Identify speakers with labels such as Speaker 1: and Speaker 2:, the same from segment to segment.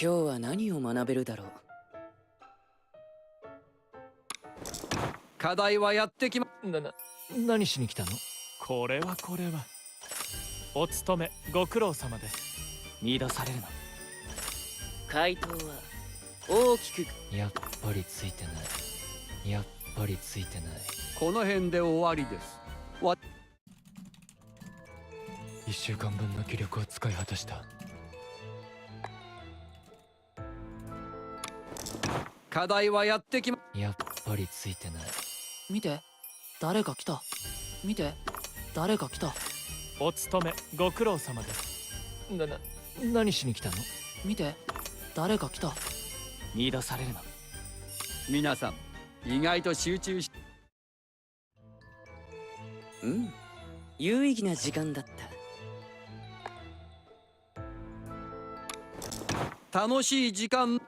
Speaker 1: 日は何を学べるだろう。
Speaker 2: 課題はやってきま。
Speaker 3: 何しに来たの？これはお勤めご苦労様です。
Speaker 1: 乱されるな。回答は大きく。
Speaker 3: やっぱりついてない。やっぱりついてない。
Speaker 2: この辺で終わりです。
Speaker 3: 1週間分の気力を使い果たした。
Speaker 2: 課題はやってきま。
Speaker 3: やっぱりついてない。
Speaker 4: 見て、誰か来た。見て、誰か来た。
Speaker 3: お勤めご苦労様です。何しに来たの？
Speaker 4: 見て、誰か来た。
Speaker 1: 乱されるな。
Speaker 2: 皆さん意外と集中し。
Speaker 1: 有意義な時間だった。
Speaker 2: 楽しい時間。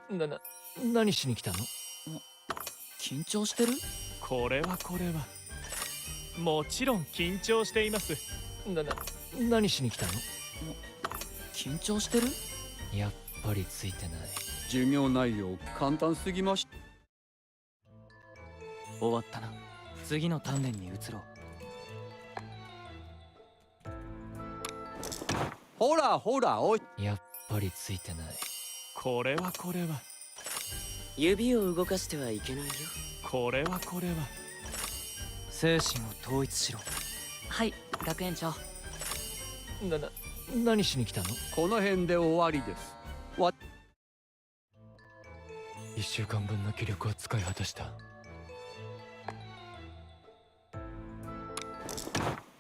Speaker 3: 何しに来たの？
Speaker 4: 緊張してる？
Speaker 3: これはもちろん緊張しています。何しに来たの？
Speaker 4: 緊張してる？
Speaker 3: やっぱりついてない。
Speaker 2: 授業内容簡単すぎまし。
Speaker 1: 終わったな。次の鍛錬に移ろう。
Speaker 2: ほらほらおい。
Speaker 3: やっぱりついてない。これは
Speaker 1: 指を動かしてはいけないよ。
Speaker 3: これは
Speaker 1: 精神を統一しろ。
Speaker 4: はい、学園長。
Speaker 3: 何しに来たの？
Speaker 2: この辺で終わりです。
Speaker 3: 1週間分の気力を使い果たした。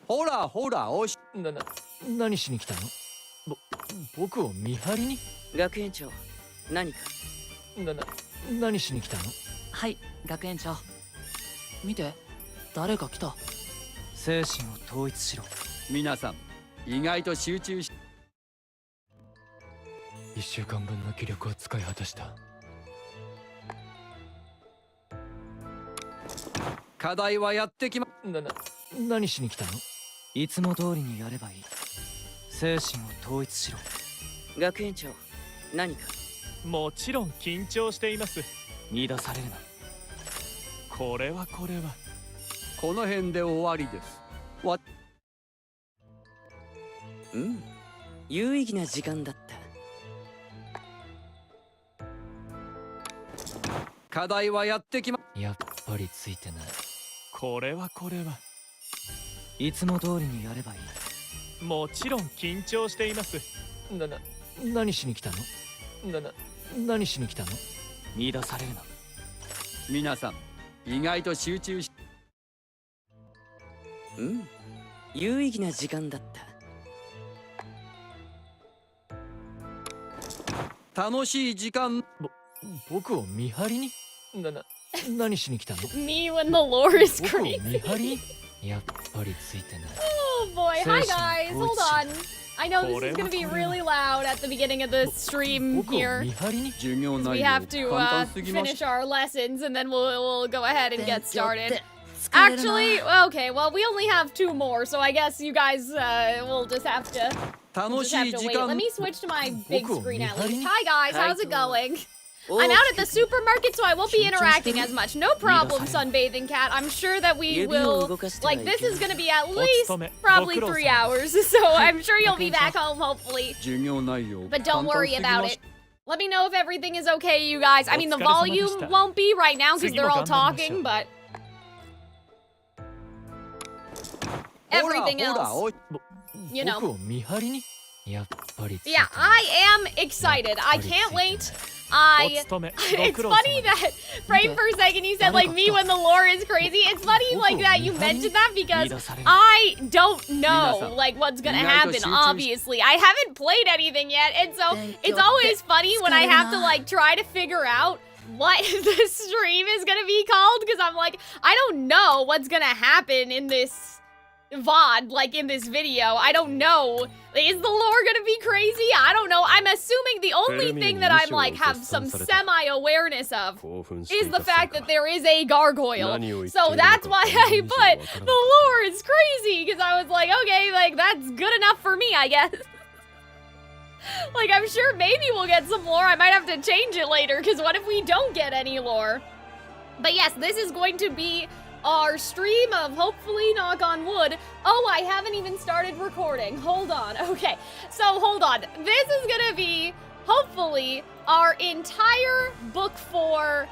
Speaker 2: ほらほらおし。
Speaker 3: 何しに来たの？僕を見張りに？
Speaker 1: 学園長、何か。
Speaker 3: 何しに来たの？
Speaker 4: はい、学園長。見て、誰か来た。
Speaker 1: 精神を統一しろ。
Speaker 2: 皆さん意外と集中し。
Speaker 3: 1週間分の気力を使い果たした。
Speaker 2: 課題はやってきま。
Speaker 3: 何しに来たの？
Speaker 1: いつも通りにやればいい。精神を統一しろ。学園長、何か。
Speaker 3: もちろん緊張しています。
Speaker 1: 乱されるな。
Speaker 3: これは
Speaker 2: この辺で終わりです。
Speaker 1: 有意義な時間だった。
Speaker 2: 課題はやってきま。
Speaker 3: やっぱりついてない。これはい
Speaker 1: つも通りにやればいい。
Speaker 3: もちろん緊張しています。何しに来たの？何しに来たの？
Speaker 1: 乱されるな。
Speaker 2: 皆さん意外と集中し。
Speaker 1: 有意義な時間だった。
Speaker 2: 楽しい時間。
Speaker 3: 僕を見張りに？何しに来たの？
Speaker 5: Me when the lore is
Speaker 3: 僕を
Speaker 5: crazy.
Speaker 3: 見張りに？やっぱりついてない。
Speaker 5: Oh boy, hi guys, hold on. I know this is gonna be really loud at the beginning of the stream
Speaker 3: 僕を
Speaker 5: here.
Speaker 3: 見張りに？
Speaker 2: 授業
Speaker 5: We
Speaker 2: 内容
Speaker 5: have to
Speaker 2: 簡単すぎまし。
Speaker 5: finish our lessons and then we'll go ahead and get started.
Speaker 4: 疲れるな。
Speaker 5: Actually, okay, well we only have 2 more, so I guess you guys will just have to
Speaker 2: 楽しい時
Speaker 5: wait. Let
Speaker 2: 間。
Speaker 5: me switch to my big
Speaker 3: 僕を
Speaker 5: screen
Speaker 3: 見
Speaker 5: at
Speaker 3: 張り
Speaker 5: least.
Speaker 3: に？
Speaker 5: Hi guys, how's it going?
Speaker 1: 大
Speaker 5: I'm
Speaker 1: き
Speaker 5: out
Speaker 1: く
Speaker 5: at the supermarket, so I won't be interacting as much. No problem, Sunbathing Cat. I'm sure that we
Speaker 1: 指を
Speaker 5: will.
Speaker 1: 動かしてはい
Speaker 5: Like,
Speaker 1: け
Speaker 5: this
Speaker 1: ない。
Speaker 5: is gonna be at least
Speaker 3: お勤め
Speaker 5: probably
Speaker 3: ご苦労様
Speaker 5: 3 hours, so I'm sure you'll be back home, hopefully.
Speaker 2: 授業内容
Speaker 5: But
Speaker 2: 簡
Speaker 5: don't
Speaker 2: 単す
Speaker 5: worry
Speaker 2: ぎ
Speaker 5: about
Speaker 2: まし
Speaker 5: it. Let me know if everything is okay, you guys. I mean, the
Speaker 3: お疲れ様で
Speaker 5: volume
Speaker 3: した。
Speaker 5: won't be right now because
Speaker 3: 次も
Speaker 5: they're all
Speaker 3: 頑張りましょう。
Speaker 5: talking, but
Speaker 2: ほら
Speaker 5: everything
Speaker 2: ほら
Speaker 5: else,
Speaker 2: おい。
Speaker 5: you know.
Speaker 3: 僕を見張りに？やっぱりついてない。
Speaker 5: Yeah, I am excited. I can't wait.
Speaker 3: お
Speaker 5: I.
Speaker 3: 勤め
Speaker 5: It's
Speaker 3: ご苦労様
Speaker 5: funny that frame for a second you said like me when the lore is crazy. It's funny like that you mentioned that because
Speaker 1: 乱される。
Speaker 5: I don't know
Speaker 2: 皆さん、
Speaker 5: like what's gonna
Speaker 2: 意外と
Speaker 5: happen.
Speaker 2: 集中し-
Speaker 5: Obviously, I haven't played anything yet, and so it's always funny when I have to like try to figure out what the stream is gonna be called because I'm like I don't know what's gonna happen in this VOD, like in this video. I don't know. Is the lore gonna be crazy? I don't know. I'm assuming the only thing that I'm like have some semi-awareness of is the fact that there is a gargoyle. So that's why I put the lore is crazy because I was like, okay, like that's good enough for me, I guess. Like, I'm sure maybe we'll get some lore. I might have to change it later, because what if we don't get any lore? But yes, this is going to be our stream of, hopefully, knock on wood. Oh, I haven't even started recording. Hold on. Okay, so hold on. This is gonna be, hopefully, our entire book 4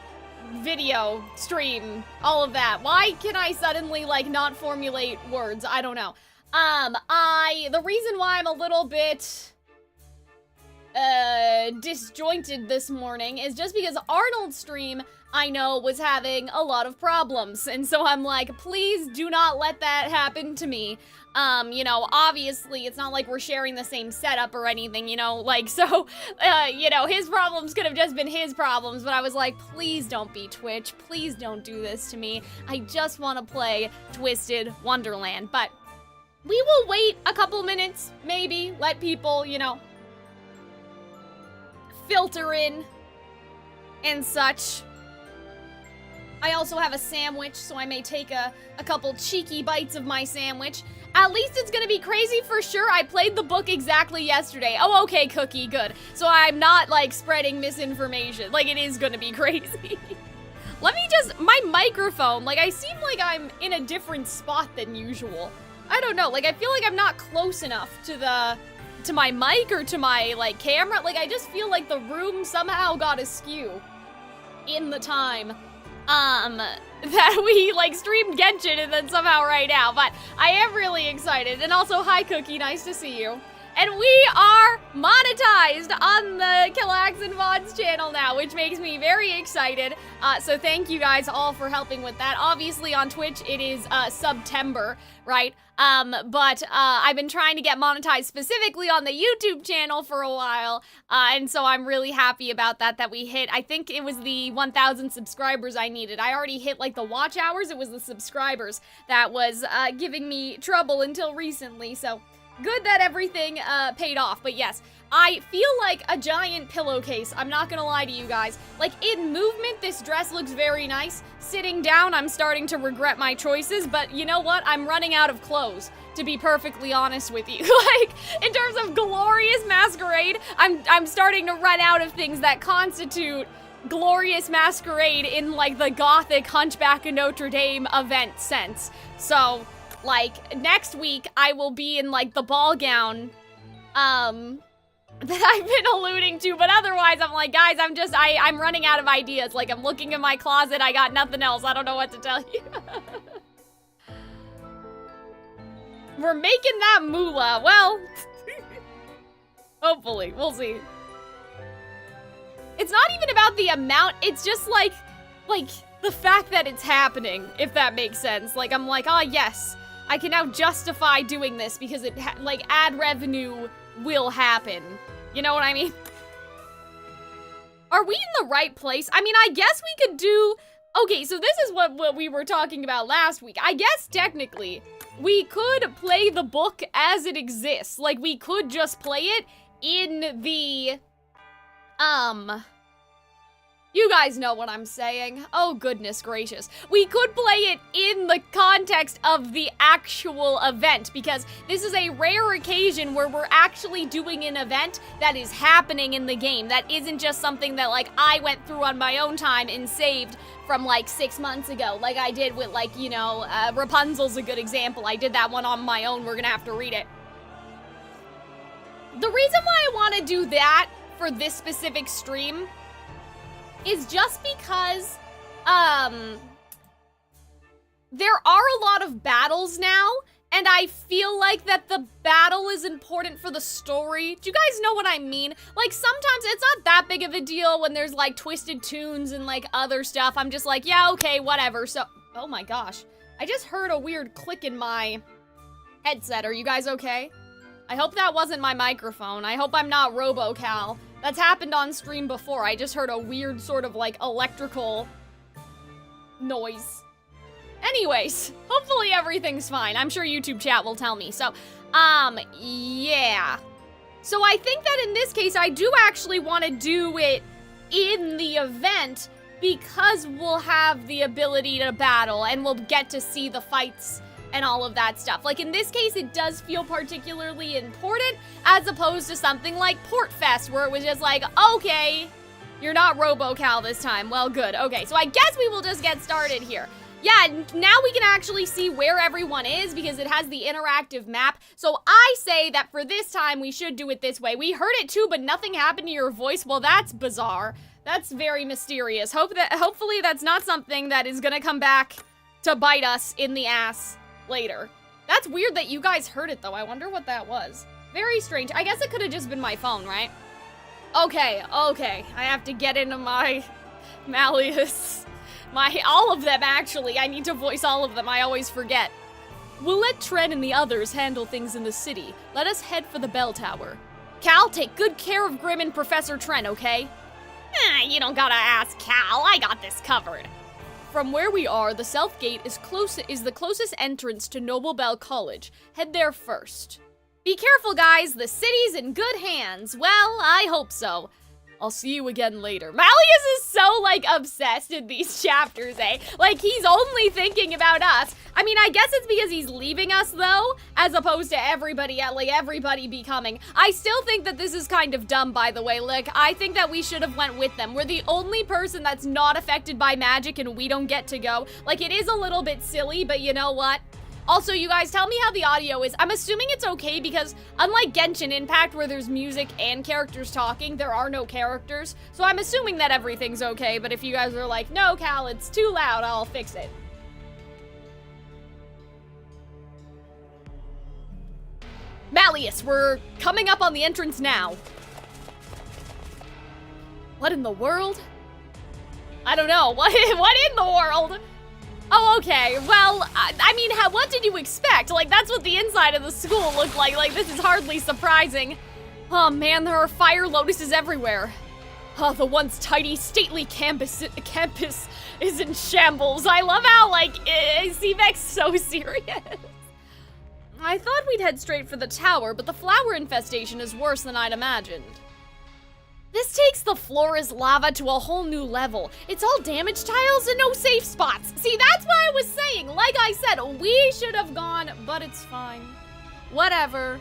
Speaker 5: video stream, all of that. Why can I suddenly, like, not formulate words? I don't know. The reason why I'm a little bit disjointed this morning is just because Arnold's stream, I know, was having a lot of problems, and so I'm like, please do not let that happen to me. You know, obviously, it's not like we're sharing the same setup or anything, you know, like, so, you know, his problems could have just been his problems, but I was like, please don't be Twitch, please don't do this to me. I just want to play Twisted Wonderland, but we will wait a couple minutes, maybe, let people, you know, filter in and such. I also have a sandwich, so I may take a couple cheeky bites of my sandwich. At least it's gonna be crazy for sure. I played the book exactly yesterday. Oh, okay, Cookie, good. So I'm not, like, spreading misinformation. Like, it is gonna be crazy. Let me just, my microphone, like, I seem like I'm in a different spot than usual. I don't know, like, I feel like I'm not close enough to my mic or to my, like, camera. Like, I just feel like the room somehow got askew in the time that we, like, streamed Genshin and then somehow right now, but I am really excited. And also, hi Cookie, nice to see you. And we are monetized on the Calxiyn VODs channel now, which makes me very excited. So thank you guys all for helping with that. Obviously on Twitch it is September, right? But I've been trying to get monetized specifically on the YouTube channel for a while, and so I'm really happy about that we hit, I think it was the 1,000 subscribers I needed. I already hit, like, the watch hours. It was the subscribers that was giving me trouble until recently, so good that everything paid off. But yes, I feel like a giant pillowcase. I'm not gonna lie to you guys. Like, in movement, this dress looks very nice. Sitting down, I'm starting to regret my choices, but you know what? I'm running out of clothes, to be perfectly honest with you. Like, in terms of Glorious Masquerade, I'm starting to run out of things that constitute Glorious Masquerade in, like, the gothic Hunchback of Notre Dame event sense. So, like, next week, I will be in, like, the ball gown, that I've been alluding to, but otherwise, I'm like, guys, I'm running out of ideas. Like, I'm looking in my closet, I got nothing else, I don't know what to tell you. We're making that moolah, well, hopefully, we'll see. It's not even about the amount, it's just, like, the fact that it's happening, if that makes sense. Like, I'm like, oh, yes. I can now justify doing this because it, like, ad revenue will happen. You know what I mean? Are we in the right place? I mean, I guess we could do... Okay, so this is what we were talking about last week. I guess, technically, we could play the book as it exists. Like, we could just play it in the... You guys know what I'm saying. Oh, goodness gracious. We could play it in the context of the actual event, because this is a rare occasion where we're actually doing an event that is happening in the game. That isn't just something that, like, I went through on my own time and saved from, like, 6 months ago, like I did with, like, you know, Rapunzel's a good example. I did that one on my own. We're gonna have to read it. The reason why I want to do that for this specific stream is just because, there are a lot of battles now, and I feel like that the battle is important for the story. Do you guys know what I mean? Like, sometimes it's not that big of a deal when there's, like, twisted tunes and, like, other stuff. I'm just like, yeah, okay, whatever. So, oh my gosh. I just heard a weird click in my headset. Are you guys okay? I hope that wasn't my microphone. I hope I'm not RoboCal. That's happened on stream before. I just heard a weird sort of, like, electrical noise. Anyways, hopefully everything's fine. I'm sure YouTube chat will tell me. So, yeah. So I think that in this case, I do actually want to do it in the event because we'll have the ability to battle and we'll get to see the fights and all of that stuff. Like, in this case, it does feel particularly important, as opposed to something like Portfest, where it was just like, okay, you're not RoboCal this time. Well, good. Okay, so I guess we will just get started here. Yeah, now we can actually see where everyone is because it has the interactive map. So I say that for this time, we should do it this way. We heard it too, but nothing happened to your voice. Well, that's bizarre. That's very mysterious. Hopefully that's not something that is gonna come back to bite us in the ass later. That's weird that you guys heard it though. I wonder what that was. Very strange. I guess it could have just been my phone, right? Okay. I have to get into my Malleus. All of them, actually. I need to voice all of them. I always forget. We'll let Tren and the others handle things in the city. Let us head for the bell tower. Cal, take good care of Grim and Professor Tren, okay? You don't gotta ask Cal. I got this covered. From where we are, the South Gate is the closest entrance to Noble Bell College. Head there first. Be careful, guys. The city's in good hands. Well, I hope so. I'll see you again later. Malleus is so, like, obsessed in these chapters, eh? Like, he's only thinking about us. I mean, I guess it's because he's leaving us, though, as opposed to everybody becoming. I still think that this is kind of dumb, by the way. Like, I think that we should have went with them. We're the only person that's not affected by magic, and we don't get to go. Like, it is a little bit silly, but you know what? Also, you guys, tell me how the audio is. I'm assuming it's okay because unlike Genshin Impact where there's music and characters talking, there are no characters. So I'm assuming that everything's okay, but if you guys are like, no, Cal, it's too loud, I'll fix it. Malleus, we're coming up on the entrance now. What in the world? I don't know. What in the world? Oh, okay. Well, I mean, what did you expect? Like, that's what the inside of the school looked like. Like, this is hardly surprising. Oh, man, there are fire lotuses everywhere. Oh, the once tidy, stately campus is in shambles. I love how, like, C-Vex's so serious. I thought we'd head straight for the tower, but the flower infestation is worse than I'd imagined. This takes the floor is lava to a whole new level. It's all damaged tiles and no safe spots. See, that's what I was saying. Like I said, we should have gone, but it's fine. Whatever.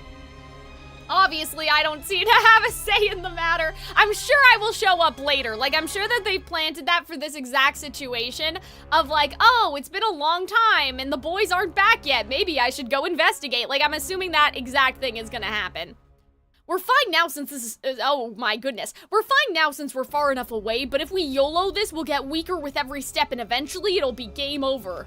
Speaker 5: Obviously, I don't seem to have a say in the matter. I'm sure I will show up later. Like, I'm sure that they've planted that for this exact situation of like, oh, it's been a long time and the boys aren't back yet. Maybe I should go investigate. Like, I'm assuming that exact thing is gonna happen. We're fine now since this is, oh my goodness. We're fine now since we're far enough away, but if we YOLO this, we'll get weaker with every step and eventually it'll be game over.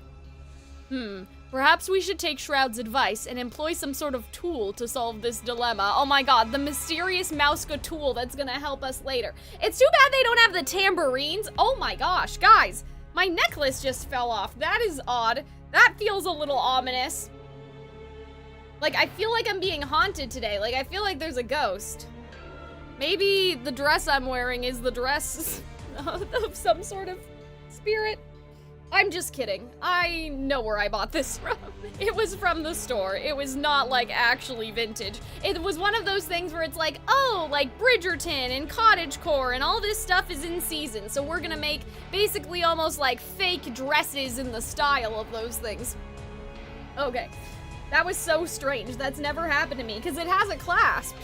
Speaker 5: Perhaps we should take Shroud's advice and employ some sort of tool to solve this dilemma. Oh my god, the mysterious Mouska tool that's gonna help us later. It's too bad they don't have the tambourines. Oh my gosh, guys, my necklace just fell off. That is odd. That feels a little ominous. Like, I feel like I'm being haunted today. Like, I feel like there's a ghost. Maybe the dress I'm wearing is the dress of some sort of spirit. I'm just kidding. I know where I bought this from. It was from the store. It was not, like, actually vintage. It was one of those things where it's like, oh, like Bridgerton and cottagecore and all this stuff is in season. So we're gonna make basically almost like fake dresses in the style of those things. Okay. That was so strange. That's never happened to me, because it has a clasp.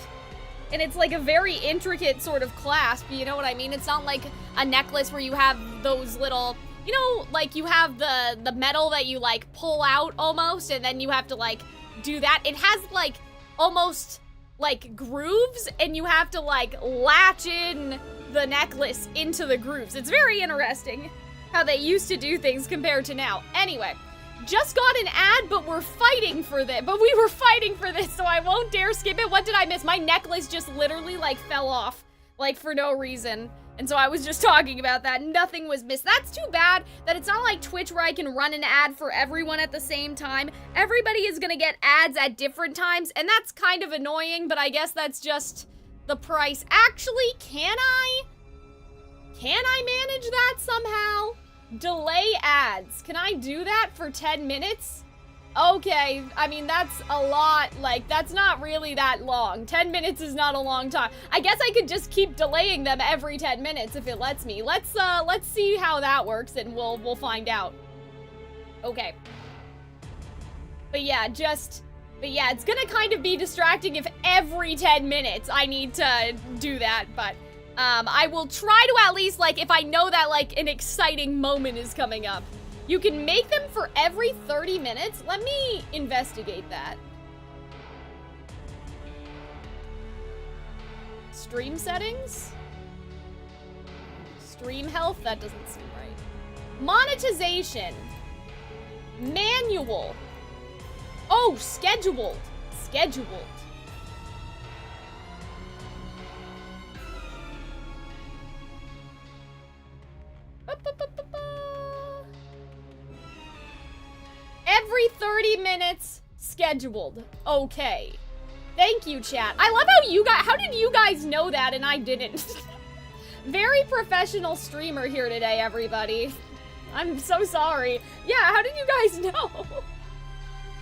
Speaker 5: And it's like a very intricate sort of clasp, you know what I mean? It's not like a necklace where you have those little, you know, like you have the metal that you like pull out almost, and then you have to like do that. It has like almost like grooves, and you have to like latch in the necklace into the grooves. It's very interesting how they used to do things compared to now. Anyway. Just got an ad, but we're fighting for this. But we were fighting for this, so I won't dare skip it. What did I miss? My necklace just literally, like, fell off, like, for no reason. And so I was just talking about that. Nothing was missed. That's too bad that it's not like Twitch where I can run an ad for everyone at the same time. Everybody is gonna get ads at different times, and that's kind of annoying, but I guess that's just the price. Actually, can I manage that somehow? Delay ads. Can I do that for 10 minutes? Okay, I mean, that's a lot. Like, that's not really that long. 10 minutes is not a long time. I guess I could just keep delaying them every 10 minutes if it lets me. Let's see how that works, and we'll find out. Okay. But yeah, it's gonna kind of be distracting if every 10 minutes I need to do that, but I will try to at least, like, if I know that, like, an exciting moment is coming up. You can make them for every 30 minutes? Let me investigate that. Stream settings? Stream health? That doesn't seem right. Monetization. Manual. Oh, scheduled. Scheduled. Every 30 minutes, scheduled. Okay. Thank you, chat. I love how did you guys know that and I didn't? Very professional streamer here today, everybody. I'm so sorry. Yeah, how did you guys know?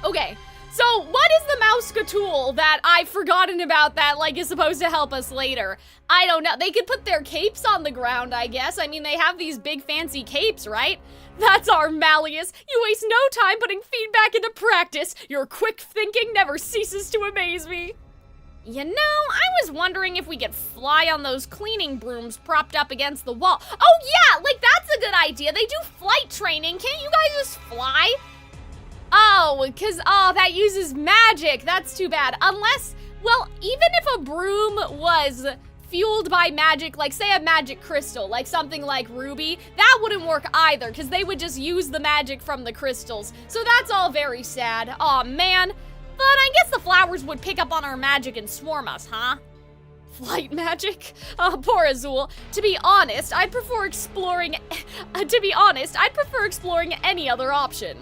Speaker 5: Okay, so what is the mouse tool that I've forgotten about that, like, is supposed to help us later? I don't know. They could put their capes on the ground, I guess. I mean, they have these big fancy capes, right? That's our Malleus. You waste no time putting feedback into practice. Your quick thinking never ceases to amaze me. You know, I was wondering if we could fly on those cleaning brooms propped up against the wall. Oh yeah, like that's a good idea. They do flight training. Can't you guys just fly? Oh, that uses magic. That's too bad. Unless, well, even if a broom was fueled by magic, like say a magic crystal, like something like Ruby, that wouldn't work either, because they would just use the magic from the crystals. So that's all very sad. Aw, man. But I guess the flowers would pick up on our magic and swarm us, huh? Flight magic? Oh, poor Azul. To be honest, I'd prefer exploring any other option.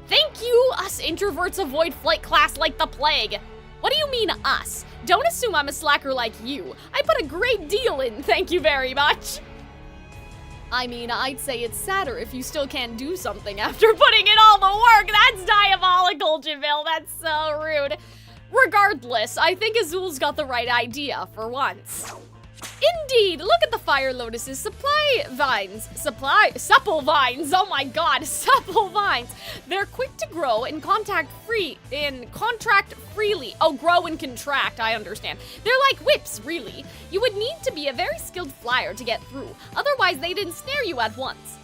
Speaker 5: Thank you, us introverts avoid flight class like the plague. What do you mean, us? Don't assume I'm a slacker like you. I put a great deal in, thank you very much. I mean, I'd say it's sadder if you still can't do something after putting in all the work. That's diabolical, Jamil. That's so rude. Regardless, I think Azul's got the right idea for once. Indeed, look at the fire lotus's supple vines. Oh my god, supple vines. They're quick to grow and contract freely. Oh, grow and contract, I understand. They're like whips, really. You would need to be a very skilled flyer to get through. Otherwise, they'd ensnare you at once.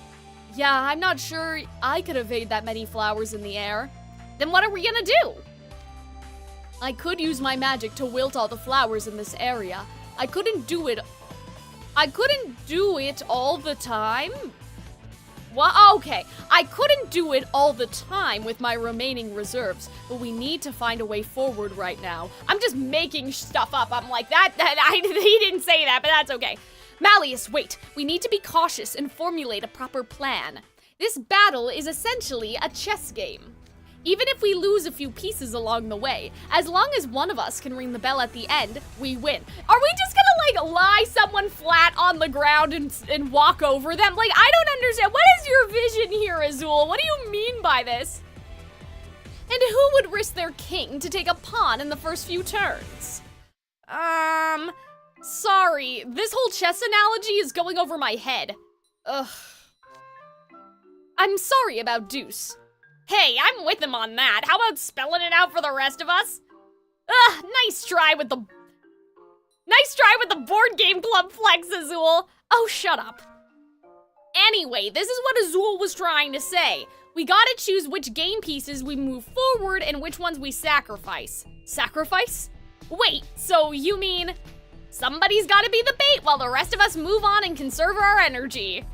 Speaker 5: Yeah, I'm not sure I could evade that many flowers in the air. Then what are we gonna do? I could use my magic to wilt all the flowers in this area. I couldn't do it all the time? Well, okay. I couldn't do it all the time with my remaining reserves, but we need to find a way forward right now. I'm just making stuff up. I'm like, he didn't say that, but that's okay. Malleus, wait. We need to be cautious and formulate a proper plan. This battle is essentially a chess game. Even if we lose a few pieces along the way, as long as one of us can ring the bell at the end, we win. Are we just gonna, like, lie someone flat on the ground and walk over them? Like, I don't understand. What is your vision here, Azul? What do you mean by this? And who would risk their king to take a pawn in the first few turns? Sorry. This whole chess analogy is going over my head. Ugh. I'm sorry about Deuce. Hey, I'm with him on that. How about spelling it out for the rest of us? Ugh, nice try with the board game club flex, Azul. Oh, shut up. Anyway, this is what Azul was trying to say. We gotta choose which game pieces we move forward and which ones we sacrifice. Sacrifice? Wait, so you mean somebody's gotta be the bait while the rest of us move on and conserve our energy.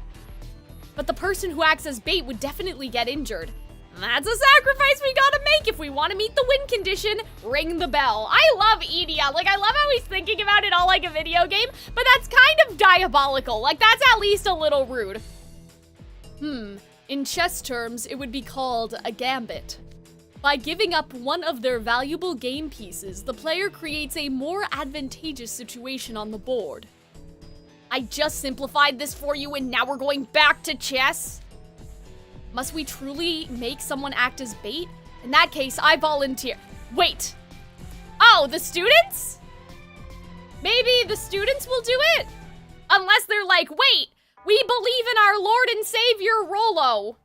Speaker 5: But the person who acts as bait would definitely get injured. That's a sacrifice we gotta make if we want to meet the win condition. Ring the bell. I love Edia. Like, I love how he's thinking about it all like a video game, but that's kind of diabolical. Like, that's at least a little rude. In chess terms, it would be called a gambit. By giving up one of their valuable game pieces, the player creates a more advantageous situation on the board. I just simplified this for you and now we're going back to chess? Must we truly make someone act as bait? In that case, I volunteer. Wait. Oh, the students? Maybe the students will do it? Unless they're like, wait, we believe in our Lord and Savior Rollo.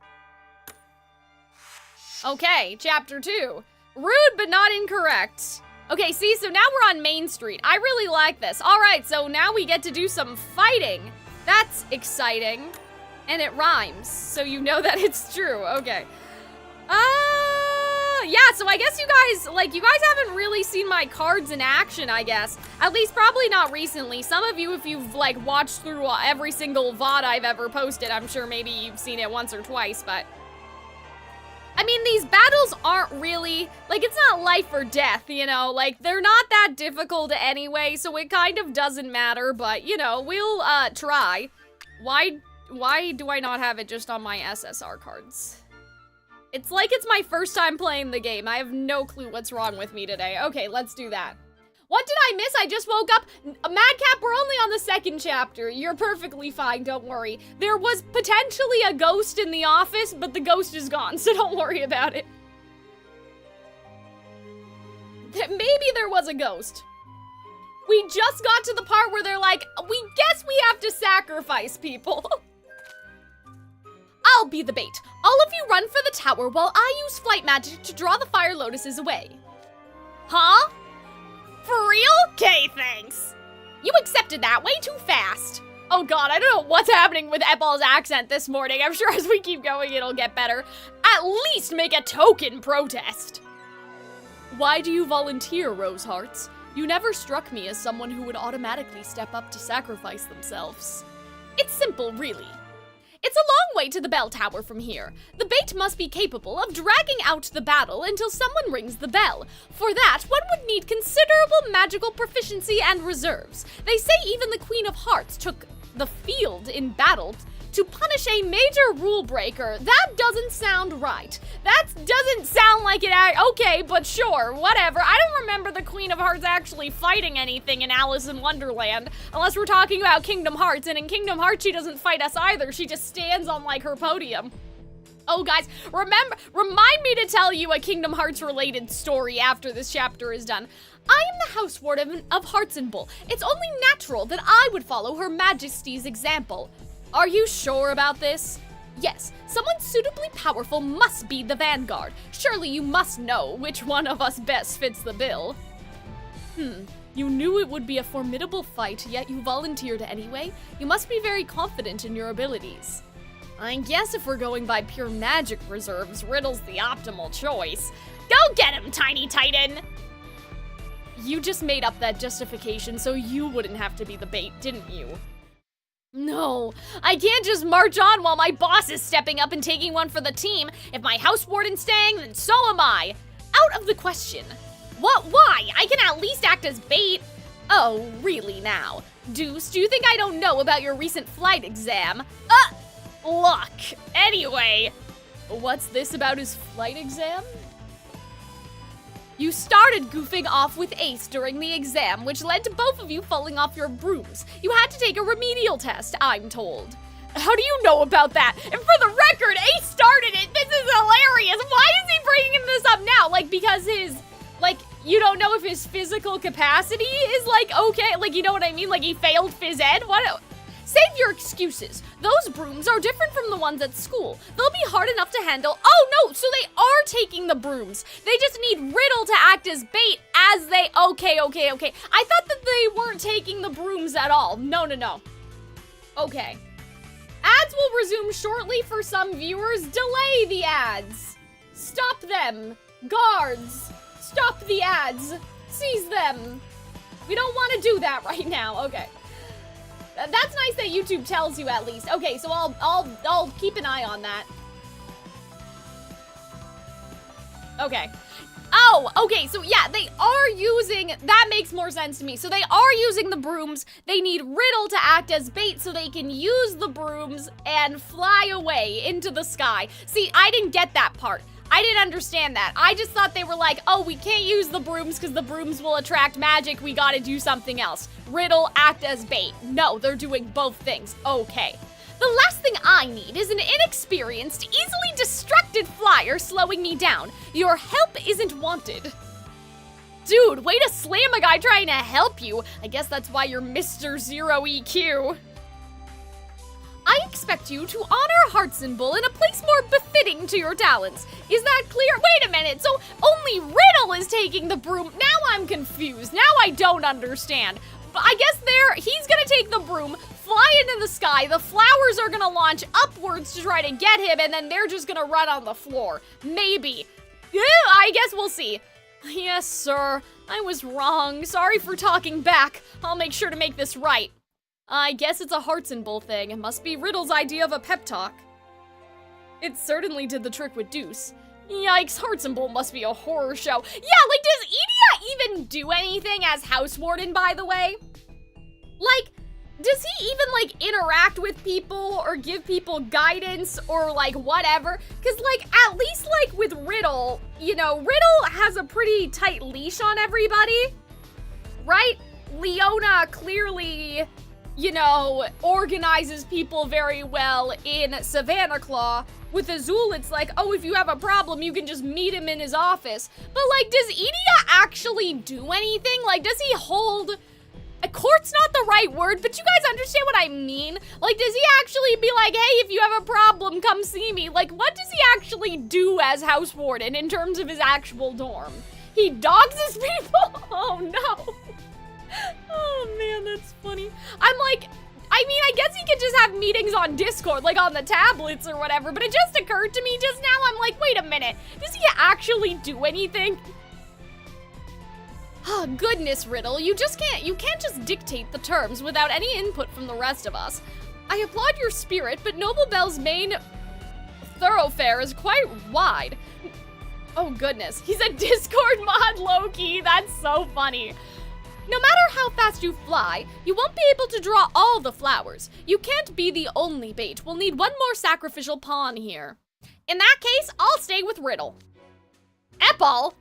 Speaker 5: Okay, chapter 2. Rude, but not incorrect. Okay, see, so now we're on Main Street. I really like this. All right, so now we get to do some fighting. That's exciting. And it rhymes, so you know that it's true. Okay. Yeah, so I guess you guys haven't really seen my cards in action, I guess. At least probably not recently. Some of you, if you've, like, watched through every single VOD I've ever posted, I'm sure maybe you've seen it once or twice, but... I mean, these battles aren't really, like, it's not life or death, you know? Like, they're not that difficult anyway, so it kind of doesn't matter, but, you know, we'll, try. Why do I not have it just on my SSR cards? It's like it's my first time playing the game. I have no clue what's wrong with me today. Okay, let's do that. What did I miss? I just woke up. Madcap, we're only on the 2nd chapter. You're perfectly fine, don't worry. There was potentially a ghost in the office, but the ghost is gone, so don't worry about it. Maybe there was a ghost. We just got to the part where they're like, we guess we have to sacrifice people. I'll be the bait. All of you run for the tower while I use flight magic to draw the fire lotuses away. Huh? For real? Okay, thanks. You accepted that way too fast. Oh god, I don't know what's happening with Epal's accent this morning. I'm sure as we keep going, it'll get better. At least make a token protest. Why do you volunteer, Rosehearts? You never struck me as someone who would automatically step up to sacrifice themselves. It's simple, really. It's a long way to the bell tower from here. The bait must be capable of dragging out the battle until someone rings the bell. For that, one would need considerable magical proficiency and reserves. They say even the Queen of Hearts took the field in battle to punish a major rule breaker. That doesn't sound right. That doesn't sound like it. Okay, but sure, whatever. I don't remember the Queen of Hearts actually fighting anything in Alice in Wonderland, unless we're talking about Kingdom Hearts, and in Kingdom Hearts she doesn't fight us either. She just stands on, like, her podium. Oh, guys, remind me to tell you a Kingdom Hearts related story after this chapter is done. I am the house warden of Heartsenbull. It's only natural that I would follow Her Majesty's example. Are you sure about this? Yes, someone suitably powerful must be the vanguard. Surely you must know which one of us best fits the bill. You knew it would be a formidable fight, yet you volunteered anyway? You must be very confident in your abilities. I guess if we're going by pure magic reserves, Riddle's the optimal choice. Go get him, Tiny Titan! You just made up that justification so you wouldn't have to be the bait, didn't you? No, I can't just march on while my boss is stepping up and taking one for the team. If my house warden's staying, then so am I. Out of the question. What? Why? I can at least act as bait. Oh, really now? Deuce, do you think I don't know about your recent flight exam? Look. Anyway, what's this about his flight exam? You started goofing off with Ace during the exam, which led to both of you falling off your brooms. You had to take a remedial test, I'm told. How do you know about that? And for the record, Ace started it! This is hilarious! Why is he bringing this up now? Like, because his, like, you don't know if his physical capacity is, like, okay? Like, you know what I mean? Like, he failed phys ed? What? Save your excuses. Those brooms are different from the ones at school. They'll be hard enough to handle. Oh no, so they are taking the brooms. They just need Riddle to act as bait as they, okay. I thought that they weren't taking the brooms at all. No. Okay. Ads will resume shortly for some viewers. Delay the ads. Stop them. Guards. Stop the ads. Seize them. We don't want to do that right now. Okay. That's nice that YouTube tells you at least. Okay, so I'll keep an eye on that. Okay. Oh, okay, so yeah, they are using, that makes more sense to me. So they are using the brooms. They need Riddle to act as bait so they can use the brooms and fly away into the sky. See, I didn't get that part. I didn't understand that. I just thought they were like, oh, we can't use the brooms because the brooms will attract magic. We gotta do something else. Riddle, act as bait. No, they're doing both things. Okay. The last thing I need is an inexperienced, easily distracted flyer slowing me down. Your help isn't wanted. Dude, way to slam a guy trying to help you. I guess that's why you're Mr. Zero EQ. I expect you to honor Heartsenbull in a place more befitting to to your talents. Is that clear? Wait a minute, so only Riddle is taking the broom. Now I'm confused. Now I don't understand. But I guess he's gonna take the broom, fly into the sky, the flowers are gonna launch upwards to try to get him, and then they're just gonna run on the floor. Maybe. I guess we'll see. Yes, sir. I was wrong. Sorry for talking back. I'll make sure to make this right. I guess it's a hearts and bull thing. It must be Riddle's idea of a pep talk. It certainly did the trick with Deuce. Yikes, Hearts and Bull must be a horror show. Yeah, like, does Idia even do anything as House Warden, by the way? Like, does he even, like, interact with people or give people guidance or, like, whatever? Because, like, at least, like, with Riddle, you know, Riddle has a pretty tight leash on everybody, right? Leona clearly, you know, organizes people very well in Savannah Claw. With Azul, it's like, oh, if you have a problem, you can just meet him in his office. But, like, does Idia actually do anything? Like, does he hold... Court's not the right word, but you guys understand what I mean? Like, does he actually be like, hey, if you have a problem, come see me? Like, what does he actually do as House Warden in terms of his actual dorm? He dogs his people? Oh, no. Oh, man, that's funny. I'm like... I mean, I guess he could just have meetings on Discord, like on the tablets or whatever, but it just occurred to me just now, I'm like, wait a minute, does he actually do anything? Oh, goodness, Riddle, you can't just dictate the terms without any input from the rest of us. I applaud your spirit, but Noble Bell's main thoroughfare is quite wide. Oh, goodness, he's a Discord mod, low-key, that's so funny. No matter how fast you fly, you won't be able to draw all the flowers. You can't be the only bait. We'll need one more sacrificial pawn here. In that case, I'll stay with Riddle. Epal,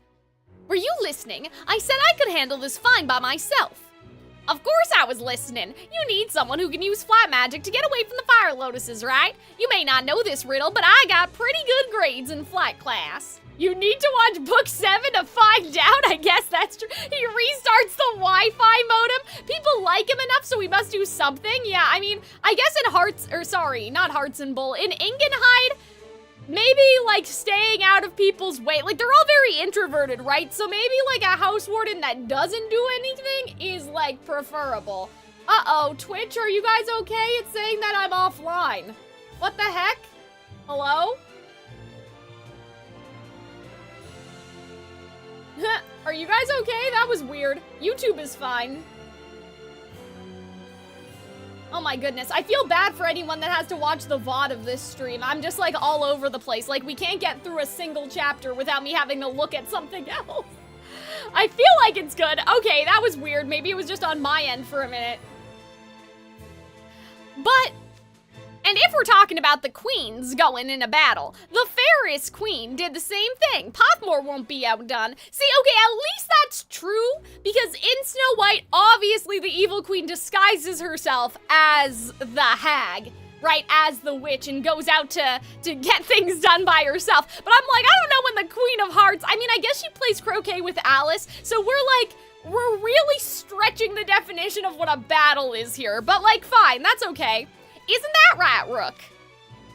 Speaker 5: were you listening? I said I could handle this fine by myself. Of course I was listening. You need someone who can use flat magic to get away from the fire lotuses, right? You may not know this, Riddle, but I got pretty good grades in flight class. You need to watch book 7 to find out, I guess that's true. He restarts the Wi-Fi modem. People like him enough, so we must do something. Yeah, I mean, I guess not Hearts and Bull, in Ingenhide, maybe, like, staying out of people's way. Like, they're all very introverted, right? So maybe, like, a House Warden that doesn't do anything is, like, preferable. Uh-oh, Twitch, are you guys okay? It's saying that I'm offline. What the heck? Hello? Are you guys okay? That was weird. YouTube is fine. Oh my goodness. I feel bad for anyone that has to watch the VOD of this stream. I'm just like all over the place. Like we can't get through a single chapter without me having to look at something else. I feel like it's good. Okay, that was weird. Maybe it was just on my end for a minute. But... and if we're talking about the queens going in a battle, the Fairest Queen did the same thing. Pothmore won't be outdone. See, okay, at least that's true, because in Snow White, obviously the evil queen disguises herself as the hag, right, as the witch, and goes out to get things done by herself. But I'm like, I don't know when the Queen of Hearts, I mean, I guess she plays croquet with Alice, so we're really stretching the definition of what a battle is here, but like, fine, that's okay. Isn't that right, Rook?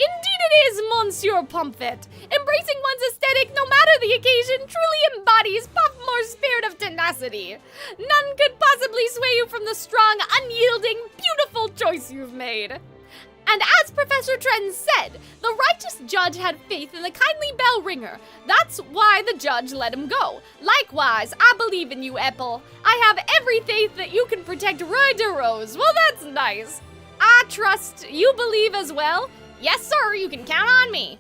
Speaker 5: Indeed it is, Monsieur Pomfret. Embracing one's aesthetic, no matter the occasion, truly embodies Puffmore's spirit of tenacity. None could possibly sway you from the strong, unyielding, beautiful choice you've made. And as Professor Trent said, the righteous judge had faith in the kindly bell ringer. That's why the judge let him go. Likewise, I believe in you, Epple. I have every faith that you can protect Roy de Rose. Well, that's nice. I trust you believe as well. Yes, sir, you can count on me.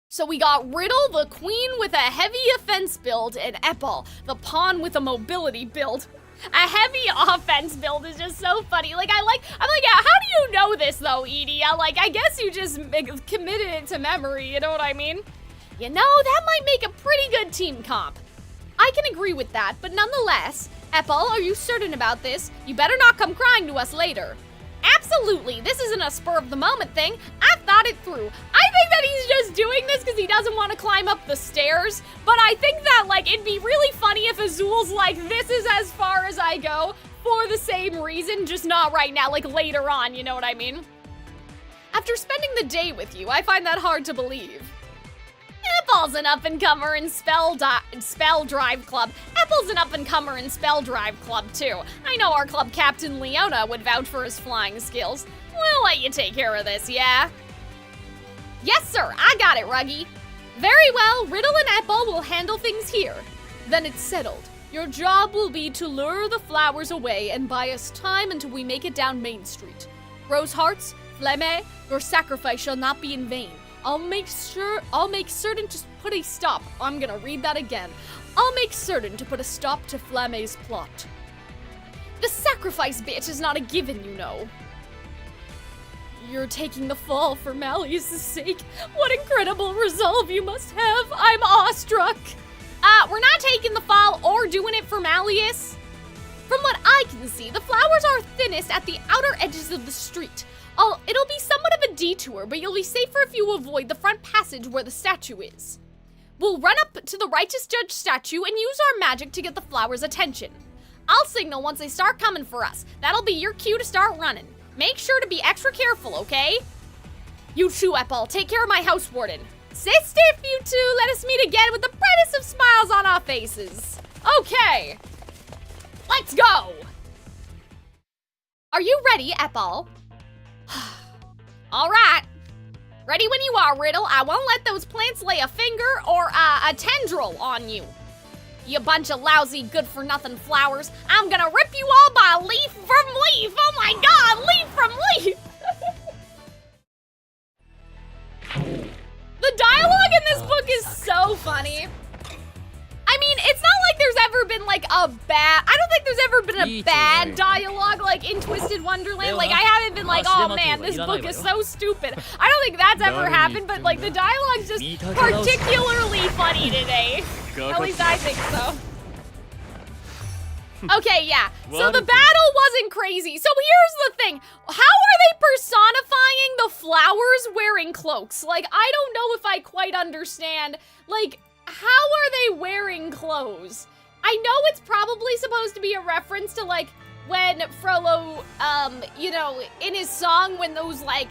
Speaker 5: So we got Riddle, the queen with a heavy offense build, and Epple, the pawn with a mobility build. A heavy offense build is just so funny. I'm like, yeah, how do you know this though, Edie? Like, I guess you just committed it to memory, you know what I mean? You know, that might make a pretty good team comp. I can agree with that, but nonetheless, Epple, are you certain about this? You better not come crying to us later. Absolutely, this isn't a spur of the moment thing. I've thought it through. I think that he's just doing this because he doesn't want to climb up the stairs, but I think that, like, it'd be really funny if Azul's like, this is as far as I go for the same reason, just not right now, like later on, you know what I mean? After spending the day with you, I find that hard to believe. Ball's an up-and-comer in Spell Drive Club. Apple's an up-and-comer in Spell Drive Club, too. I know our club captain, Leona, would vouch for his flying skills. We'll let you take care of this, yeah? Yes, sir, I got it, Ruggy. Very well, Riddle and Apple will handle things here. Then it's settled. Your job will be to lure the flowers away and buy us time until we make it down Main Street. Rose Hearts, Flame, your sacrifice shall not be in vain. I'll make certain to put a stop. I'm gonna read that again. I'll make certain to put a stop to Flame's plot. The sacrifice bit is not a given, you know. You're taking the fall for Malleus's sake. What incredible resolve you must have. I'm awestruck. We're not taking the fall or doing it for Malleus. From what I can see, the flowers are thinnest at the outer edges of the street. It'll be somewhat of a detour, but you'll be safer if you avoid the front passage where the statue is. We'll run up to the Righteous Judge statue and use our magic to get the flowers' attention. I'll signal once they start coming for us. That'll be your cue to start running. Make sure to be extra careful, okay? You too, Apple. Take care of my house warden. Stay stiff, you two. Let us meet again with the brightest of smiles on our faces. Okay. Let's go. Are you ready, Apple? All right. Ready when you are, Riddle. I won't let those plants lay a finger or a tendril on you. You bunch of lousy, good-for-nothing flowers. I'm gonna rip you all by leaf from leaf. Oh my god, leaf from leaf. The dialogue in this book is so funny. I mean, it's not like there's ever been like I don't think there's ever been a bad dialogue like in Twisted Wonderland. Like I haven't been like, oh man, this book is so stupid. I don't think that's ever happened, but like the dialogue's just particularly funny today. At least I think so. Okay, yeah. So the battle wasn't crazy. So here's the thing. How are they personifying the flowers wearing cloaks? Like, I don't know if I quite understand. Like, how are they wearing clothes? I know it's probably supposed to be a reference to, like, when Frollo, you know, in his song, when those, like,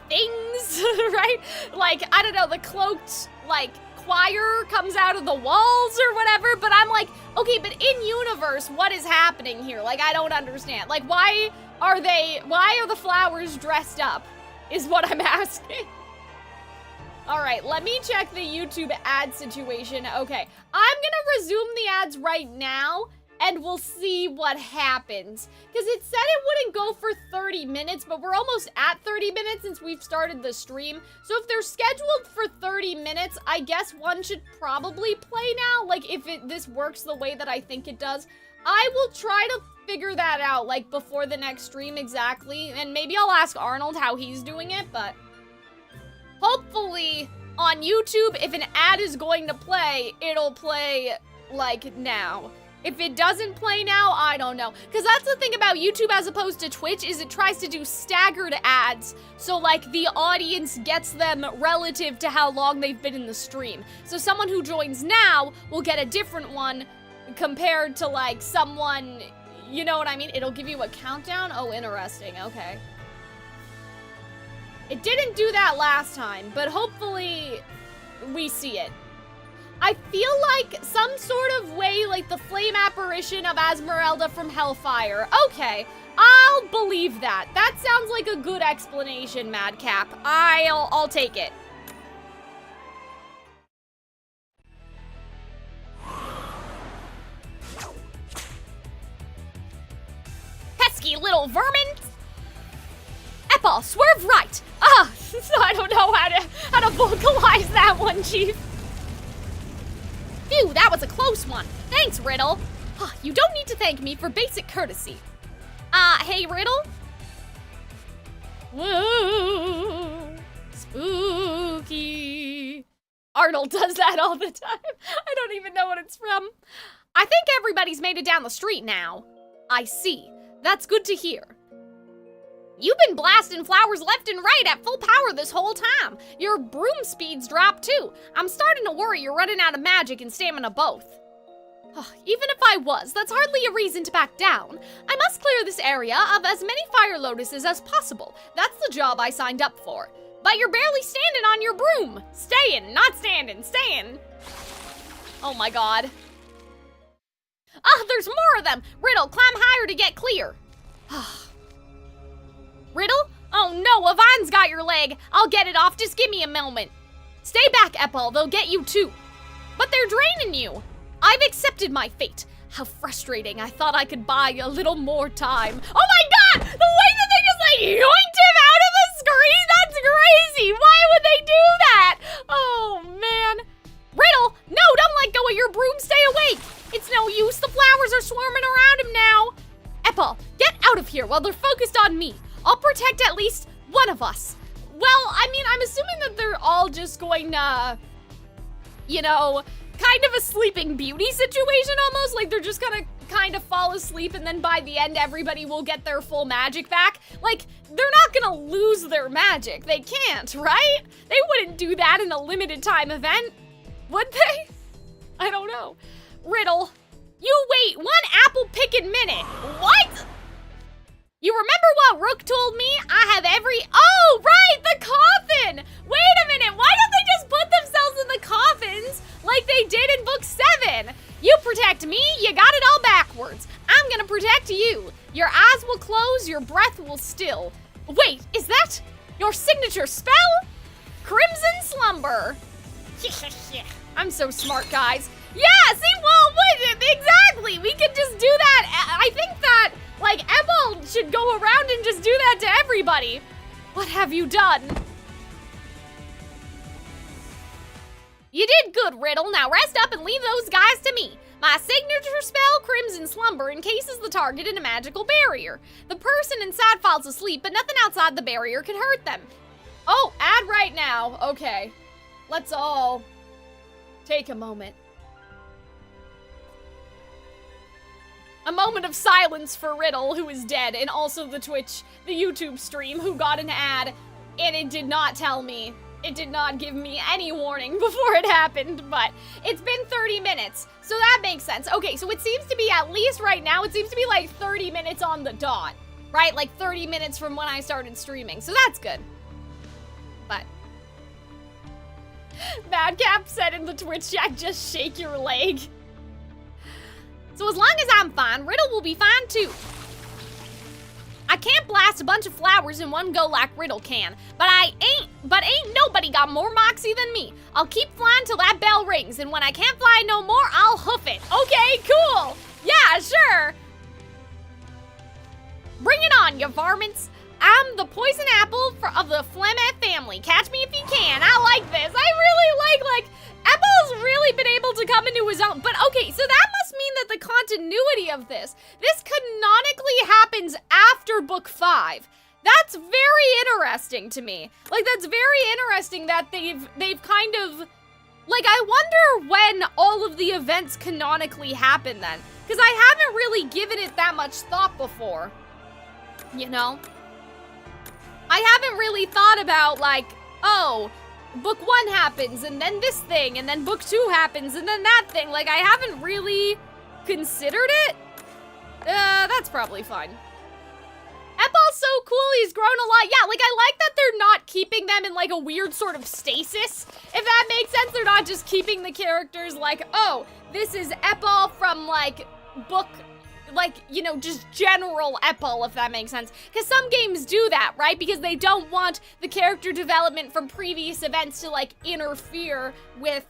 Speaker 5: things, right? Like, I don't know, the cloaked, like, choir comes out of the walls or whatever, but I'm like, okay, but in universe, what is happening here? Like, I don't understand. Like, why are the flowers dressed up, is what I'm asking. All right, let me check the YouTube ad situation. Okay, I'm gonna resume the ads right now, and we'll see what happens. Because it said it wouldn't go for 30 minutes, but we're almost at 30 minutes since we've started the stream. So if they're scheduled for 30 minutes, I guess one should probably play now. Like, if this works the way that I think it does. I will try to figure that out, like, before the next stream exactly. And maybe I'll ask Arnold how he's doing it, but hopefully on YouTube, if an ad is going to play, it'll play, like, now. If it doesn't play now, I don't know. Because that's the thing about YouTube as opposed to Twitch, is it tries to do staggered ads. So, like, the audience gets them relative to how long they've been in the stream. So someone who joins now will get a different one compared to, like, someone, you know what I mean? It'll give you a countdown? Oh, interesting. Okay. It didn't do that last time, but hopefully we see it. I feel like some sort of way, like the flame apparition of Esmeralda from Hellfire. Okay, I'll believe that. That sounds like a good explanation, Madcap. I'll take it. Pesky little vermin! Epal, swerve right! I don't know how to vocalize that one, Chief. Phew, that was a close one. Thanks, Riddle. You don't need to thank me for basic courtesy. Hey, Riddle? Whoa, spooky. Arnold does that all the time. I don't even know what it's from. I think everybody's made it down the street now. I see. That's good to hear. You've been blasting flowers left and right at full power this whole time. Your broom speed's dropped too. I'm starting to worry you're running out of magic and stamina both. Even if I was, that's hardly a reason to back down. I must clear this area of as many fire lotuses as possible. That's the job I signed up for. But you're barely standing on your broom. Staying, not standing, staying. Oh my god. Ah, there's more of them. Riddle, climb higher to get clear. Riddle? Oh no, Yvonne's got your leg. I'll get it off, just give me a moment. Stay back, Epal, they'll get you too. But they're draining you. I've accepted my fate. How frustrating, I thought I could buy a little more time. Oh my god, the way that they just like yoinked him out of the screen, that's crazy. Why would they do that? Oh man. Riddle, no, don't let go of your broom, stay awake. It's no use, the flowers are swarming around him now. Epal, get out of here while they're focused on me. I'll protect at least one of us. Well, I mean, I'm assuming that they're all just going to, you know, kind of a Sleeping Beauty situation almost. Like they're just gonna kind of fall asleep and then by the end everybody will get their full magic back. Like, they're not gonna lose their magic. They can't, right? They wouldn't do that in a limited time event, would they? I don't know. Riddle, you wait 1 apple picking minute. What? You remember what Rook told me? I have every... Oh, right, the coffin! Wait a minute, why don't they just put themselves in the coffins like they did in book 7? You protect me, you got it all backwards. I'm gonna protect you. Your eyes will close, your breath will still. Wait, is that your signature spell? Crimson Slumber. I'm so smart, guys. Yeah, see, well, what, exactly, we could just do that. I think that, like, Emma should go around and just do that to everybody. What have you done? You did good, Riddle. Now rest up and leave those guys to me. My signature spell, Crimson Slumber, encases the target in a magical barrier. The person inside falls asleep, but nothing outside the barrier can hurt them. Oh, add right now. Okay. Let's all take a moment. A moment of silence for Riddle, who is dead, and also the YouTube stream, who got an ad, and it did not tell me. It did not give me any warning before it happened, but it's been 30 minutes, so that makes sense. Okay, so it seems to be, at least right now, it seems to be like 30 minutes on the dot, right? Like 30 minutes from when I started streaming, so that's good. But Madcap said in the Twitch chat, just shake your leg. So as long as I'm fine, Riddle will be fine too. I can't blast a bunch of flowers in one go like Riddle can, but ain't nobody got more moxie than me. I'll keep flying till that bell rings, and when I can't fly no more, I'll hoof it. Okay, cool. Yeah, sure. Bring it on, you varmints. I'm the poison apple of the Flemeth family. Catch me if you can. I like this. I really like Apple's really been able to come into his own. But okay, so that must mean that the continuity of this canonically happens after book 5. That's very interesting to me. Like, that's very interesting that they've kind of, like, I wonder when all of the events canonically happen then. Because I haven't really given it that much thought before. You know? I haven't really thought about, like, oh, book 1 happens, and then this thing, and then book 2 happens, and then that thing. Like, I haven't really considered it. That's probably fine. Epal's so cool, he's grown a lot. Yeah, like, I like that they're not keeping them in, like, a weird sort of stasis, if that makes sense. They're not just keeping the characters like, oh, this is Epal from, like, book... like, you know, just general Epal, if that makes sense. Because some games do that, right? Because they don't want the character development from previous events to, like, interfere with,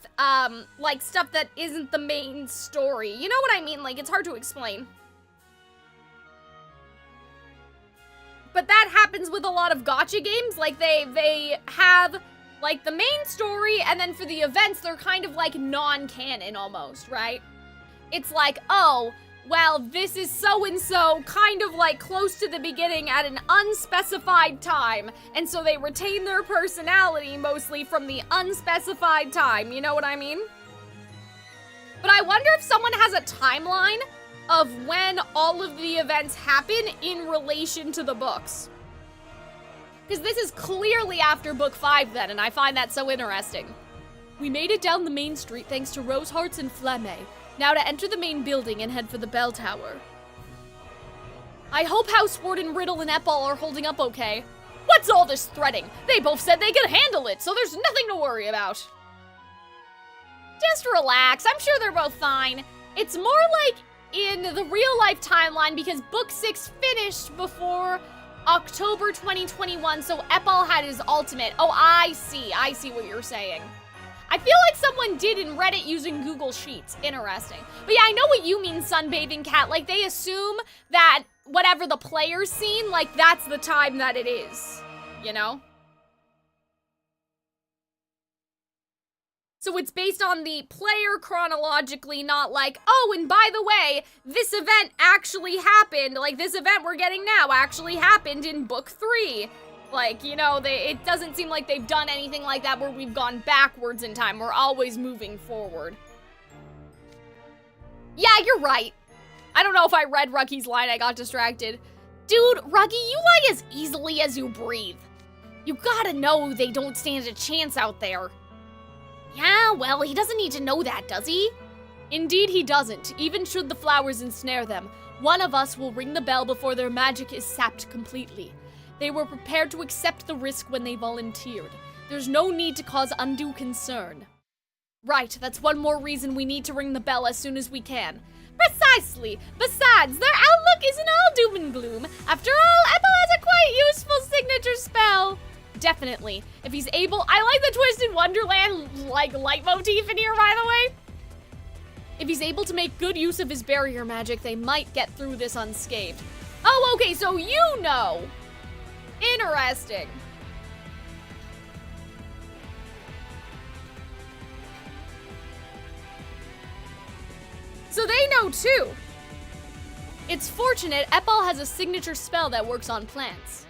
Speaker 5: like, stuff that isn't the main story. You know what I mean? Like, it's hard to explain. But that happens with a lot of gacha games. Like, they have, like, the main story, and then for the events, they're kind of, like, non-canon almost, right? It's like, oh... well, this is so-and-so kind of like close to the beginning at an unspecified time, and so they retain their personality mostly from the unspecified time, you know what I mean? But I wonder if someone has a timeline of when all of the events happen in relation to the books. Because this is clearly after book 5 then, and I find that so interesting. We made it down the main street thanks to Rose Hearts and Flamme. Now to enter the main building and head for the bell tower. I hope House Warden Riddle and Epal are holding up okay. What's all this threading? They both said they could handle it, so there's nothing to worry about. Just relax, I'm sure they're both fine. It's more like in the real-life timeline because Book 6 finished before October 2021, so Epal had his ultimate. Oh, I see what you're saying. I feel like someone did in Reddit using Google Sheets. Interesting. But yeah, I know what you mean, Sunbathing Cat. Like, they assume that whatever the player's seen, like, that's the time that it is. You know? So it's based on the player chronologically, not like, oh, and by the way, this event actually happened. Like, this event we're getting now actually happened in Book 3. Like, you know, it doesn't seem like they've done anything like that where we've gone backwards in time. We're always moving forward. Yeah, you're right. I don't know if I read Ruggy's line, I got distracted. Dude, Ruggy, you lie as easily as you breathe. You gotta know they don't stand a chance out there. Yeah, well, he doesn't need to know that, does he? Indeed he doesn't, even should the flowers ensnare them. One of us will ring the bell before their magic is sapped completely. They were prepared to accept the risk when they volunteered. There's no need to cause undue concern. Right, that's one more reason we need to ring the bell as soon as we can. Precisely! Besides, their outlook isn't all doom and gloom. After all, Epal has a quite useful signature spell. Definitely. If he's able— I like the Twisted Wonderland, like, leitmotif in here, by the way. If he's able to make good use of his barrier magic, they might get through this unscathed. Oh, okay, so you know. Interesting. So they know too. It's fortunate Epal has a signature spell that works on plants.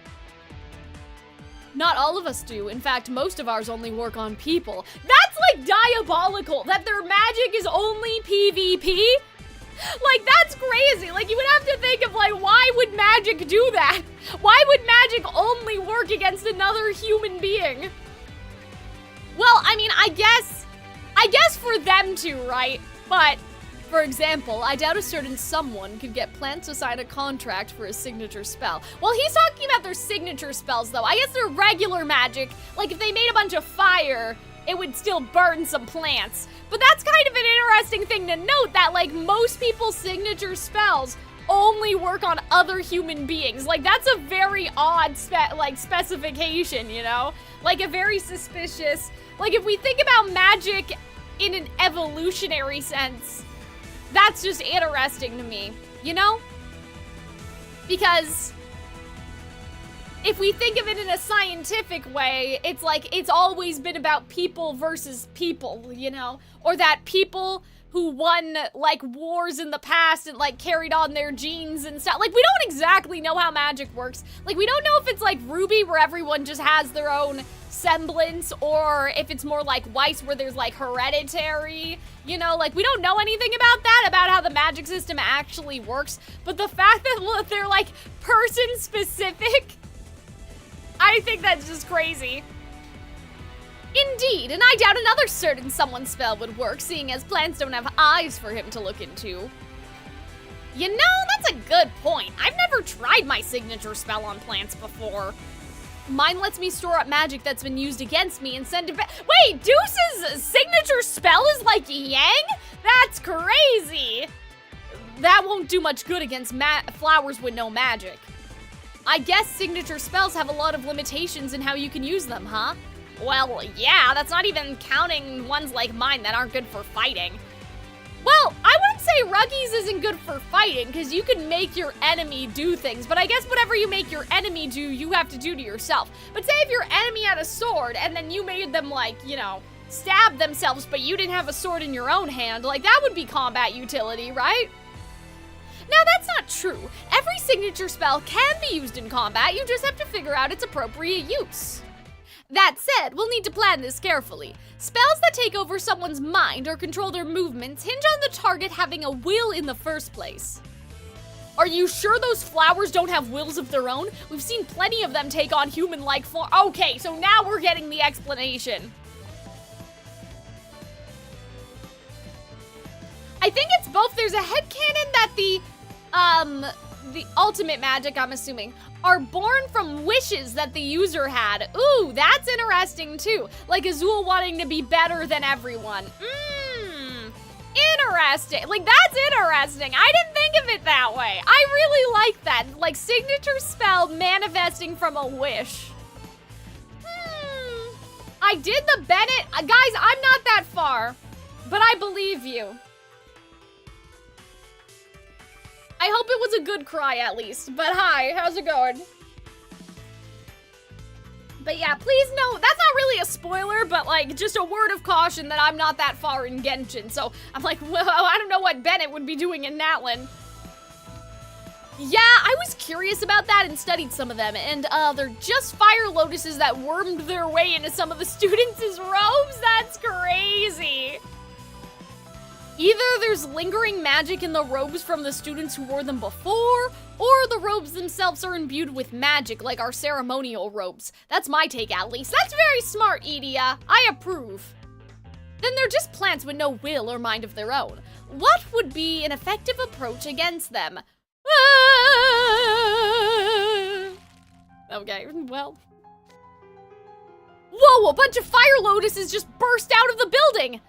Speaker 5: Not all of us do. In fact, most of ours only work on people. That's like diabolical that their magic is only PvP. Like, that's crazy. Like, you would have to think of, like, why would magic do that? Why would magic only work against another human being? Well, I mean, I guess for them to, right? But, for example, I doubt a certain someone could get plants to sign a contract for a signature spell. Well, he's talking about their signature spells, though. I guess their regular magic, like, if they made a bunch of fire, it would still burn some plants. But that's kind of an interesting thing to note, that, like, most people's signature spells only work on other human beings. Like, that's a very odd, specification, you know? Like, a very suspicious— like, if we think about magic in an evolutionary sense, that's just interesting to me, you know? Because if we think of it in a scientific way, it's like it's always been about people versus people, you know? Or that people who won, like, wars in the past and, like, carried on their genes and stuff. Like, we don't exactly know how magic works. Like, we don't know if it's like Ruby, where everyone just has their own semblance, or if it's more like Weiss, where there's, like, hereditary, you know? Like, we don't know anything about that, about how the magic system actually works. But the fact that they're, like, person-specific, I think that's just crazy. Indeed, and I doubt another certain someone's spell would work, seeing as plants don't have eyes for him to look into. You know, that's a good point. I've never tried my signature spell on plants before. Mine lets me store up magic that's been used against me and send it back— Wait, Deuce's signature spell is like Yang? That's crazy! That won't do much good against flowers with no magic. I guess signature spells have a lot of limitations in how you can use them, huh? Well, yeah, that's not even counting ones like mine that aren't good for fighting. Well, I wouldn't say Ruggies isn't good for fighting, because you can make your enemy do things, but I guess whatever you make your enemy do, you have to do to yourself. But say if your enemy had a sword, and then you made them, like, you know, stab themselves, but you didn't have a sword in your own hand, like, that would be combat utility, right? Now, that's not true. Every signature spell can be used in combat, you just have to figure out its appropriate use. That said, we'll need to plan this carefully. Spells that take over someone's mind or control their movements hinge on the target having a will in the first place. Are you sure those flowers don't have wills of their own? We've seen plenty of them take on human-like form. Okay, so now we're getting the explanation. I think it's both. There's a headcanon that the ultimate magic, I'm assuming, are born from wishes that the user had. Ooh, that's interesting too. Like Azul wanting to be better than everyone. Interesting. Like, that's interesting. I didn't think of it that way. I really like that. Like, signature spell manifesting from a wish. I did the Bennett. Guys, I'm not that far, but I believe you. I hope it was a good cry at least. But hi, how's it going? But yeah, please no, that's not really a spoiler, but like just a word of caution that I'm not that far in Genshin. So I'm like, well, I don't know what Bennett would be doing in Natlan. Yeah, I was curious about that and studied some of them, and they're just fire lotuses that wormed their way into some of the students' robes. That's crazy. Either there's lingering magic in the robes from the students who wore them before, or the robes themselves are imbued with magic, like our ceremonial robes. That's my take, at least. That's very smart, Edia. I approve. Then they're just plants with no will or mind of their own. What would be an effective approach against them? Okay, well. Whoa, a bunch of fire lotuses just burst out of the building!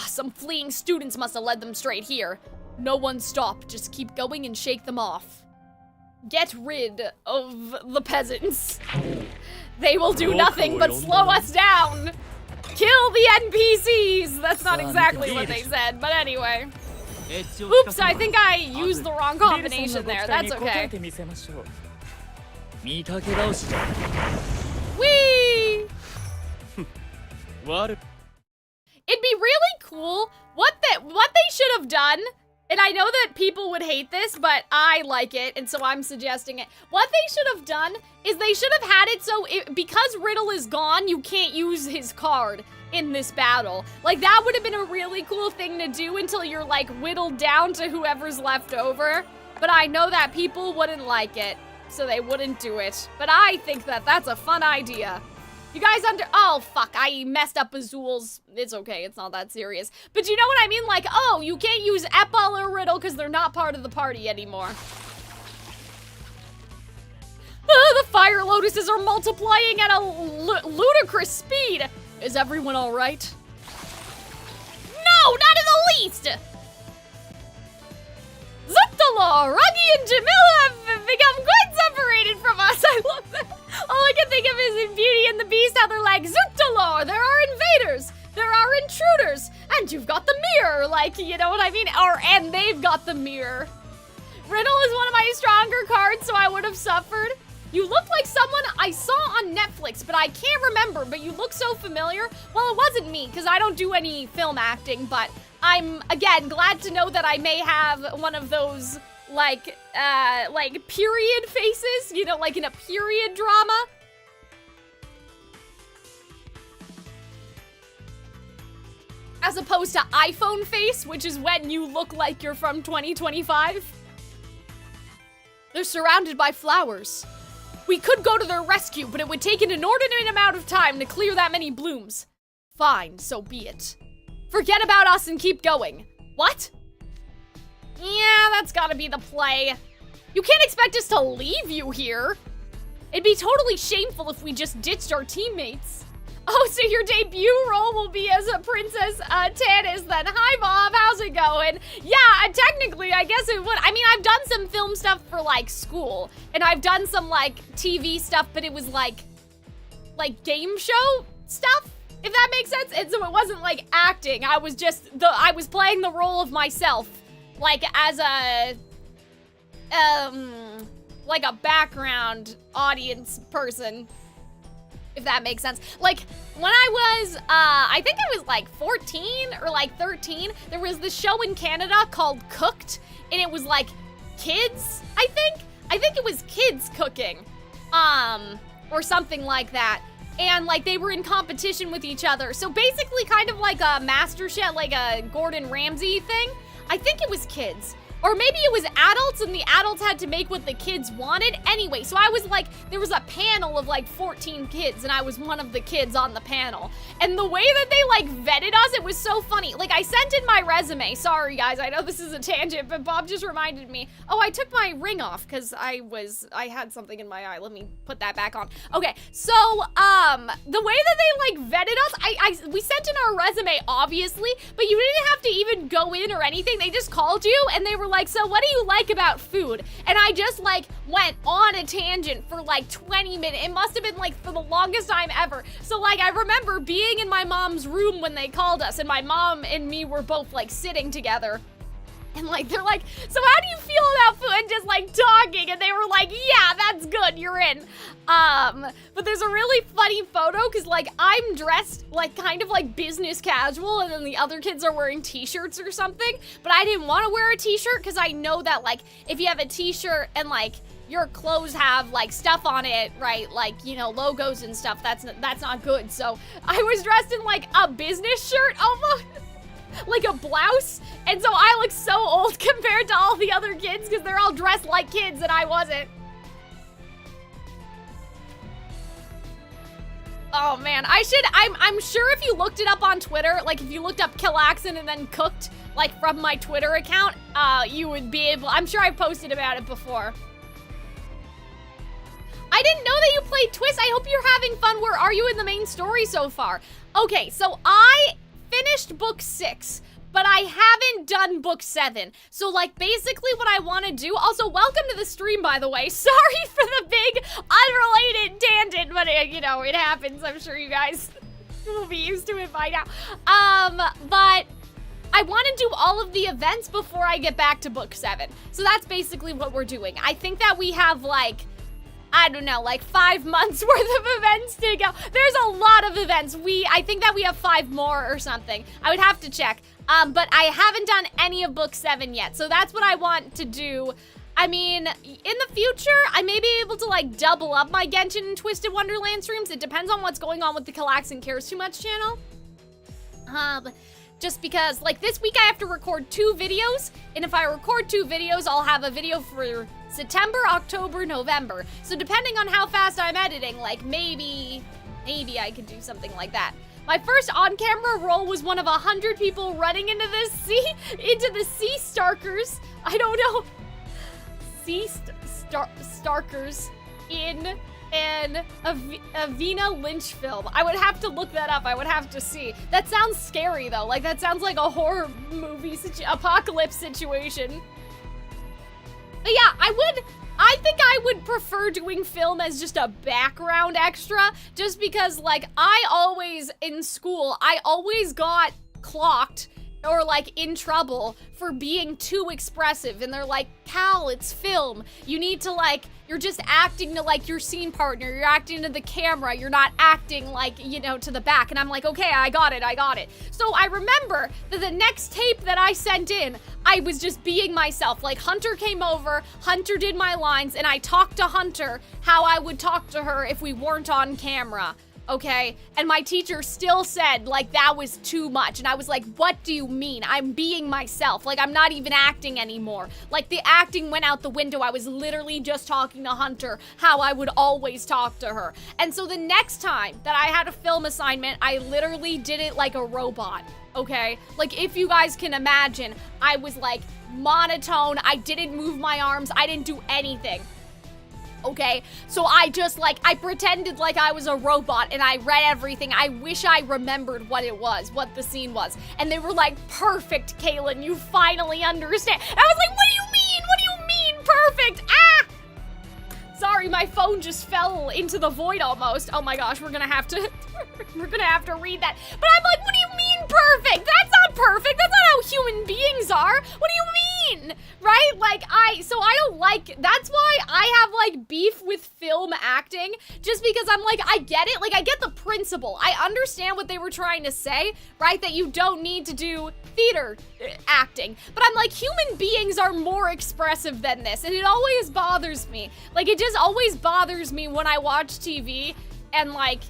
Speaker 5: Some fleeing students must have led them straight here. No one stop, just keep going and shake them off. Get rid of the peasants. They will do nothing but slow us down. Kill the NPCs! That's not exactly what they said, but anyway. Oops, I think I used the wrong combination there. That's okay. Whee! It'd be really cool. What they should have done, and I know that people would hate this, but I like it, and so I'm suggesting it. What they should have done is they should have had it so because Riddle is gone, you can't use his card in this battle. Like, that would have been a really cool thing to do until you're, like, whittled down to whoever's left over. But I know that people wouldn't like it, so they wouldn't do it. But I think that that's a fun idea. You guys oh, fuck, I messed up Azul's. It's okay, it's not that serious. But you know what I mean? Like, oh, you can't use Epal or Riddle because they're not part of the party anymore. The fire lotuses are multiplying at a ludicrous speed. Is everyone all right? No, not in the least! Zuctalor, Ruggy, and Jamila have become quite separated from us. I love that. All I can think of is in Beauty and the Beast how they're like, Zuctalor, there are invaders, there are intruders, and you've got the mirror, like, you know what I mean? And they've got the mirror. Riddle is one of my stronger cards, so I would have suffered. You look like someone I saw on Netflix, but I can't remember, but you look so familiar. Well, it wasn't me, because I don't do any film acting, but I'm, again, glad to know that I may have one of those, like period faces, you know, like in a period drama. As opposed to iPhone face, which is when you look like you're from 2025. They're surrounded by flowers. We could go to their rescue, but it would take an inordinate amount of time to clear that many blooms. Fine, so be it. Forget about us and keep going. What? Yeah, that's gotta be the play. You can't expect us to leave you here. It'd be totally shameful if we just ditched our teammates. Oh, so your debut role will be as a Princess Tannis then. Hi, Mom, how's it going? Yeah, technically, I guess it would. I mean, I've done some film stuff for, like, school. And I've done some, like, TV stuff, but it was, like game show stuff, if that makes sense. And so it wasn't, like, acting. I was just, I was playing the role of myself. Like, as a, like a background audience person. If that makes sense. Like, when I was, I think I was like 14 or like 13, there was this show in Canada called Cooked, and it was like kids, I think it was kids cooking, or something like that. And like they were in competition with each other. So basically kind of like a MasterChef, like a Gordon Ramsay thing. I think it was kids. Or maybe it was adults and the adults had to make what the kids wanted. Anyway, so I was like, there was a panel of like 14 kids and I was one of the kids on the panel. And the way that they like vetted us, it was so funny. Like I sent in my resume. Sorry guys, I know this is a tangent, but Bob just reminded me. Oh, I took my ring off because I had something in my eye. Let me put that back on. Okay, so the way that they like vetted us, we sent in our resume obviously, but you didn't have to even go in or anything. They just called you and they were like, so what do you like about food? And I just like went on a tangent for like 20 minutes. It must have been like for the longest time ever. So like I remember being in my mom's room when they called us and my mom and me were both like sitting together. And like, they're like, so how do you feel about food? And just like talking. And they were like, yeah, that's good. You're in. But there's a really funny photo because like I'm dressed like kind of like business casual and then the other kids are wearing t-shirts or something. But I didn't want to wear a t-shirt because I know that like if you have a t-shirt and like your clothes have like stuff on it, right? Like, you know, logos and stuff. That's not good. So I was dressed in like a business shirt almost. Like a blouse, and so I look so old compared to all the other kids because they're all dressed like kids and I wasn't. Oh man, I'm sure if you looked it up on Twitter, like if you looked up Calxiyn and then cooked, like from my Twitter account, you would be able, I'm sure I posted about it before. I didn't know that you played TWST. I hope you're having fun. Where are you in the main story so far? Okay, so I finished book 6, but I haven't done book 7. So like basically what I want to do, also welcome to the stream by the way. Sorry for the big unrelated tangent, but you know, it happens. I'm sure you guys will be used to it by now. But I want to do all of the events before I get back to book 7. So that's basically what we're doing. I think that we have like, I don't know, like 5 months worth of events to go. There's a lot of events. I think that we have 5 more or something. I would have to check. But I haven't done any of book 7 yet. So that's what I want to do. I mean, in the future, I may be able to like double up my Genshin and Twisted Wonderland streams. It depends on what's going on with the Calxiyn Cares Too Much channel. Just because like this week I have to record 2 videos. And if I record 2 videos, I'll have a video for September, October, November. So depending on how fast I'm editing, like maybe I could do something like that. My first on-camera role was one of 100 people running into the sea starkers. I don't know. Sea starkers in an Avina Lynch film. I would have to look that up. I would have to see. That sounds scary though. Like that sounds like a horror movie apocalypse situation. But yeah, I think I would prefer doing film as just a background extra, just because like in school, I always got clocked or like in trouble for being too expressive. And they're like, Cal, it's film. You need to like, you're just acting to like your scene partner. You're acting to the camera. You're not acting like, you know, to the back. And I'm like, okay, I got it. So I remember that the next tape that I sent in, I was just being myself. Like Hunter came over, Hunter did my lines, and I talked to Hunter how I would talk to her if we weren't on camera. Okay, and my teacher still said, like, that was too much. And I was like, what do you mean? I'm being myself. Like, I'm not even acting anymore. Like, the acting went out the window. I was literally just talking to Hunter how I would always talk to her. And so the next time that I had a film assignment, I literally did it like a robot. Okay, like if you guys can imagine, I was like monotone. I didn't move my arms. I didn't do anything. Okay, so I pretended like I was a robot and I read everything. I wish I remembered what the scene was. And they were like, perfect, Kaylin, you finally understand. And I was like, what do you mean? What do you mean, perfect? Ah! Sorry, my phone just fell into the void almost. Oh my gosh, we're gonna have to read that. But I'm like, what do you mean perfect? That's not perfect. That's not how human beings are. What do you mean? Right? Like, so I don't like, that's why I have like beef with film acting, just because I'm like, I get it. Like, I get the principle. I understand what they were trying to say, right? That you don't need to do theater acting. But I'm like, human beings are more expressive than this. And it always bothers me. Like, it just always bothers me when I watch TV and like,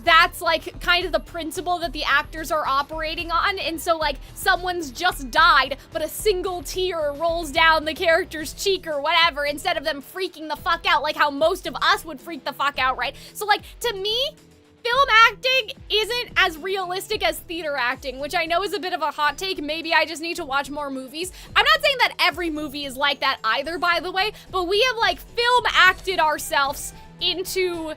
Speaker 5: that's like kind of the principle that the actors are operating on. And so like someone's just died, but a single tear rolls down the character's cheek or whatever, instead of them freaking the fuck out like how most of us would freak the fuck out, right? So like, to me, film acting isn't as realistic as theater acting, which I know is a bit of a hot take. Maybe I just need to watch more movies. I'm not saying that every movie is like that either, by the way, but we have like film acted ourselves into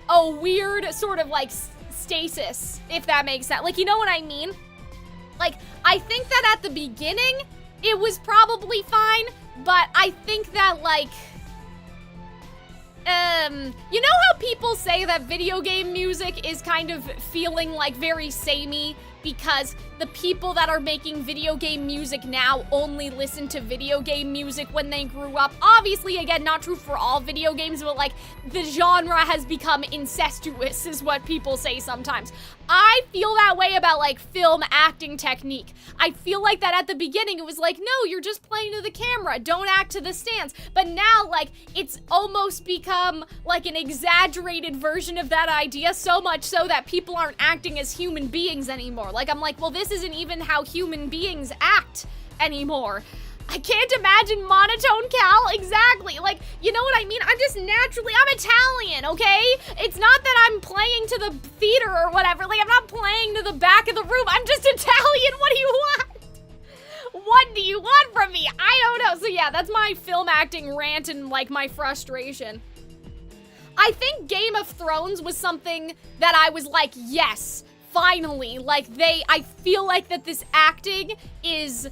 Speaker 5: a weird sort of like stasis, if that makes sense. Like, you know what I mean? Like, I think that at the beginning, it was probably fine, but I think that like, you know how people say that video game music is kind of feeling like very samey because the people that are making video game music now only listen to video game music when they grew up? Obviously, again, not true for all video games, but like the genre has become incestuous is what people say sometimes. I feel that way about like film acting technique. I feel like that at the beginning it was like, no, you're just playing to the camera, don't act to the stands. But now like it's almost become like an exaggerated version of that idea, so much so that people aren't acting as human beings anymore. Like I'm like, well, this isn't even how human beings act anymore. I can't imagine monotone Cal, exactly. Like, you know what I mean? I'm Italian, okay? It's not that I'm playing to the theater or whatever. Like, I'm not playing to the back of the room. I'm just Italian. What do you want? What do you want from me? I don't know. So yeah, that's my film acting rant and like my frustration. I think Game of Thrones was something that I was like, yes, finally. Like I feel like that this acting is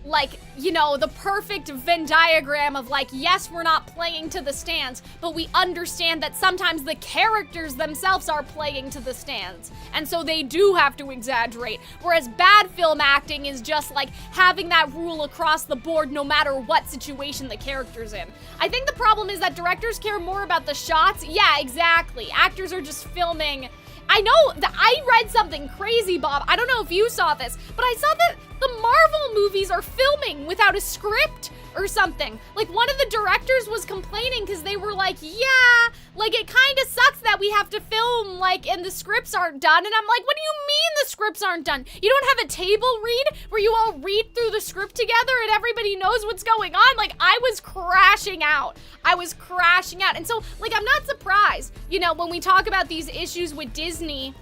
Speaker 5: like, you know, the perfect Venn diagram of like, yes, we're not playing to the stands, but we understand that sometimes the characters themselves are playing to the stands. And so they do have to exaggerate. Whereas bad film acting is just like having that rule across the board no matter what situation the character's in. I think the problem is that directors care more about the shots. Yeah, exactly. Actors are just filming. I know that I read something crazy, Bob. I don't know if you saw this, but I saw that the Marvel movies are filming without a script or something. Like, one of the directors was complaining because they were like, yeah, like, it kind of sucks that we have to film, like, and the scripts aren't done. And I'm like, what do you mean the scripts aren't done? You don't have a table read where you all read through the script together and everybody knows what's going on? Like, I was crashing out. And so, like, I'm not surprised, you know, when we talk about these issues with Disney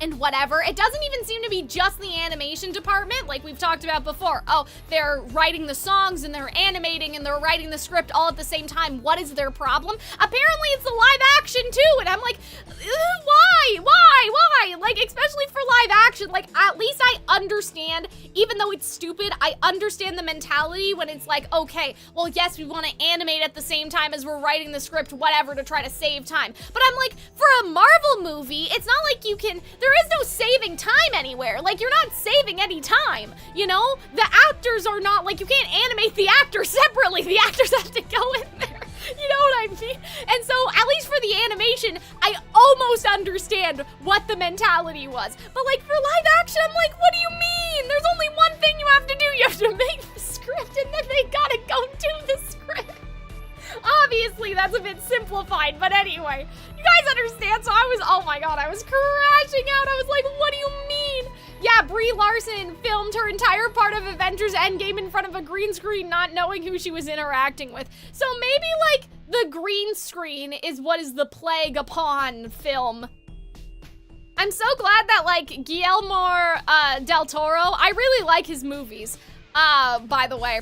Speaker 5: and whatever, it doesn't even seem to be just the animation department, like we've talked about before. Oh, they're writing the songs and they're animating and they're writing the script all at the same time. What is their problem? Apparently it's the live action too, and I'm like, why? Like, especially for live action, like, at least I understand, even though it's stupid, I understand the mentality when it's like, okay, well, yes, we want to animate at the same time as we're writing the script, whatever, to try to save time. But I'm like, for a Marvel movie, it's not like you can, there is no saving time anywhere. Like, you're not saving any time, you know? The actors are not, like, you can't animate the actors separately. The actors have to go in there. You know what I mean? And so, at least for the animation, I almost understand what the mentality was. But, like, for live action, I'm like, what do you mean? There's only one thing you have to do. You have to make the script, and then they gotta go do the script. Obviously, that's a bit simplified, but anyway. You guys understand? So I was, oh my god, I was crashing out. I was like, what do you mean? Yeah, Brie Larson filmed her entire part of Avengers Endgame in front of a green screen, not knowing who she was interacting with. So maybe, like, the green screen is what is the plague upon film. I'm so glad that, like, Guillermo del Toro, I really like his movies, by the way.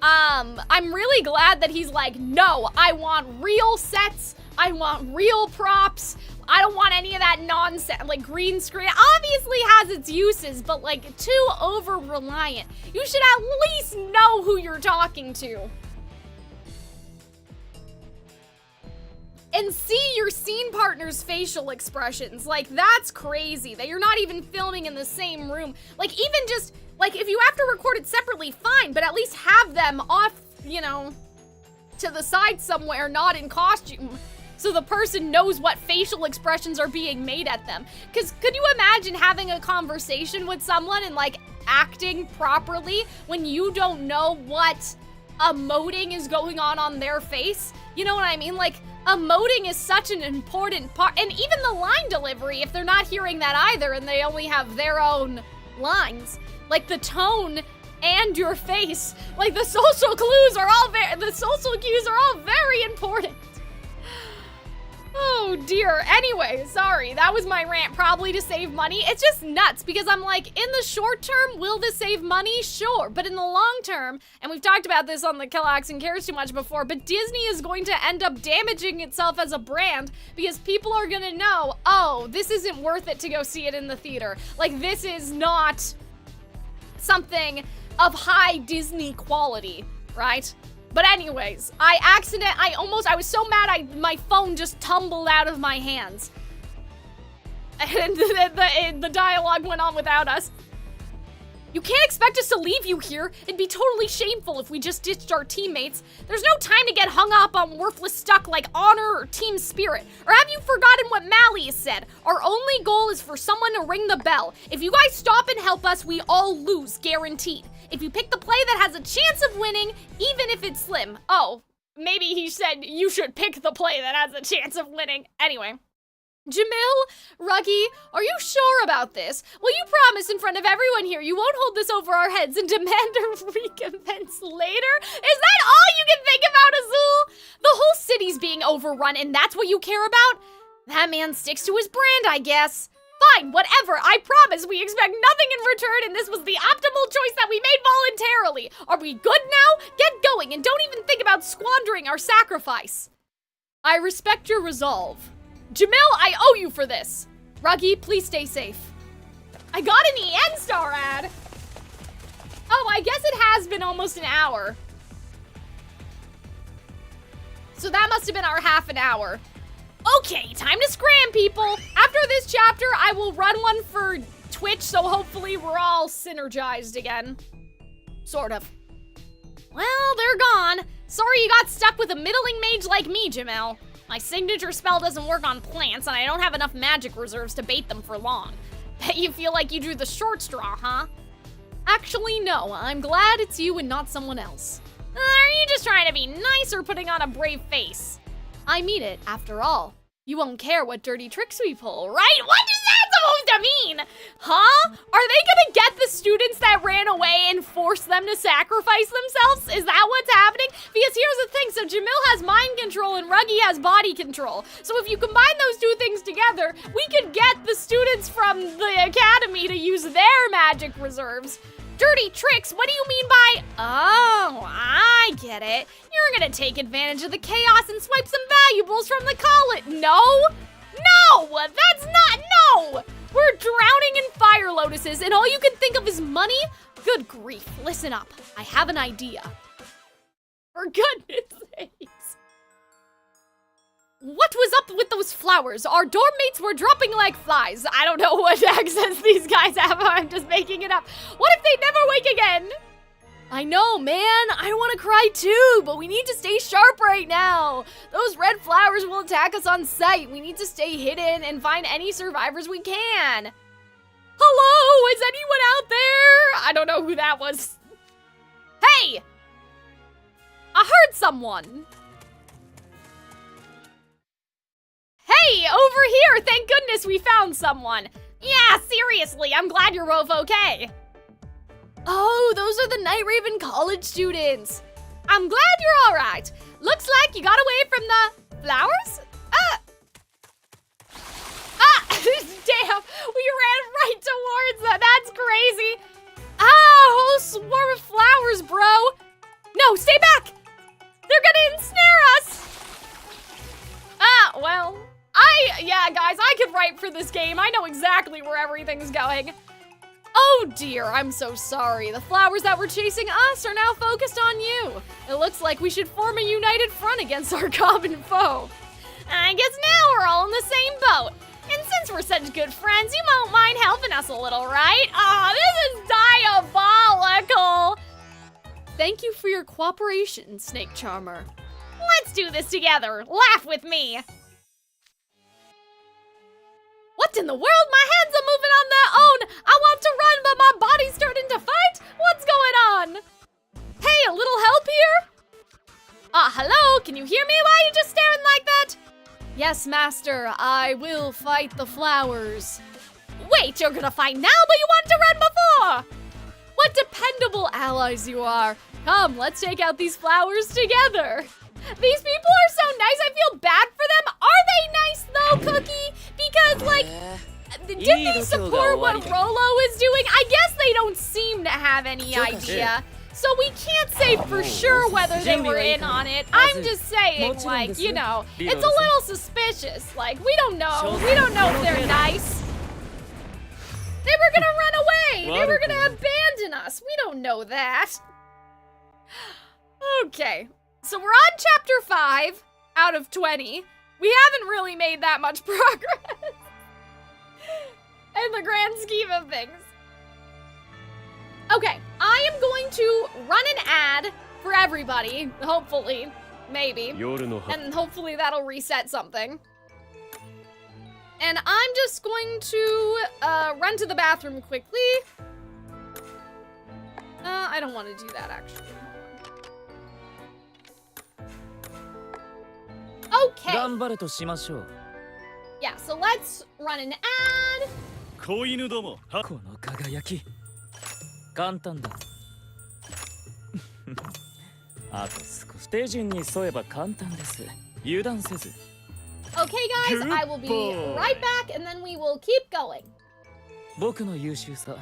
Speaker 5: I'm really glad that he's like, no, I want real sets, I want real props, I don't want any of that nonsense, like green screen. Obviously has its uses, but like too over-reliant. You should at least know who you're talking to. And see your scene partner's facial expressions. Like, that's crazy, that you're not even filming in the same room. Like, even just, like, if you have to record it separately, fine, but at least have them off, you know, to the side somewhere, not in costume, so the person knows what facial expressions are being made at them. Because could you imagine having a conversation with someone and, like, acting properly when you don't know what emoting is going on their face. You know what I mean? Like, emoting is such an important part, and even the line delivery, if they're not hearing that either and they only have their own lines, like the tone and your face, like the social cues are all very important. Oh dear. Anyway, sorry, that was my rant, probably to save money. It's just nuts because I'm like, in the short term, will this save money? Sure. But in the long term, and we've talked about this on the Calxiyn Cares Too Much before, but Disney is going to end up damaging itself as a brand because people are gonna know, oh, this isn't worth it to go see it in the theater. Like, this is not something of high Disney quality, right? But anyways, I was so mad my phone just tumbled out of my hands. And the dialogue went on without us. You can't expect us to leave you here. It'd be totally shameful if we just ditched our teammates. There's no time to get hung up on worthless stuff like honor or team spirit. Or have you forgotten what Malleus said? Our only goal is for someone to ring the bell. If you guys stop and help us, we all lose, guaranteed. If you pick the play that has a chance of winning, even if it's slim. Oh, maybe he said you should pick the play that has a chance of winning. Anyway. Jamil, Ruggy, are you sure about this? Will you promise in front of everyone here you won't hold this over our heads and demand a recompense later? Is that all you can think about, Azul? The whole city's being overrun and that's what you care about? That man sticks to his brand, I guess. Fine, whatever, I promise we expect nothing in return and this was the optimal choice that we made voluntarily. Are we good now? Get going and don't even think about squandering our sacrifice. I respect your resolve. Jamil, I owe you for this. Ruggy, please stay safe. I got an EN star ad. Oh, I guess it has been almost an hour. So that must have been our half an hour. Okay, time to scram, people. After this chapter, I will run one for Twitch, so hopefully we're all synergized again. Sort of. Well, they're gone. Sorry you got stuck with a middling mage like me, Jamil. My signature spell doesn't work on plants, and I don't have enough magic reserves to bait them for long. Bet you feel like you drew the short straw, huh? Actually, no. I'm glad it's you and not someone else. Are you just trying to be nice or putting on a brave face? I mean it, after all. You won't care what dirty tricks we pull, right? What is that supposed to mean? Huh? Are they gonna get the students that ran away and force them to sacrifice themselves? Is that what's happening? Because here's the thing, so Jamil has mind control and Ruggy has body control. So if you combine those two things together, we could get the students from the academy to use their magic reserves. Dirty tricks? What do you mean by... Oh, I get it. You're gonna take advantage of the chaos and swipe some valuables from the college. No! No! That's not... No! We're drowning in fire lotuses and all you can think of is money? Good grief. Listen up. I have an idea. For goodness sakes. What was up with those flowers? Our dorm mates were dropping like flies. I don't know what accents these guys have. I'm just making it up. What if they never wake again? I know, man. I want to cry too, but we need to stay sharp right now. Those red flowers will attack us on sight. We need to stay hidden and find any survivors we can. Hello? Is anyone out there? I don't know who that was. Hey! I heard someone. Hey, over here! Thank goodness we found someone. Yeah, seriously, I'm glad you're both okay. Oh, those are the Night Raven college students. I'm glad you're all right. Looks like you got away from the flowers? Damn, we ran right towards that. That's crazy. A whole swarm of flowers, bro. No, stay back. They're gonna ensnare us. Well. Yeah, guys, I could write for this game. I know exactly where everything's going. Oh dear, I'm so sorry. The flowers that were chasing us are now focused on you. It looks like we should form a united front against our common foe. I guess now we're all in the same boat. And since we're such good friends, you won't mind helping us a little, right? Aw, this is diabolical. Thank you for your cooperation, Snake Charmer. Let's do this together. Laugh with me. What in the world? My hands are moving on their own. I want to run, but my body's starting to fight. What's going on? Hey, a little help here? Yes, master, I will fight the flowers. Wait, you're gonna fight now, but you wanted to run before! What dependable allies you are. Come, let's take out these flowers together. These people are so nice, I feel bad for them. Are they nice though, Cookie? Because, like, did they support what Rolo is doing? I guess they don't seem to have any idea. So we can't say for sure whether they were in on it. I'm just saying, like, you know, it's a little suspicious. Like, we don't know. We don't know if they're nice. They were gonna run away. They were gonna abandon us. We don't know that. Okay, so we're on chapter 5 out of 20. We haven't really made that much progress in the grand scheme of things. Okay, I am going to run an ad for everybody, hopefully, maybe, and hopefully that'll reset something. And I'm just going to run to the bathroom quickly. I don't want to do that, actually. Okay. Yeah, so let's run an ad.
Speaker 3: 子犬どもこの輝き簡単だあと少し手順に沿えば簡単です油断せず
Speaker 5: Okay, guys, I will be right back, and then we will keep going.
Speaker 1: 僕の優秀さ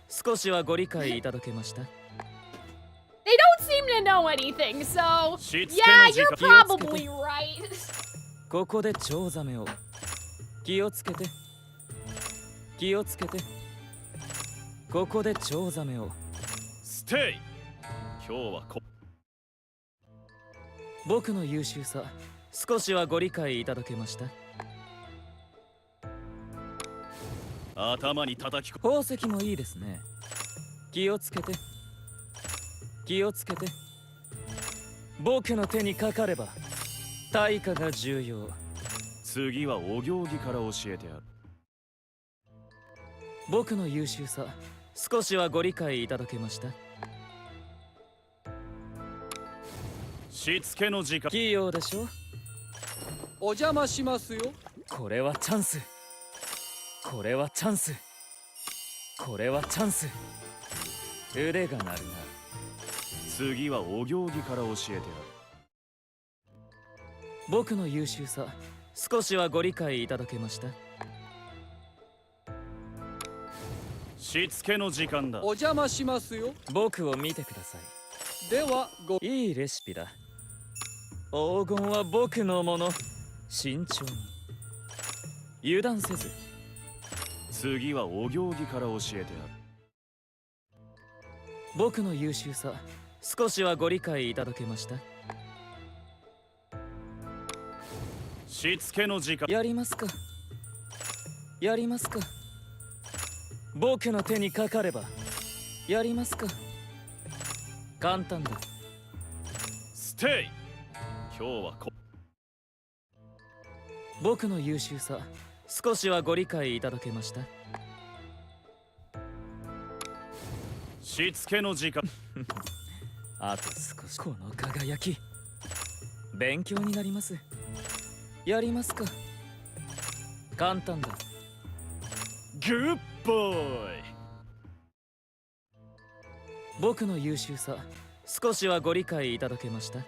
Speaker 1: 少しはご理解いただけました
Speaker 5: They don't seem to know anything, so yeah, you're probably right.
Speaker 1: ここでチョウザメを気をつけて気をつけてここでチョウザメを
Speaker 3: ステイ今日は
Speaker 1: 僕の優秀さ少しはご理解いただけました
Speaker 3: 頭に叩き
Speaker 1: 宝石もいいですね気をつけて気をつけて僕の手にかかれば対価が重要
Speaker 3: 次はお行儀から教えてやる
Speaker 1: 僕の優秀さ少しはご理解いただけました
Speaker 3: しつけの時間
Speaker 1: 器用でしょ
Speaker 2: お邪魔しますよ
Speaker 1: これはチャンスこれはチャンスこれはチャンス腕が鳴るな
Speaker 3: 次はお行儀から教えてやる
Speaker 1: 僕の優秀さ少しはご理解いただけました
Speaker 3: しつけの時間だ
Speaker 2: お邪魔しますよ
Speaker 1: 僕を見てください
Speaker 2: ではご
Speaker 1: いいレシピだ黄金は僕のもの慎重に油断せず
Speaker 3: 次はお行儀から教えてやる
Speaker 1: 僕の優秀さ少しはご理解いただけました
Speaker 3: しつけの時間
Speaker 1: やりますかやりますか僕の手にかかればやりますか簡単だ
Speaker 3: ステイ今日は
Speaker 1: 僕の優秀さ少しはご理解いただけました
Speaker 3: しつけの時間
Speaker 1: あと少しこの輝き勉強になりますやりますか簡単だ
Speaker 3: グッボーイ
Speaker 1: 僕の優秀さ少しはご理解いただけました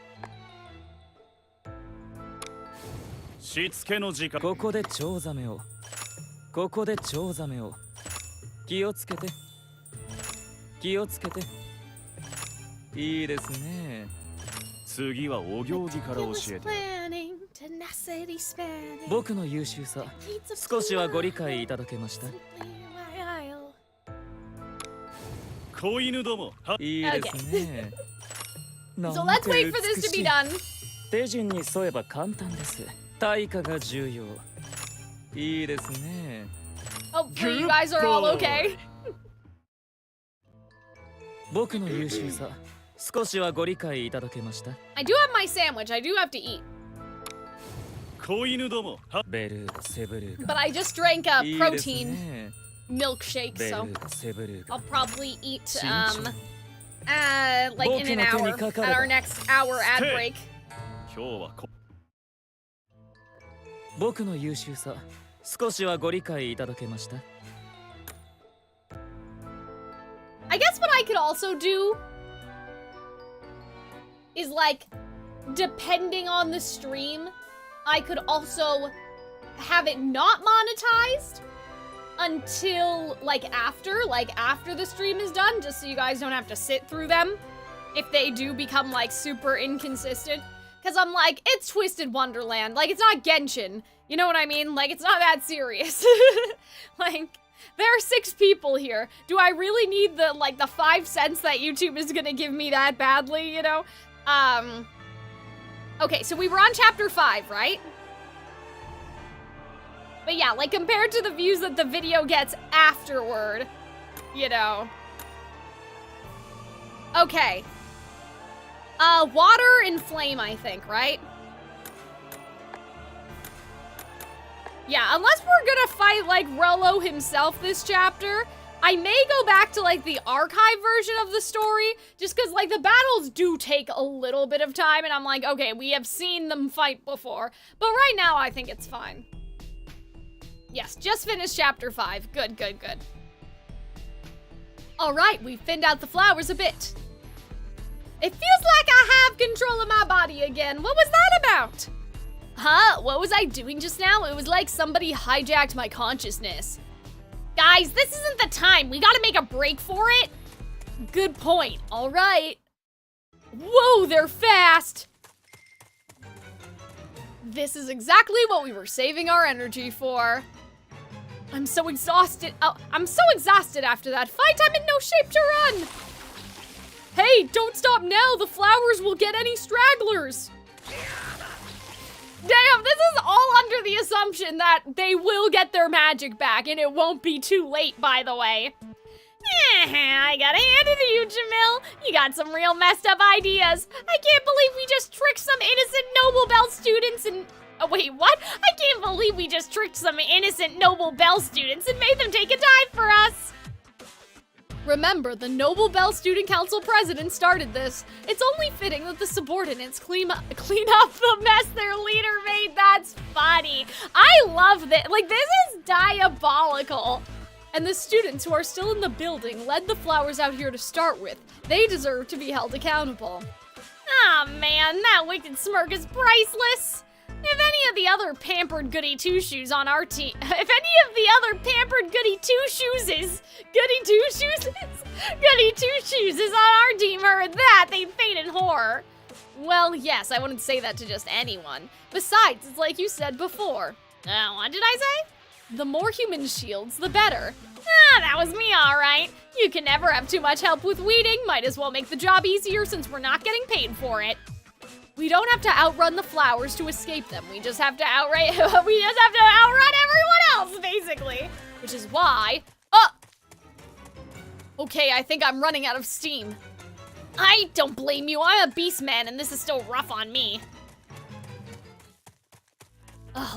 Speaker 3: しつけの時間
Speaker 1: ここでチョウザメをここでチョウザメを気をつけて気をつけていいですね
Speaker 3: 次はお行儀から教えて
Speaker 1: 僕の優秀さ少しはご理解いただけました
Speaker 3: 子犬ども
Speaker 1: いいですね
Speaker 5: So let's wait for this to be done.
Speaker 1: 手順に沿えば簡単です対価が重要いいですね
Speaker 5: Hopefully you guys are all okay.
Speaker 1: 僕の優秀さ少しはご理解いただけました
Speaker 5: I do have my sandwich. I do have to eat.
Speaker 3: 子犬ども
Speaker 1: ベルーガセブルー
Speaker 5: But
Speaker 1: ガ
Speaker 5: I just drank a
Speaker 1: いいです
Speaker 5: protein
Speaker 1: ね
Speaker 5: milkshake,
Speaker 1: ベル
Speaker 5: so
Speaker 1: ーガセブルーガ
Speaker 5: I'll probably eat
Speaker 1: 慎重に
Speaker 5: like in an hour at our next hour ad break.
Speaker 3: 今日は
Speaker 1: 僕の優秀さ、少しはご理解いただけました？
Speaker 5: I guess what I could also do is like, depending on the stream, I could also have it not monetized until like after the stream is done, just so you guys don't have to sit through them if they do become like super inconsistent. Cause I'm like, it's Twisted Wonderland, like it's not Genshin, you know what I mean? Like it's not that serious. Like, there are 6 people here. Do I really need the 5 cents that YouTube is gonna give me that badly, you know? Okay, so we were on chapter 5, right? But yeah, like compared to the views that the video gets afterward, you know. Okay. Water and flame, I think, right? Yeah, unless we're gonna fight, like, Rello himself this chapter, I may go back to, like, the archive version of the story, just because, like, the battles do take a little bit of time, and I'm like, okay, we have seen them fight before. But right now, I think it's fine. Yes, just finished chapter 5. Good, good, good. Alright, we've thinned out the flowers a bit. It feels like I have control of my body again. What was that about? Huh? What was I doing just now? It was like somebody hijacked my consciousness. Guys, this isn't the time. We gotta make a break for it. Good point. Alright. Whoa, they're fast. This is exactly what we were saving our energy for. I'm so exhausted. Oh, I'm so exhausted after that fight. I'm in no shape to run. Hey, don't stop now. The flowers will get any stragglers. Damn, this is all under the assumption that they will get their magic back, and it won't be too late, by the way. I gotta hand it to you, Jamil. You got some real messed up ideas. I can't believe we just tricked some innocent Noble Bell students and... Oh, wait, what? I can't believe we just tricked some innocent Noble Bell students and made them take a dive for us. Remember, the Noble Bell Student Council president started this. It's only fitting that the subordinates clean up the mess their leader made. That's funny. I love this. Like, this is diabolical. And the students who are still in the building led the flowers out here to start with. They deserve to be held accountable. Aw, man, that wicked smirk is priceless. If any of the other pampered goody two-shoes on our team, if any of the other pampered goody two-shoes on our team heard that, they'd faint in horror. Well, yes, I wouldn't say that to just anyone. Besides, it's like you said before. What did I say? The more human shields, the better. That was me, all right. You can never have too much help with weeding. Might as well make the job easier since we're not getting paid for it. We don't have to outrun the flowers to escape them. We just have to outrun everyone else, basically. Which is why... Okay, I think I'm running out of steam. I don't blame you. I'm a beast man, and this is still rough on me.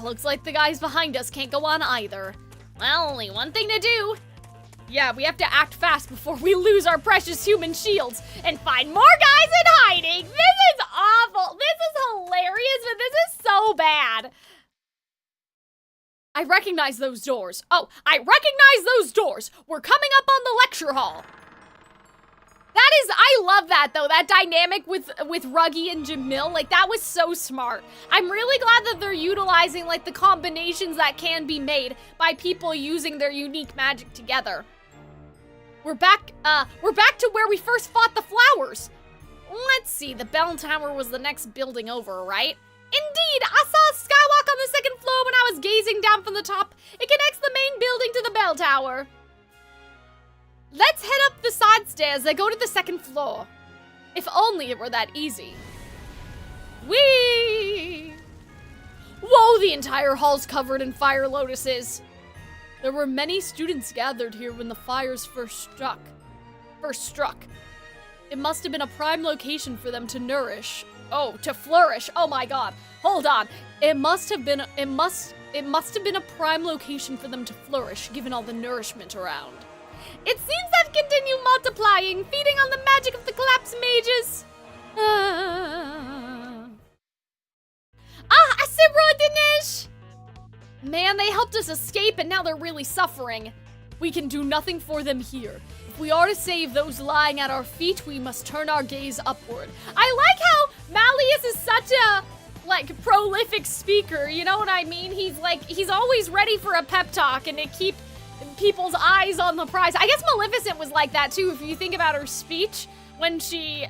Speaker 5: Looks like the guys behind us can't go on either. Well, only one thing to do. Yeah, we have to act fast before we lose our precious human shields and find more guys in hiding. This is awful. This is hilarious, but this is so bad. I recognize those doors. Oh, I recognize those doors. We're coming up on the lecture hall. That is, I love that though, that dynamic with Ruggy and Jamil, like that was so smart. I'm really glad that they're utilizing like the combinations that can be made by people using their unique magic together. We're back to where we first fought the flowers. Let's see, the bell tower was the next building over, right? Indeed, I saw a skywalk on the second floor when I was gazing down from the top. It connects the main building to the bell tower. Let's head up the side stairs that go to the second floor. If only it were that easy. Whee! Whoa, the entire hall's covered in fire lotuses. There were many students gathered here when the fires first struck. It must have been a prime location for them to flourish. Oh my god. Hold on. It must have been a prime location for them to flourish, given all the nourishment around. It seems I've continued multiplying, feeding on the magic of the collapse mages. I said Dinesh. Man, they helped us escape and now they're really suffering. We can do nothing for them here. If we are to save those lying at our feet, we must turn our gaze upward. I like how Malleus is such a, like, prolific speaker, you know what I mean? He's always ready for a pep talk and to keep people's eyes on the prize. I guess Maleficent was like that too, if you think about her speech when she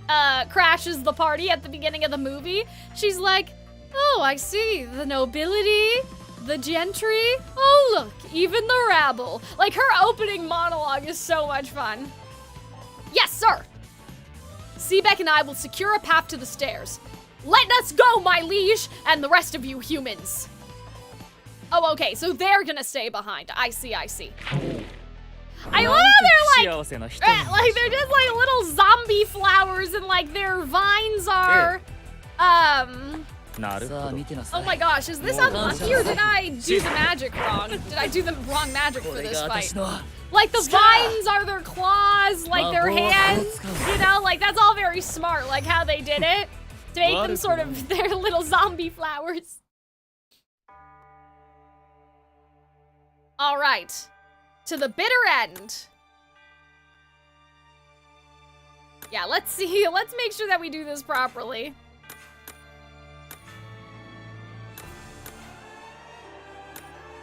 Speaker 5: crashes the party at the beginning of the movie. She's like, oh, I see, the nobility, the gentry, oh look, even the rabble. Like, her opening monologue is so much fun. Yes, sir. Seebeck and I will secure a path to the stairs. Let us go, my liege, and the rest of you humans. Oh, okay, so they're gonna stay behind. I see. I love how they're like they're just like little zombie flowers and like their vines are, oh my gosh, is this unlucky or did I do the magic wrong? Did I do the wrong magic for this fight? Like the vines are their claws, like their hands, you know, like that's all very smart, like how they did it to make them sort of their little zombie flowers. All right, to the bitter end. Yeah, let's see, let's make sure that we do this properly.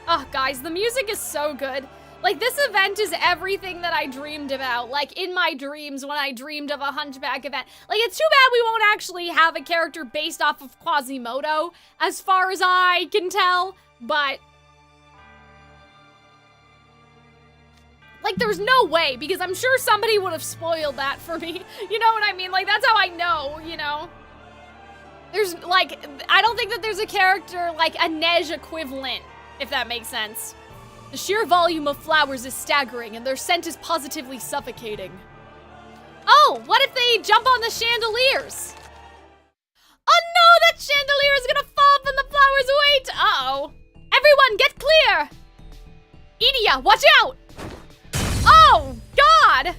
Speaker 5: Oh, guys, the music is so good. Like, this event is everything that I dreamed about. Like, in my dreams, when I dreamed of a Hunchback event. Like, it's too bad we won't actually have a character based off of Quasimodo, as far as I can tell, but... like, there's no way, because I'm sure somebody would have spoiled that for me. You know what I mean? Like, that's how I know, you know? There's, like, I don't think that there's a character, like, a Nej equivalent, if that makes sense. The sheer volume of flowers is staggering, and their scent is positively suffocating. Oh, what if they jump on the chandeliers? Oh no, that chandelier is gonna fall from the flowers' weight! Uh-oh. Everyone, get clear! Edea, watch out! Oh, God!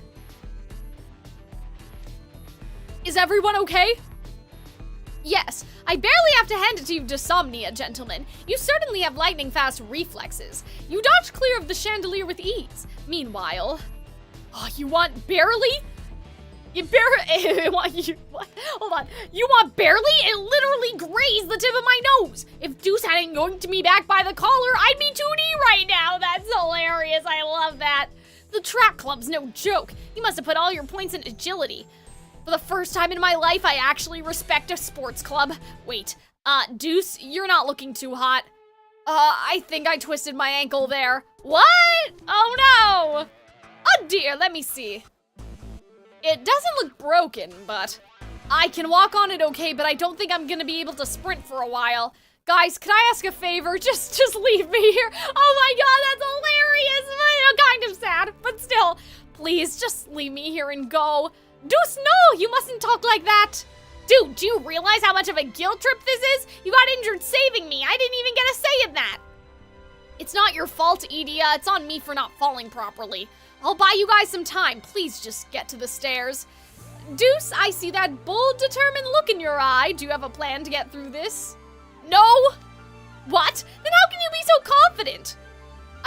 Speaker 5: Is everyone okay? Yes, I barely have to hand it to you, Dysomnia, gentlemen. You certainly have lightning-fast reflexes. You dodged clear of the chandelier with ease. Meanwhile... oh, you want barely? You barely... hold on. You want barely? It literally grazed the tip of my nose. If Deuce hadn't yoinked me back by the collar, I'd be 2D right now. That's hilarious. I love that. The track club's no joke. You must have put all your points in agility. For the first time in my life, I actually respect a sports club. Wait, Deuce, you're not looking too hot. I think I twisted my ankle there. What? Oh no! Oh dear, let me see. It doesn't look broken, but I can walk on it okay, but I don't think I'm gonna be able to sprint for a while. Guys, can I ask a favor? Just leave me here. Oh my god, that's hilarious. Kind of sad, but still. Please, just leave me here and go. Deuce, no, you mustn't talk like that. Dude, do you realize how much of a guilt trip this is? You got injured saving me. I didn't even get a say in that. It's not your fault, Edea. It's on me for not falling properly. I'll buy you guys some time. Please just get to the stairs. Deuce, I see that bold, determined look in your eye. Do you have a plan to get through this? No? What? Then how can you be so confident?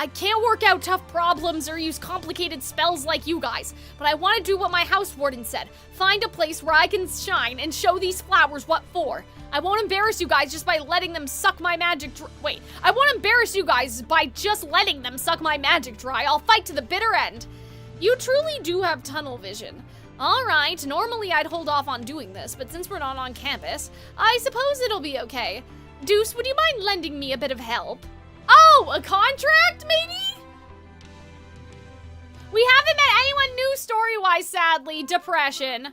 Speaker 5: I can't work out tough problems or use complicated spells like you guys, but I want to do what my house warden said. Find a place where I can shine and show these flowers what for. I won't embarrass you guys just by letting them suck my magic wait, I won't embarrass you guys by just letting them suck my magic dry. I'll fight to the bitter end. You truly do have tunnel vision. Alright, normally I'd hold off on doing this, but since we're not on campus, I suppose it'll be okay. Deuce, would you mind lending me a bit of help? Oh, a contract, maybe? We haven't met anyone new story-wise, sadly. Depression.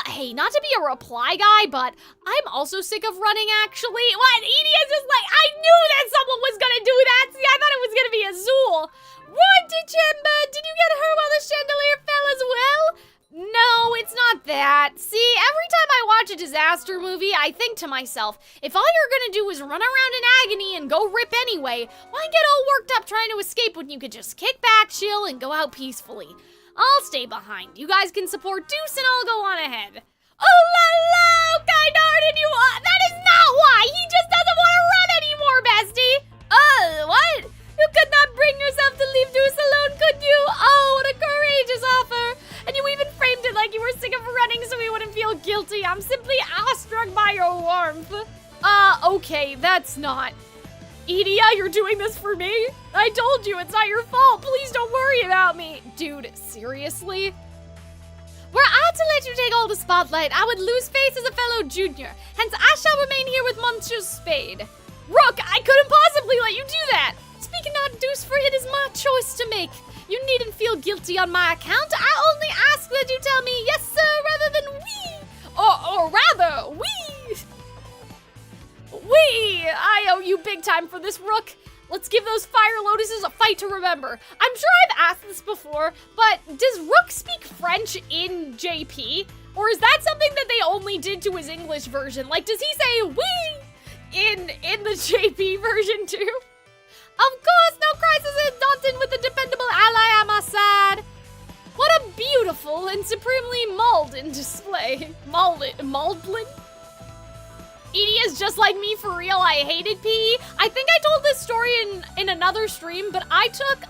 Speaker 5: Hey, not to be a reply guy, but I'm also sick of running, actually. What? Edea's just like, I knew that someone was gonna do that. See, I thought it was gonna be Azul. What, Dechemba? Did you get hurt while the chandelier fell as well? No, it's not that. See, every time I watch a disaster movie, I think to myself, if all you're gonna do is run around in agony and go rip anyway, why get all worked up trying to escape when you could just kick back, chill, and go out peacefully? I'll stay behind. You guys can support Deuce and I'll go on ahead. Oh la la, kind-hearted you are. That is not why. He just doesn't want to run anymore, bestie. What? You could not bring yourself to leave Deuce alone, could you? Oh, what a courageous offer. And you even framed it like you were sick of running so we wouldn't feel guilty. I'm simply awestruck by your warmth. Okay, that's not. Edea, you're doing this for me? I told you, it's not your fault. Please don't worry about me. Dude, seriously? Were I to let you take all the spotlight, I would lose face as a fellow junior. Hence, I shall remain here with Monsieur Spade. Rook, I couldn't possibly let you do that. Speaking not Deuce, for it is my choice to make. You needn't feel guilty on my account. I only ask that you tell me yes, sir, rather than we. Or rather, we. I owe you big time for this, Rook. Let's give those fire lotuses a fight to remember. I'm sure I've asked this before, but does Rook speak French in JP? Or is that something that they only did to his English version? Like, does he say "we" in the JP version too? Of course, no crisis is daunting with a dependable ally at my side. What a beautiful and supremely Malden display. Maldlin? Edie is just like me for real. I hated PE. I think I told this story in another stream, but I took,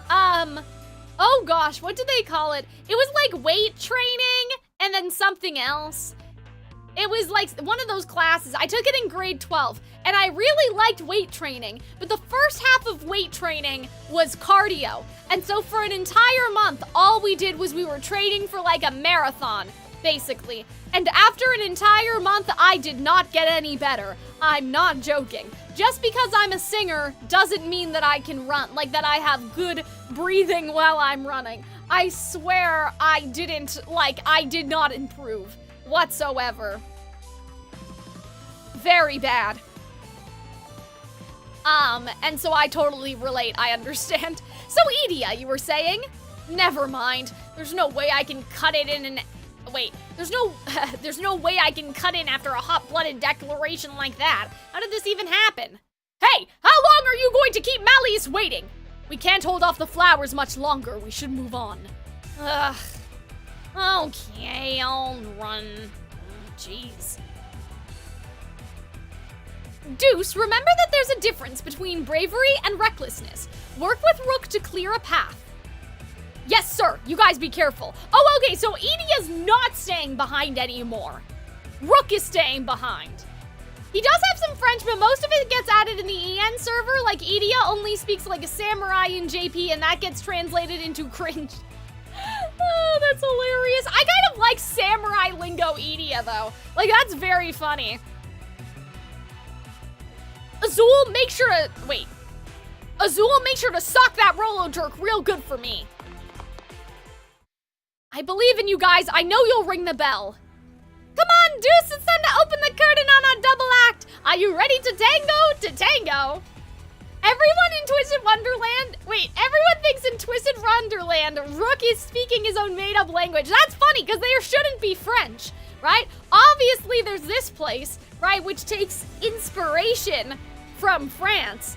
Speaker 5: oh gosh, what did they call it? It was like weight training and then something else. It was like one of those classes. I took it in grade 12, and I really liked weight training, but the first half of weight training was cardio. And so for an entire month, all we did was we were training for like a marathon, basically. And after an entire month, I did not get any better. I'm not joking. Just because I'm a singer doesn't mean that I can run, like that I have good breathing while I'm running. I swear I did not improve whatsoever. Very bad. And so I totally relate, I understand. So Edea, you were saying? Never mind. There's no way I can cut it in an... Wait, there's no way I can cut in after a hot-blooded declaration like that. How did this even happen? Hey, how long are you going to keep Malleus waiting? We can't hold off the flowers much longer. We should move on. Ugh. Okay, I'll run. Jeez. Deuce, remember that there's a difference between bravery and recklessness. Work with Rook to clear a path. Yes, sir. You guys be careful. Oh, okay, so Edea's not staying behind anymore. Rook is staying behind. He does have some French, but most of it gets added in the EN server. Like, Edea only speaks like a samurai in JP, and that gets translated into cringe. Oh, that's hilarious. I kind of like samurai lingo Edea, though. Like, that's very funny. Azul, make sure to... Wait. Azul, make sure to sock that Rolo jerk real good for me. I believe in you guys. I know you'll ring the bell. Come on, Deuce, it's time to open the curtain on our double act. Are you ready to tango? To tango. Everyone in Twisted Wonderland... Wait, everyone thinks in Twisted Wonderland, Rook is speaking his own made-up language. That's funny, because there shouldn't be French, right? Obviously, there's this place, right, which takes inspiration from France.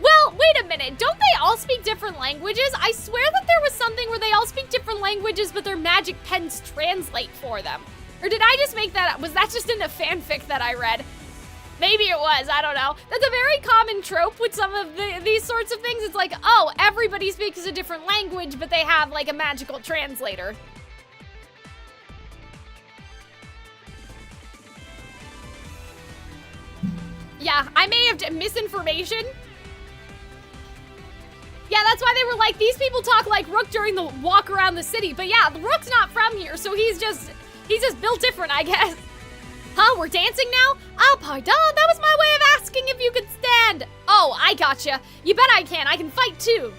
Speaker 5: Well, wait a minute, don't they all speak different languages? I swear that there was something where they all speak different languages, but their magic pens translate for them. Or did I just make that up? Was that just in a fanfic that I read? Maybe it was, I don't know. That's a very common trope with some of these sorts of things. It's like, oh, everybody speaks a different language, but they have like a magical translator. Yeah, I may have misinformation. Yeah, that's why they were like, these people talk like Rook during the walk around the city. But yeah, Rook's not from here, so he's just built different, I guess. Huh, we're dancing now? Oh, pardon, that was my way of asking if you could stand. Oh, I gotcha. You bet I can fight too.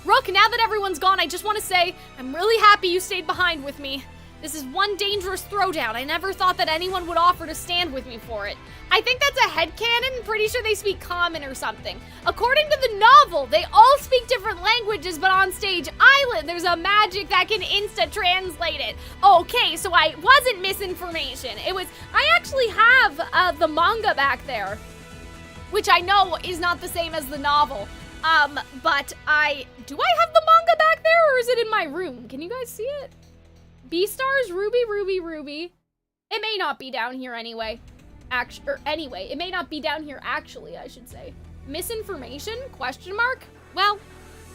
Speaker 5: Rook, now that everyone's gone, I just want to say, I'm really happy you stayed behind with me. This is one dangerous throwdown. I never thought that anyone would offer to stand with me for it. I think that's a headcanon. Pretty sure they speak common or something. According to the novel, they all speak different languages, but on Stage Island, there's a magic that can insta-translate it. Okay, so I wasn't misinformation. I actually have the manga back there, which I know is not the same as the novel. But do I have the manga back there, or is it in my room? Can you guys see it? B-stars, Ruby, Ruby, Ruby. It may not be down here anyway. It may not be down here actually, I should say. Misinformation? Question mark? Well,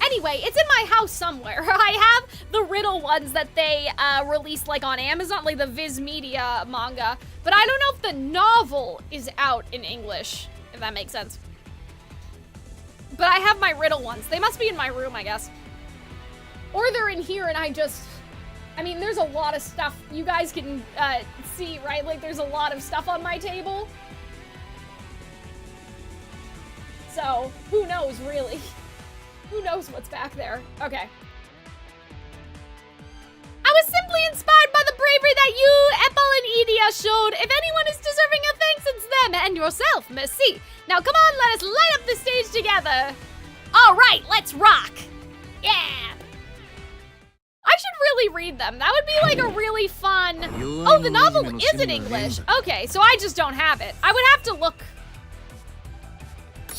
Speaker 5: anyway, it's in my house somewhere. I have the riddle ones that they released like on Amazon, like the Viz Media manga. But I don't know if the novel is out in English, if that makes sense. But I have my riddle ones. They must be in my room, I guess. Or they're in here and I mean, there's a lot of stuff you guys can see, right? Like, there's a lot of stuff on my table. So, who knows, really? Who knows what's back there? Okay. I was simply inspired by the bravery that you, Ethel, and Edia showed. If anyone is deserving of thanks, it's them and yourself, merci. Now, come on, let us light up the stage together. All right, let's rock. Yeah. I should really read them. That would be like a really fun... Oh, the novel is in English. Okay, so I just don't have it. I would have to look...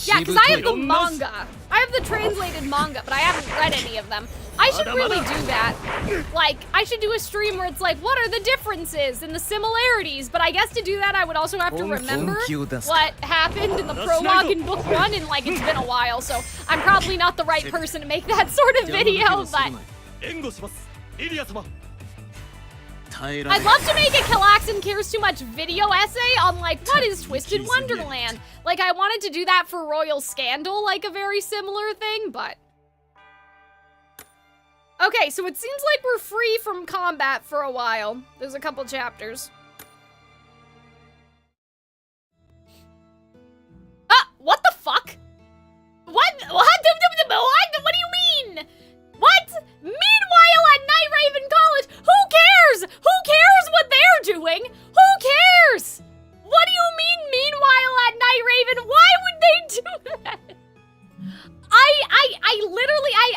Speaker 5: Yeah, because I have the manga. I have the translated manga, but I haven't read any of them. I should really do that. Like, I should do a stream where it's like, what are the differences and the similarities? But I guess to do that, I would also have to remember what happened in the prologue in book 1, and like, it's been a while, so I'm probably not the right person to make that sort of video, but... I'd love to make a Calxiyn Cares Too Much video essay on, like, what is Twisted Wonderland? Like, I wanted to do that for Royal Scandal, like a very similar thing, but... Okay, so it seems like we're free from combat for a while. There's a couple chapters. What the fuck? What? What do you mean? What? Meanwhile at Night Raven College, who cares? Who cares what they're doing? Who cares? What do you mean, meanwhile at Night Raven? Why would they do that?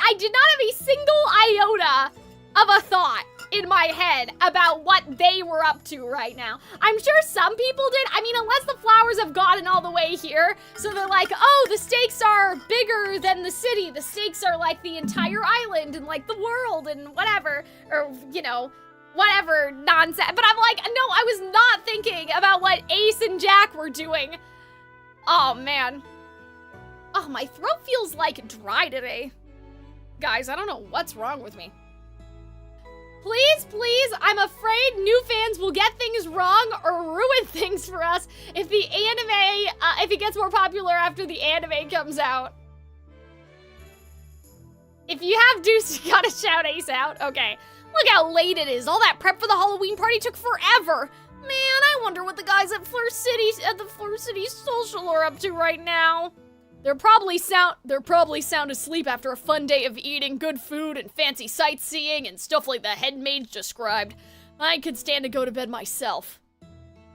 Speaker 5: I did not have a single iota of a thought in my head about what they were up to right now. I'm sure some people did. I mean, unless the flowers have gotten all the way here, so they're like, oh, the stakes are bigger than the city. The stakes are like the entire island and like the world and whatever, or, you know, whatever nonsense. But I'm like, no, I was not thinking about what Ace and Jack were doing. Oh, man. Oh, my throat feels like dry today. Guys, I don't know what's wrong with me. Please, please, I'm afraid new fans will get things wrong or ruin things for us if the anime, if it gets more popular after the anime comes out. If you have Deuce, you gotta shout Ace out. Okay. Look how late it is. All that prep for the Halloween party took forever. Man, I wonder what the guys at the Fleur City Social are up to right now. They're probably sound asleep after a fun day of eating good food and fancy sightseeing and stuff like the head mage described. I could stand to go to bed myself.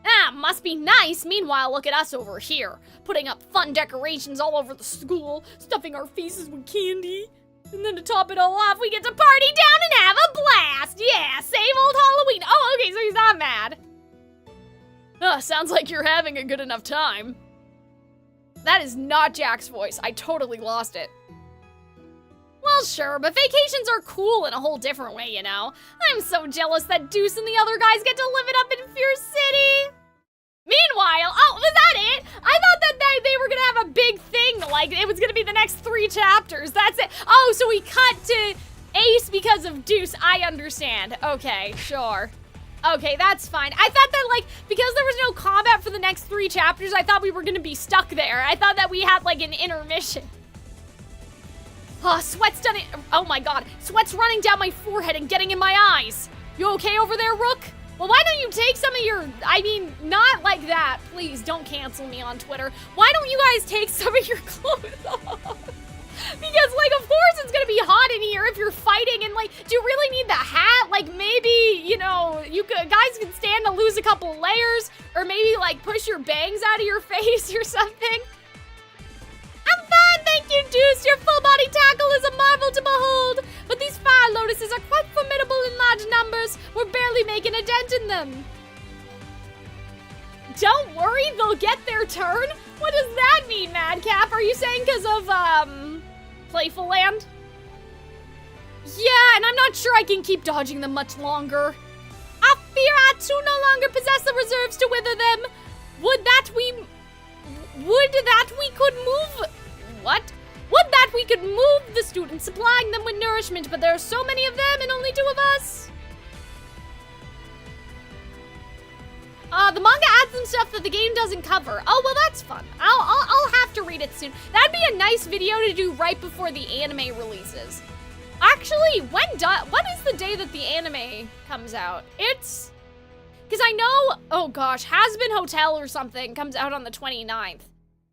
Speaker 5: Ah, must be nice. Meanwhile, look at us over here, putting up fun decorations all over the school, stuffing our faces with candy. And then to top it all off, we get to party down and have a blast. Yeah, same old Halloween. Oh, okay, so he's not mad. Sounds like you're having a good enough time. That is not Jack's voice. I totally lost it. Well, sure, but vacations are cool in a whole different way, you know? I'm so jealous that Deuce and the other guys get to live it up in Fear City. Meanwhile, oh, was that it? I thought that they were gonna have a big thing, like it was gonna be the next 3 chapters. That's it. Oh, so we cut to Ace because of Deuce. I understand. Okay, sure. Okay, that's fine. I thought that, like, because there was no combat for the next 3 chapters, I thought we were gonna be stuck there. I thought that we had, like, an intermission. Oh, sweat's done it. Oh my god. Sweat's running down my forehead and getting in my eyes. You okay over there, Rook? Well, why don't you take some of your, I mean, not like that. Please, don't cancel me on Twitter. Why don't you guys take some of your clothes off? Because, like, of course it's gonna be hot in here if you're fighting, and, like, do you really need the hat? Like, maybe, you know, guys can stand to lose a couple layers, or maybe, like, push your bangs out of your face or something. I'm fine, thank you, Deuce. Your full-body tackle is a marvel to behold, but these fire lotuses are quite formidable in large numbers. We're barely making a dent in them. Don't worry, they'll get their turn? What does that mean, Madcap? Are you saying because of, Playful Land? Yeah, and I'm not sure I can keep dodging them much longer. I fear I too no longer possess the reserves to wither them. Would that we could move What? Would that we could move the students, supplying them with nourishment, but there are so many of them and only 2 of us. The manga adds some stuff that the game doesn't cover. Oh, well, that's fun. I'll have to read it soon. That'd be a nice video to do right before the anime releases. Actually, what is the day that the anime comes out? It's... Because I know, oh gosh, Has Been Hotel or something comes out on the 29th.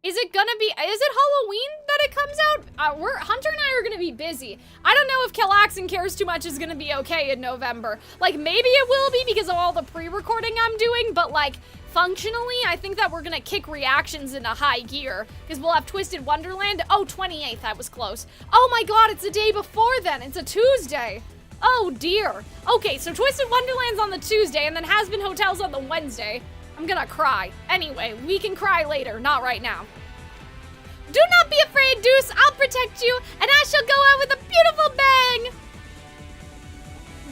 Speaker 5: Is it Halloween that it comes out? Hunter and I are gonna be busy. I don't know if Calxiyn Cares Too Much is gonna be okay in November. Like, maybe it will be because of all the pre-recording I'm doing, but like, functionally, I think that we're gonna kick reactions into high gear because we'll have Twisted Wonderland. Oh, 28th, I was close. Oh my god, it's the day before then. It's a Tuesday. Oh dear. Okay, so Twisted Wonderland's on the Tuesday and then Has Been Hotel's on the Wednesday. I'm gonna cry. Anyway, we can cry later, not right now. Do not be afraid, Deuce. I'll protect you and I shall go out with a beautiful bang.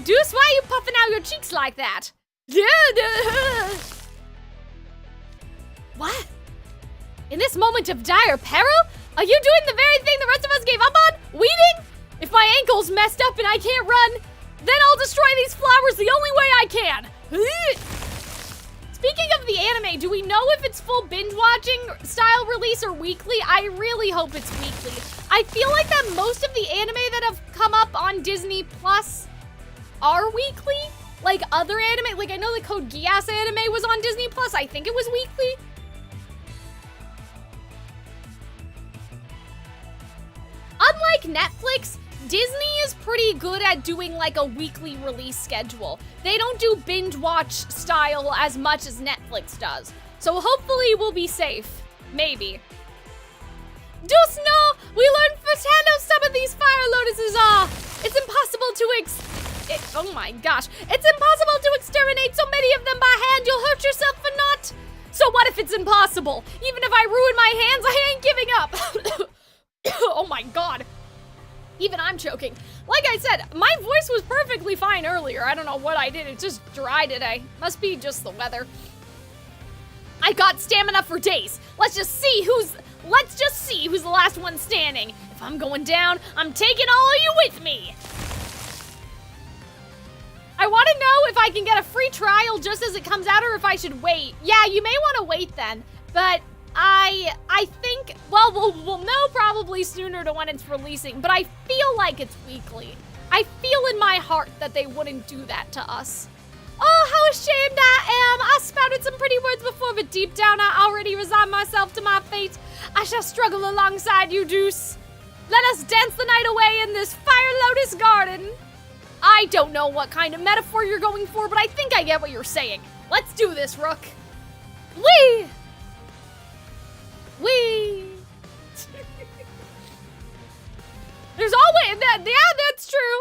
Speaker 5: Deuce, why are you puffing out your cheeks like that? What? In this moment of dire peril? Are you doing the very thing the rest of us gave up on? Weeding? If my ankle's messed up and I can't run, then I'll destroy these flowers the only way I can. Speaking of the anime, do we know if it's full binge-watching style release or weekly? I really hope it's weekly. I feel like that most of the anime that have come up on Disney Plus are weekly. Like other anime, like I know the Code Geass anime was on Disney Plus. I think it was weekly. Unlike Netflix, Disney is pretty good at doing like a weekly release schedule. They don't do binge watch style as much as Netflix does. So hopefully we'll be safe. Maybe. Just know, we learned firsthand how some of these fire lotuses are. It's impossible to oh my gosh. It's impossible to exterminate so many of them by hand. You'll hurt yourself for naught. So what if it's impossible? Even if I ruin my hands, I ain't giving up. Oh my god. Even I'm choking. Like I said, my voice was perfectly fine earlier. I don't know what I did. It's just dry today. Must be just the weather. I got stamina for days. Let's just see who's the last one standing. If I'm going down, I'm taking all of you with me. I want to know if I can get a free trial just as it comes out or if I should wait. Yeah, you may want to wait then. But I think, well, we'll know probably sooner to when it's releasing, but I feel like it's weekly. I feel in my heart that they wouldn't do that to us. Oh, how ashamed I am. I spouted some pretty words before, but deep down I already resigned myself to my fate. I shall struggle alongside you, Deuce. Let us dance the night away in this fire lotus garden. I don't know what kind of metaphor you're going for, but I think I get what you're saying. Let's do this, Rook. Whee! Whee! There's always that. Yeah, that's true.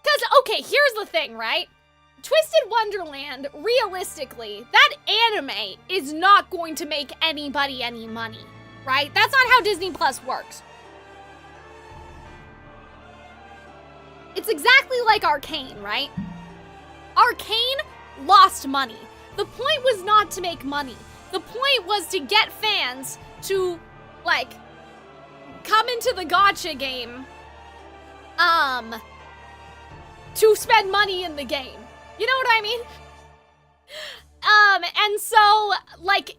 Speaker 5: Because, okay, here's the thing, right? Twisted Wonderland, realistically, that anime is not going to make anybody any money, right? That's not how Disney Plus works. It's exactly like Arcane, right? Arcane lost money. The point was not to make money. The point was to get fans to, like, come into the gacha game, to spend money in the game. You know what I mean? And so, like,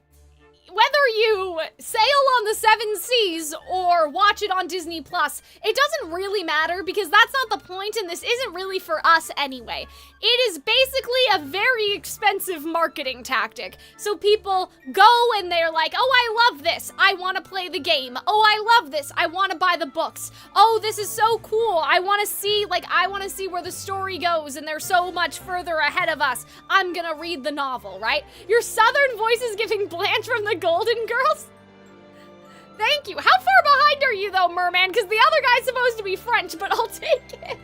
Speaker 5: whether you sail on the 7 seas or watch it on Disney Plus, it doesn't really matter because that's not the point and this isn't really for us anyway. It is basically a very expensive marketing tactic. So people go and they're like, oh, I love this. I want to play the game. Oh, I love this. I want to buy the books. Oh, this is so cool. I want to see where the story goes and they're so much further ahead of us. I'm gonna read the novel, right? Your southern voice is giving Blanche from the Golden Girls. Thank you. How far behind are you though, Merman? Because the other guy's supposed to be French, but I'll take it.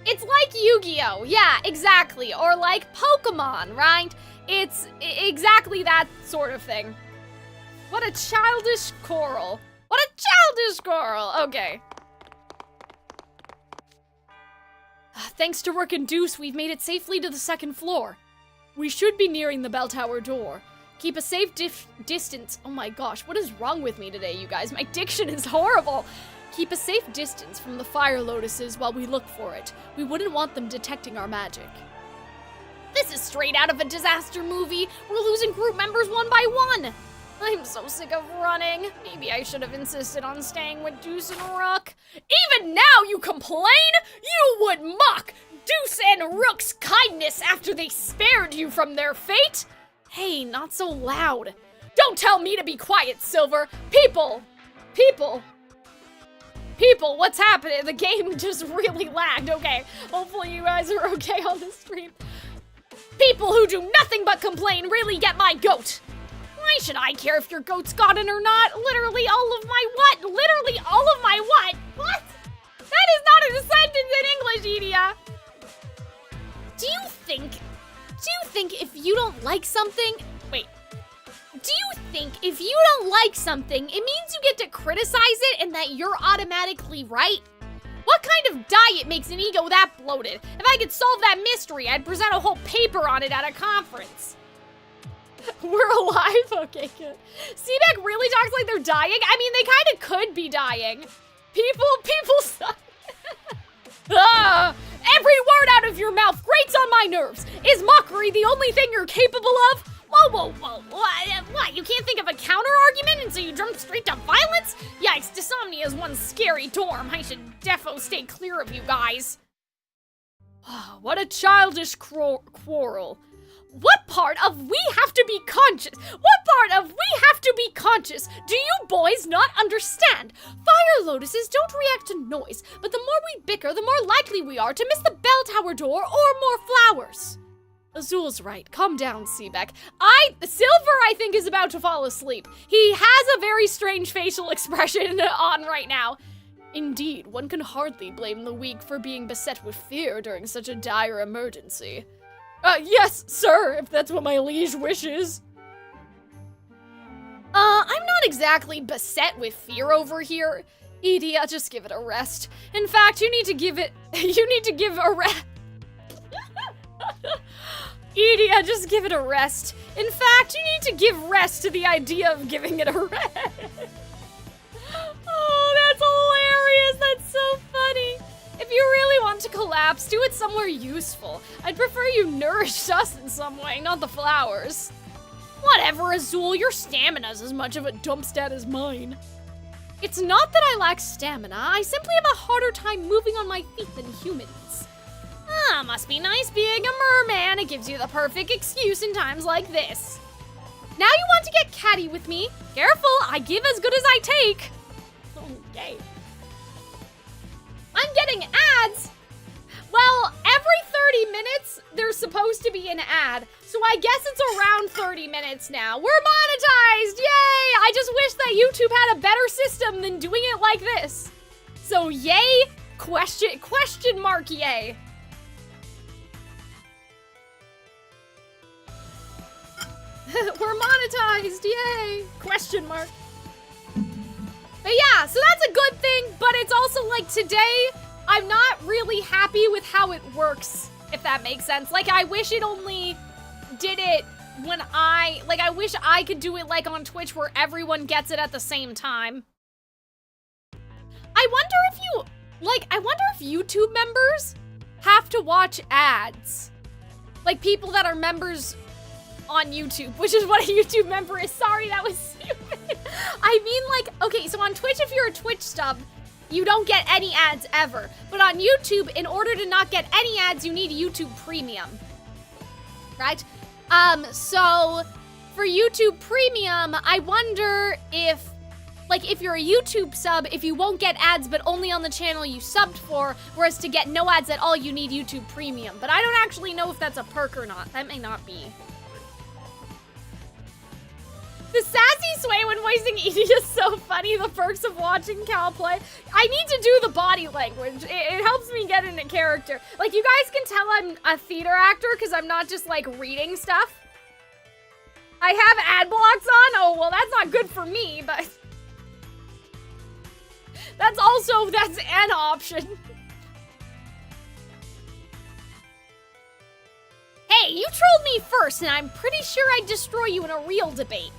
Speaker 5: It's like Yu-Gi-Oh! Yeah, exactly. Or like Pokemon, right? It's exactly that sort of thing. What a childish coral. What a childish coral. Okay. Thanks to Rook and Deuce, we've made it safely to the 2nd floor. We should be nearing the bell tower door. Keep a safe distance. Oh my gosh, what is wrong with me today, you guys? My diction is horrible. Keep a safe distance from the fire lotuses while we look for it. We wouldn't want them detecting our magic. This is straight out of a disaster movie. We're losing group members one by one. I'm so sick of running. Maybe I should have insisted on staying with Deuce and Rook. Even now you complain? You would mock Deuce and Rook's kindness after they spared you from their fate? Hey, not so loud. Don't tell me to be quiet, Silver. People, what's happening? The game just really lagged. Okay, hopefully you guys are okay on the stream. People who do nothing but complain really get my goat. Why should I care if your goat's gotten or not? Literally all of my what? Literally all of my what? What? That is not a sentence in English, Edia. Do you think if you don't like something, do you think if you don't like something, it means you get to criticize it and that you're automatically right? What kind of diet makes an ego that bloated? If I could solve that mystery, I'd present a whole paper on it at a conference. We're alive? Okay, good. Seabeck really talks like they're dying? I mean, they kind of could be dying. People suck. Every word out of your mouth grates on my nerves. Is mockery the only thing you're capable of? Whoa. What? You can't think of a counter-argument and so you jump straight to violence? Yikes, Dysomnia is one scary dorm. I should defo stay clear of you guys. What a childish quarrel. What part of we have to be conscious? Do you boys not understand? Fire lotuses don't react to noise, but the more we bicker, the more likely we are to miss the bell tower door or more flowers. Azul's right. Calm down, Seabeck. Silver, I think, is about to fall asleep. He has a very strange facial expression on right now. Indeed, one can hardly blame the weak for being beset with fear during such a dire emergency. Yes, sir, if that's what my liege wishes. I'm not exactly beset with fear over here. Edia, just give it a rest. In fact, you need to give a rest. Edia, just give it a rest. In fact, you need to give rest to the idea of giving it a rest. Oh, that's hilarious. That's so funny. If you really want to collapse, do it somewhere useful. I'd prefer you nourished us in some way, not the flowers. Whatever, Azul, your stamina's as much of a dump stat as mine. It's not that I lack stamina, I simply have a harder time moving on my feet than humans. Must be nice being a merman. It gives you the perfect excuse in times like this. Now you want to get catty with me? Careful, I give as good as I take. Okay. I'm getting ads. Well, every 30 minutes, there's supposed to be an ad. So I guess it's around 30 minutes now. We're monetized, yay! I just wish that YouTube had a better system than doing it like this. So yay, question mark yay. We're monetized, yay! Question mark. But yeah, so that's a good thing, but it's also like today, I'm not really happy with how it works, if that makes sense. Like, I wish it only did it when I wish I could do it like on Twitch where everyone gets it at the same time. I wonder if YouTube members have to watch ads. Like people that are members on YouTube, which is what a YouTube member is. Sorry, that was stupid. I mean, like, okay, so on Twitch, if you're a Twitch sub, you don't get any ads ever. But on YouTube, in order to not get any ads, you need YouTube Premium. Right? So for YouTube Premium, I wonder if, like, if you're a YouTube sub, if you won't get ads, but only on the channel you subbed for, whereas to get no ads at all, you need YouTube Premium. But I don't actually know if that's a perk or not. That may not be. The sassy sway when voicing Edie is so funny. The perks of watching Cal play. I need to do the body language. It helps me get into character. Like, you guys can tell I'm a theater actor because I'm not just, like, reading stuff. I have ad blocks on? Oh, well, that's not good for me, but... that's an option. Hey, you trolled me first, and I'm pretty sure I'd destroy you in a real debate.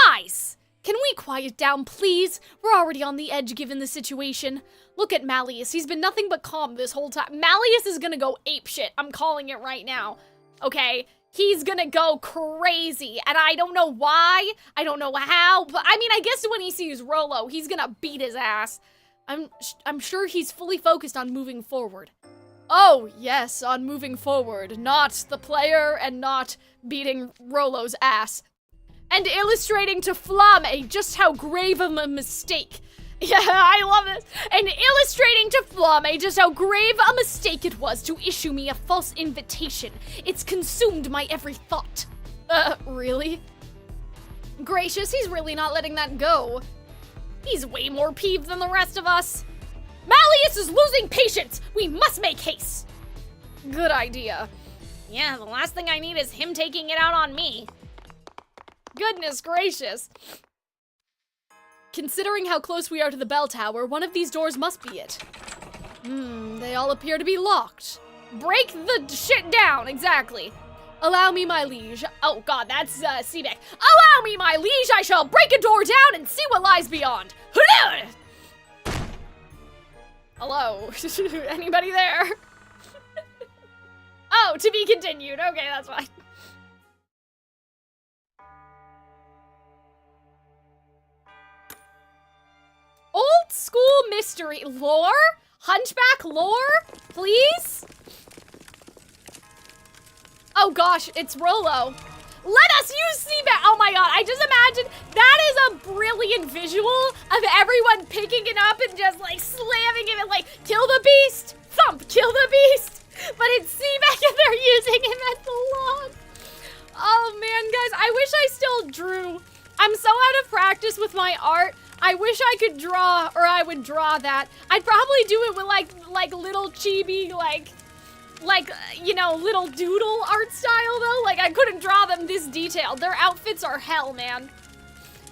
Speaker 5: Guys! Can we quiet down, please? We're already on the edge given the situation. Look at Malleus. He's been nothing but calm this whole time. Malleus is gonna go apeshit. I'm calling it right now. Okay? He's gonna go crazy. And I don't know why. I don't know how. But I mean, I guess when he sees Rolo, he's gonna beat his ass. I'm sure he's fully focused on moving forward. Oh, yes, on moving forward. Not the player and not beating Rolo's ass. And illustrating to Flame just how grave of a mistake. Yeah, I love this. And illustrating to Flame just how grave a mistake it was to issue me a false invitation. It's consumed my every thought. Really? Gracious, he's really not letting that go. He's way more peeved than the rest of us. Malleus is losing patience. We must make haste. Good idea. Yeah, the last thing I need is him taking it out on me. Goodness gracious. Considering how close we are to the bell tower, one of these doors must be it. They all appear to be locked. Break the shit down, exactly. Allow me, my liege. Oh god, that's Seebeck. Allow me, my liege, I shall break a door down and see what lies beyond. Hello, anybody there? Oh, to be continued. Okay, that's fine. Old school mystery lore? Hunchback lore? Please? Oh gosh, it's Rolo. Let us use Seabat. Oh my god, I just imagine that is a brilliant visual of everyone picking it up and just like slamming it and like, kill the beast, thump, kill the beast. But it's Seabat and they're using him as the log. Oh man, guys, I wish I still drew. I'm so out of practice with my art. I wish I could draw, or I would draw that. I'd probably do it with like little chibi, you know, little doodle art style though. Like I couldn't draw them this detailed. Their outfits are hell, man.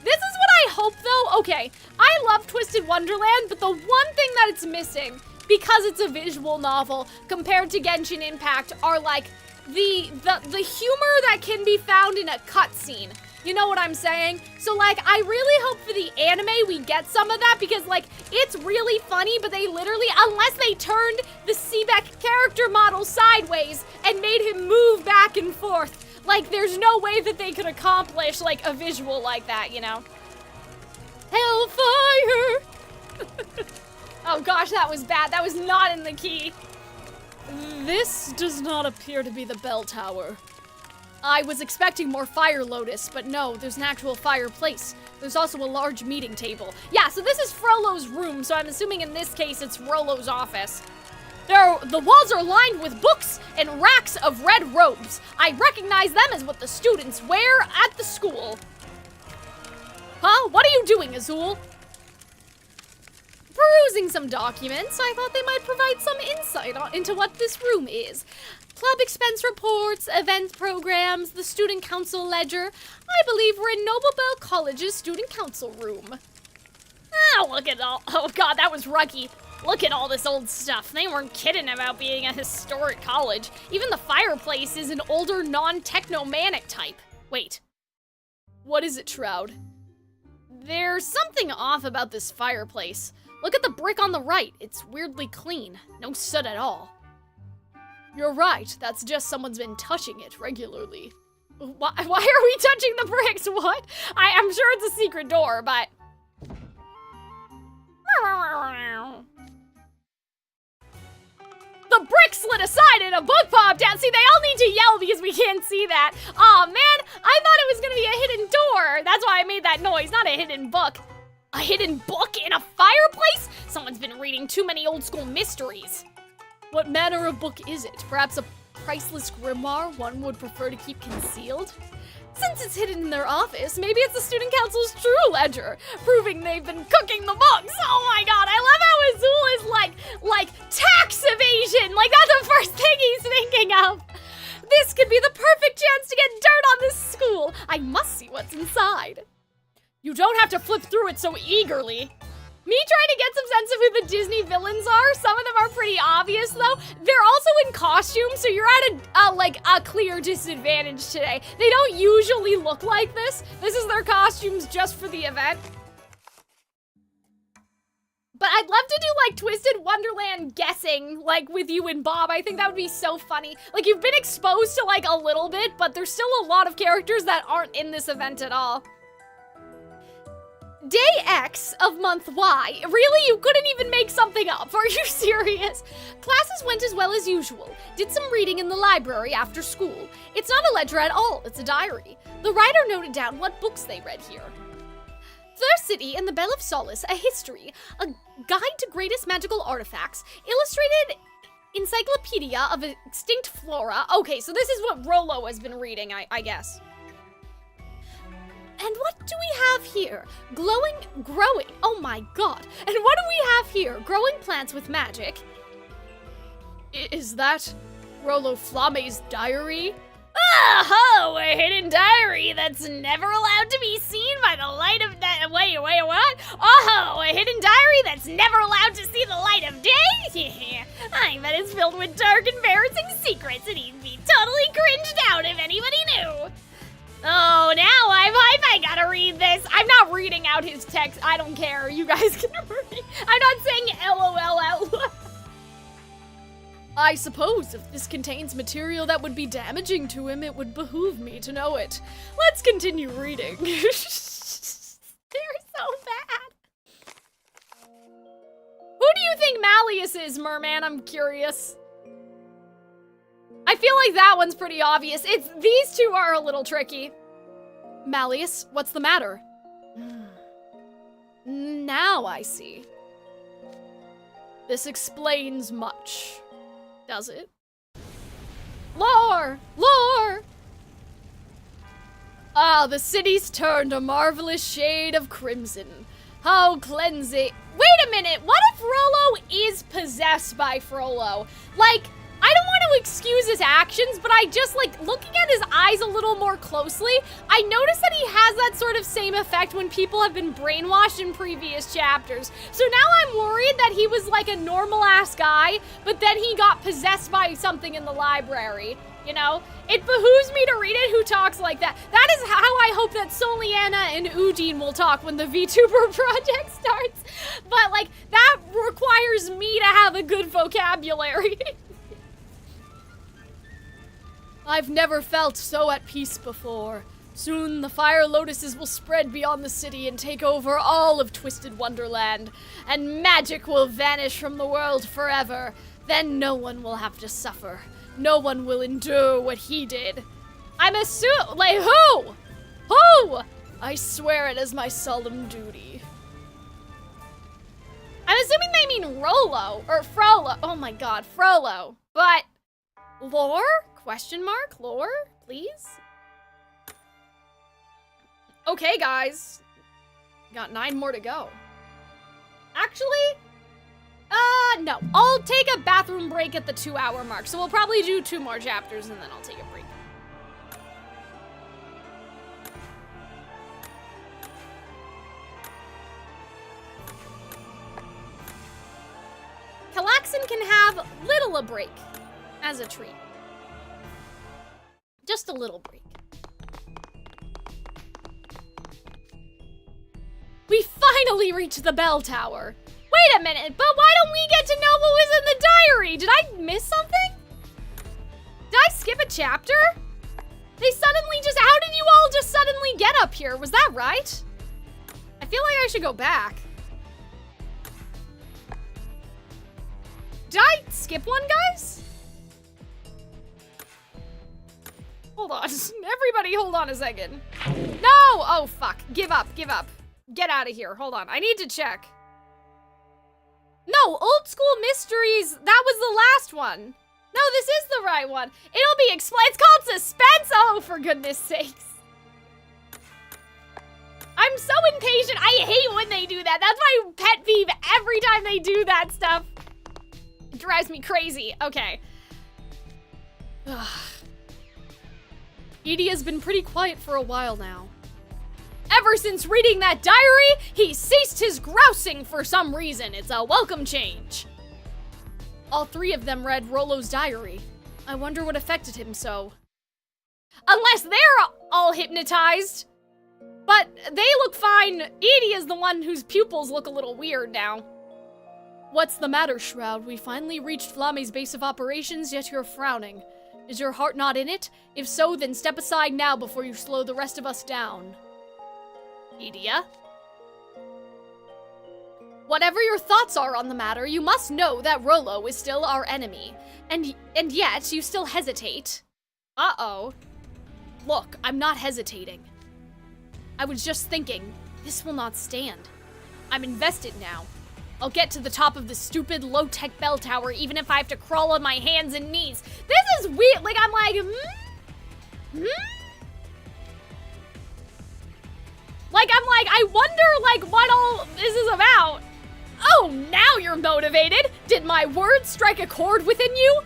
Speaker 5: This is what I hope though. Okay, I love Twisted Wonderland, but the one thing that it's missing, because it's a visual novel compared to Genshin Impact, are like the humor that can be found in a cutscene. You know what I'm saying? So like, I really hope for the anime we get some of that because like, it's really funny, but they literally, unless they turned the Seebeck character model sideways and made him move back and forth, like there's no way that they could accomplish like a visual like that, you know? Hellfire! Oh gosh, that was bad. That was not in the key. This does not appear to be the bell tower. I was expecting more fire lotus, but no, there's an actual fireplace. There's also a large meeting table. Yeah, so this is Frollo's room, so I'm assuming in this case it's Frollo's office. The walls are lined with books and racks of red robes. I recognize them as what the students wear at the school. Huh? What are you doing, Azul? Perusing some documents, I thought they might provide some insight into what this room is. Club expense reports, event programs, the student council ledger. I believe we're in Noble Bell College's student council room. Oh, look at all. Oh god, that was Ruggy. Look at all this old stuff. They weren't kidding about being a historic college. Even the fireplace is an older, non-technomanic type. Wait. What is it, Shroud? There's something off about this fireplace. Look at the brick on the right. It's weirdly clean. No soot at all. You're right, that's just someone's been touching it regularly. Why are we touching the bricks? What? I'm sure it's a secret door, but... The brick slid aside and a book popped out. See, they all need to yell because we can't see that. Aw, man, I thought it was gonna be a hidden door. That's why I made that noise, not a hidden book. A hidden book in a fireplace? Someone's been reading too many old school mysteries. What manner of book is it? Perhaps a priceless grimoire one would prefer to keep concealed? Since it's hidden in their office, maybe it's the student council's true ledger, proving they've been cooking the books. Oh my god, I love how Azul is like tax evasion. Like that's the first thing he's thinking of. This could be the perfect chance to get dirt on this school. I must see what's inside. You don't have to flip through it so eagerly. Me trying to get some sense of who the Disney villains are. Some of them are pretty obvious, though. They're also in costume, so you're at a clear disadvantage today. They don't usually look like this. This is their costumes just for the event. But I'd love to do, like, Twisted Wonderland guessing, like, with you and Bob. I think that would be so funny. Like, you've been exposed to, like, a little bit, but there's still a lot of characters that aren't in this event at all. Day X of month Y. Really? You couldn't even make something up. Are you serious? Classes went as well as usual. Did some reading in the library after school. It's not a ledger at all, it's a diary. The writer noted down what books they read here. First City and the Bell of Solace, a history, a guide to greatest magical artifacts, illustrated encyclopedia of extinct flora. Okay, so this is what Rolo has been reading, I guess. And what do we have here? Growing, oh my god. And what do we have here? Growing plants with magic. Is that Rolo Flame's diary? Oh, a hidden diary that's never allowed to be seen by the light of that. Wait, what? Oh, a hidden diary that's never allowed to see the light of day? I bet it's filled with dark, embarrassing secrets, and he'd be totally cringed out if anybody knew. Oh, now I'm hype. I gotta read this. I'm not reading out his text. I don't care. You guys can read. I'm not saying LOL out loud. I suppose if this contains material that would be damaging to him, it would behoove me to know it. Let's continue reading. They're so bad. Who do you think Malleus is, Merman? I'm curious. I feel like that one's pretty obvious. These two are a little tricky. Malleus, what's the matter? Now I see. This explains much. Does it? Lore! Lore! Ah, the city's turned a marvelous shade of crimson. How cleansing. Wait a minute, what if Rolo is possessed by Frollo? Like, I don't want to excuse his actions, but I just, like, looking at his eyes a little more closely, I noticed that he has that sort of same effect when people have been brainwashed in previous chapters. So now I'm worried that he was, like, a normal-ass guy, but then he got possessed by something in the library, you know? It behooves me to read it who talks like that. That is how I hope that Soliana and Udine will talk when the VTuber project starts. But, like, that requires me to have a good vocabulary. I've never felt so at peace before. Soon the fire lotuses will spread beyond the city and take over all of Twisted Wonderland, and magic will vanish from the world forever. Then no one will have to suffer. No one will endure what he did. I'm like, who? Who? I swear it as my solemn duty. I'm assuming they mean Rolo, or Frollo. Oh my god, Frollo. But, lore? Question mark? Lore, please? Okay, guys. Got 9 more to go. Actually, no. I'll take a bathroom break at the 2-hour mark. So we'll probably do 2 more chapters and then I'll take a break. Calxiyn can have little a break as a treat. Just a little break. We finally reached the bell tower. Wait a minute, but why don't we get to know what was in the diary? Did I miss something? Did I skip a chapter? They suddenly just, how did you all just suddenly get up here? Was that right? I feel like I should go back. Did I skip one, guys? Hold on. Everybody hold on a second. No! Oh, fuck. Give up. Give up. Get out of here. Hold on. I need to check. No, Old School Mysteries. That was the last one. No, this is the right one. It'll be explained. It's called Suspense. Oh, for goodness sakes. I'm so impatient. I hate when they do that. That's my pet peeve every time they do that stuff. It drives me crazy. Okay. Ugh. Edie has been pretty quiet for a while now. Ever since reading that diary, he ceased his grousing for some reason. It's a welcome change. All three of them read Rollo's diary. I wonder what affected him so. Unless they're all hypnotized. But they look fine. Edie is the one whose pupils look a little weird now. What's the matter, Shroud? We finally reached Flamme's base of operations, yet you're frowning. Is your heart not in it? If so, then step aside now before you slow the rest of us down. Edia? Whatever your thoughts are on the matter, you must know that Rollo is still our enemy. And yet, you still hesitate. Uh-oh. Look, I'm not hesitating. I was just thinking, this will not stand. I'm invested now. I'll get to the top of the stupid low-tech bell tower even if I have to crawl on my hands and knees. This is weird. Like, I'm like, Like, I'm like, I wonder, like, what all this is about. Oh, now you're motivated. Did my words strike a chord within you?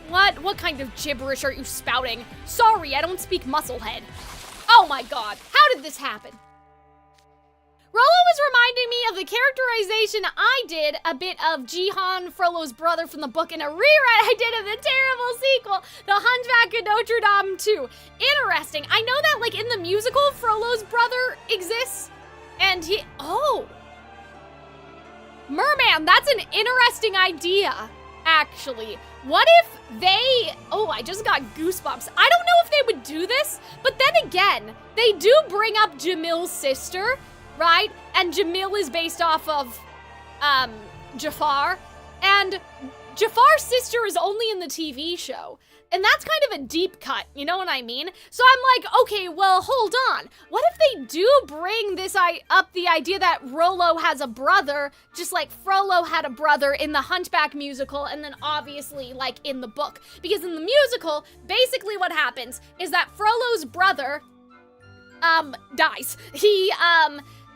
Speaker 5: What kind of gibberish are you spouting? Sorry, I don't speak musclehead. Oh my god, how did this happen? Rollo was reminding me of the characterization I did a bit of Jihan, Frollo's brother from the book, in a rewrite I did of the terrible sequel, The Hunchback of Notre Dame 2. Interesting. I know that, like, in the musical, Frollo's brother exists, and he... Oh! Merman, that's an interesting idea, actually. What if they... Oh, I just got goosebumps. I don't know if they would do this, but then again, they do bring up Jamil's sister, right? And Jamil is based off of, Jafar. And Jafar's sister is only in the TV show. And that's kind of a deep cut, you know what I mean? So I'm like, okay, well, hold on. What if they do bring this up the idea that Rollo has a brother, just like Frollo had a brother in the Hunchback musical, and then obviously, like, in the book? Because in the musical, basically what happens is that Frollo's brother, dies. He,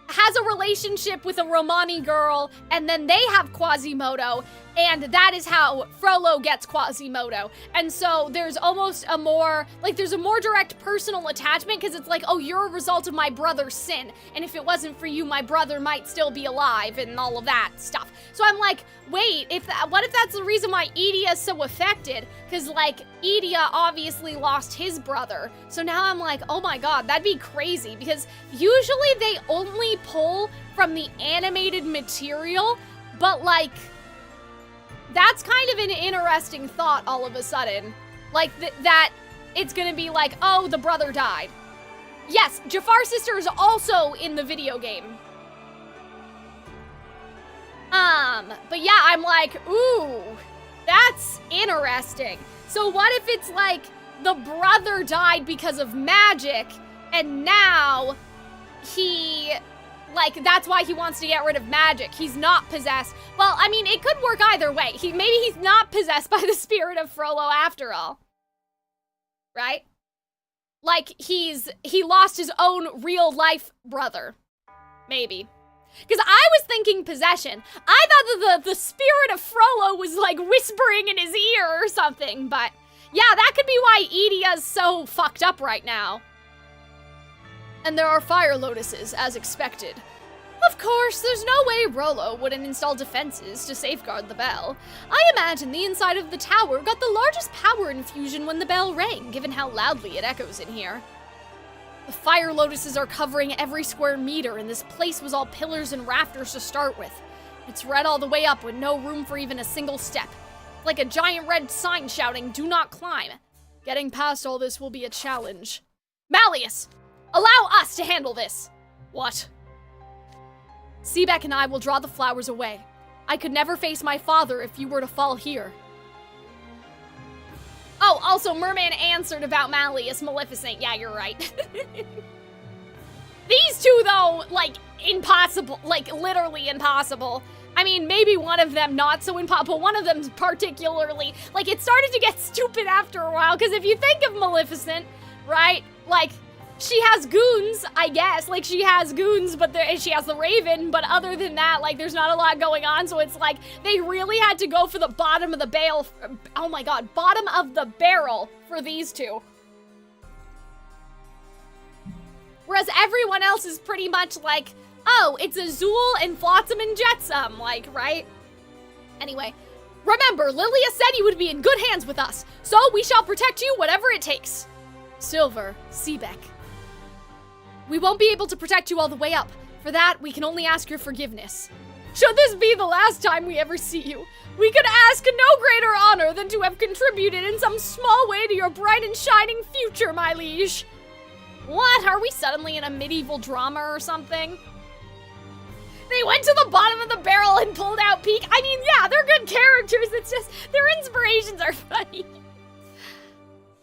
Speaker 5: has a relationship with a Romani girl, and then they have Quasimodo, and that is how Frollo gets Quasimodo. And so there's almost a more, like, there's a more direct personal attachment, because it's like, oh, you're a result of my brother's sin, and if it wasn't for you, my brother might still be alive, and all of that stuff. So I'm like, wait, what if that's the reason why Edia is so affected? Because, like, Edia obviously lost his brother. So now I'm like, oh my god, that'd be crazy, because usually they only pull from the animated material, but, like, that's kind of an interesting thought all of a sudden. Like, that it's gonna be like, oh, the brother died. Yes, Jafar's sister is also in the video game. But yeah, I'm like, ooh, that's interesting. So what if it's like, the brother died because of magic, and now he... Like, that's why he wants to get rid of magic. He's not possessed. Well, I mean, it could work either way. Maybe he's not possessed by the spirit of Frollo after all. Right? Like, he lost his own real-life brother. Maybe. Because I was thinking possession. I thought that the spirit of Frollo was, like, whispering in his ear or something. But, yeah, that could be why Edia's so fucked up right now. And there are fire lotuses, as expected. Of course, there's no way Rollo wouldn't install defenses to safeguard the bell. I imagine the inside of the tower got the largest power infusion when the bell rang, given how loudly it echoes in here. The fire lotuses are covering every square meter, and this place was all pillars and rafters to start with. It's red all the way up with no room for even a single step. Like a giant red sign shouting, "Do not climb." Getting past all this will be a challenge. Malleus! Allow us to handle this! What? Seebeck and I will draw the flowers away. I could never face my father if you were to fall here. Oh, also, Merman answered about Malleus Maleficent. Yeah, you're right. These two, though, like, impossible. Like, literally impossible. I mean, maybe one of them not so impossible, but one of them particularly, like, it started to get stupid after a while, because if you think of Maleficent, right, like, she has goons, I guess. Like, she has goons, but she has the Raven, but other than that, like, there's not a lot going on, so it's like, they really had to go for the bottom of the barrel. Oh my god, bottom of the barrel for these two. Whereas everyone else is pretty much like, oh, it's Azul and Flotsam and Jetsam, like, right? Anyway, remember, Lilia said you would be in good hands with us, so we shall protect you whatever it takes. Silver, Seebeck. We won't be able to protect you all the way up. For that, we can only ask your forgiveness. Should this be the last time we ever see you, we could ask no greater honor than to have contributed in some small way to your bright and shining future, my liege. What? Are we suddenly in a medieval drama or something? They went to the bottom of the barrel and pulled out Peak. I mean, yeah, they're good characters. It's just their inspirations are funny.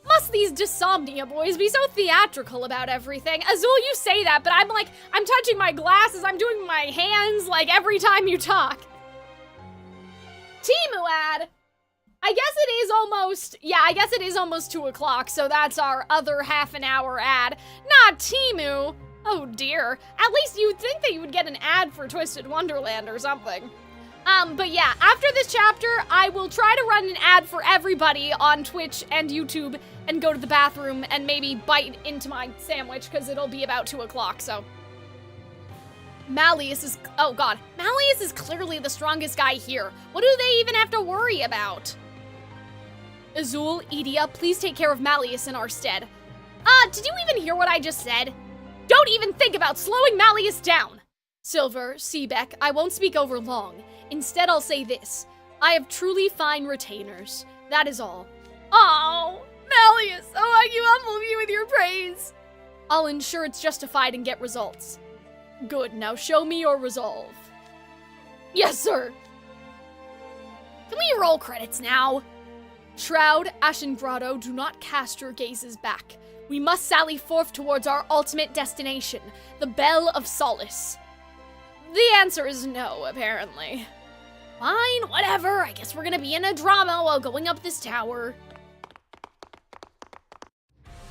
Speaker 5: Must these Dysomnia boys be so theatrical about everything? Azul, you say that, but I'm like, I'm touching my glasses, I'm doing my hands, like, every time you talk. Timu ad. I guess it is almost 2 o'clock, so that's our other half an hour ad. Not Timu. Oh dear. At least you'd think that you would get an ad for Twisted Wonderland or something. But yeah, after this chapter, I will try to run an ad for everybody on Twitch and YouTube and go to the bathroom and maybe bite into my sandwich because it'll be about 2 o'clock, so. Malleus is, oh god, Malleus is clearly the strongest guy here. What do they even have to worry about? Azul, Edia, please take care of Malleus in our stead. Did you even hear what I just said? Don't even think about slowing Malleus down. Silver, Seebeck, I won't speak over long. Instead, I'll say this. I have truly fine retainers. That is all. Oh, Malleus, oh, you humble me with your praise. I'll ensure it's justified and get results. Good, now show me your resolve. Yes, sir. Can we roll credits now? Shroud, Ashen Grotto, do not cast your gazes back. We must sally forth towards our ultimate destination, the Bell of Solace. The answer is no, apparently. Fine, whatever. I guess we're gonna be in a drama while going up this tower.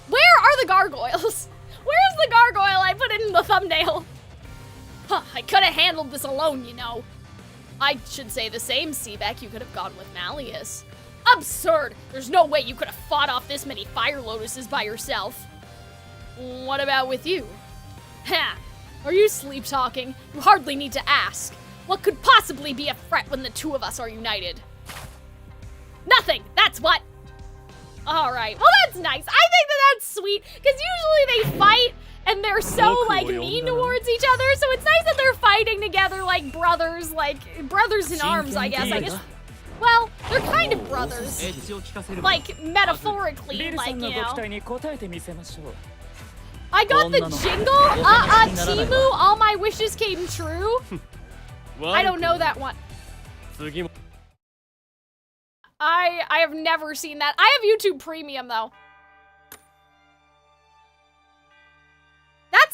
Speaker 5: Where are the gargoyles? Where's the gargoyle I put in the thumbnail? Huh, I could have handled this alone, you know. I should say the same, Seebeck. You could have gone with Malleus. Absurd! There's no way you could have fought off this many fire lotuses by yourself. What about with you? Ha! Are you sleep-talking? You hardly need to ask. What could possibly be a threat when the two of us are united? Nothing! That's what! Alright, well that's nice. I think that that's sweet, because usually they fight and they're so, like, mean towards each other, so it's nice that they're fighting together like brothers in arms, I guess. Well, they're kind of brothers. Like, metaphorically, like, you know. I got the jingle, Timu, all my wishes came true. I don't know that one. I have never seen that. I have YouTube Premium, though. That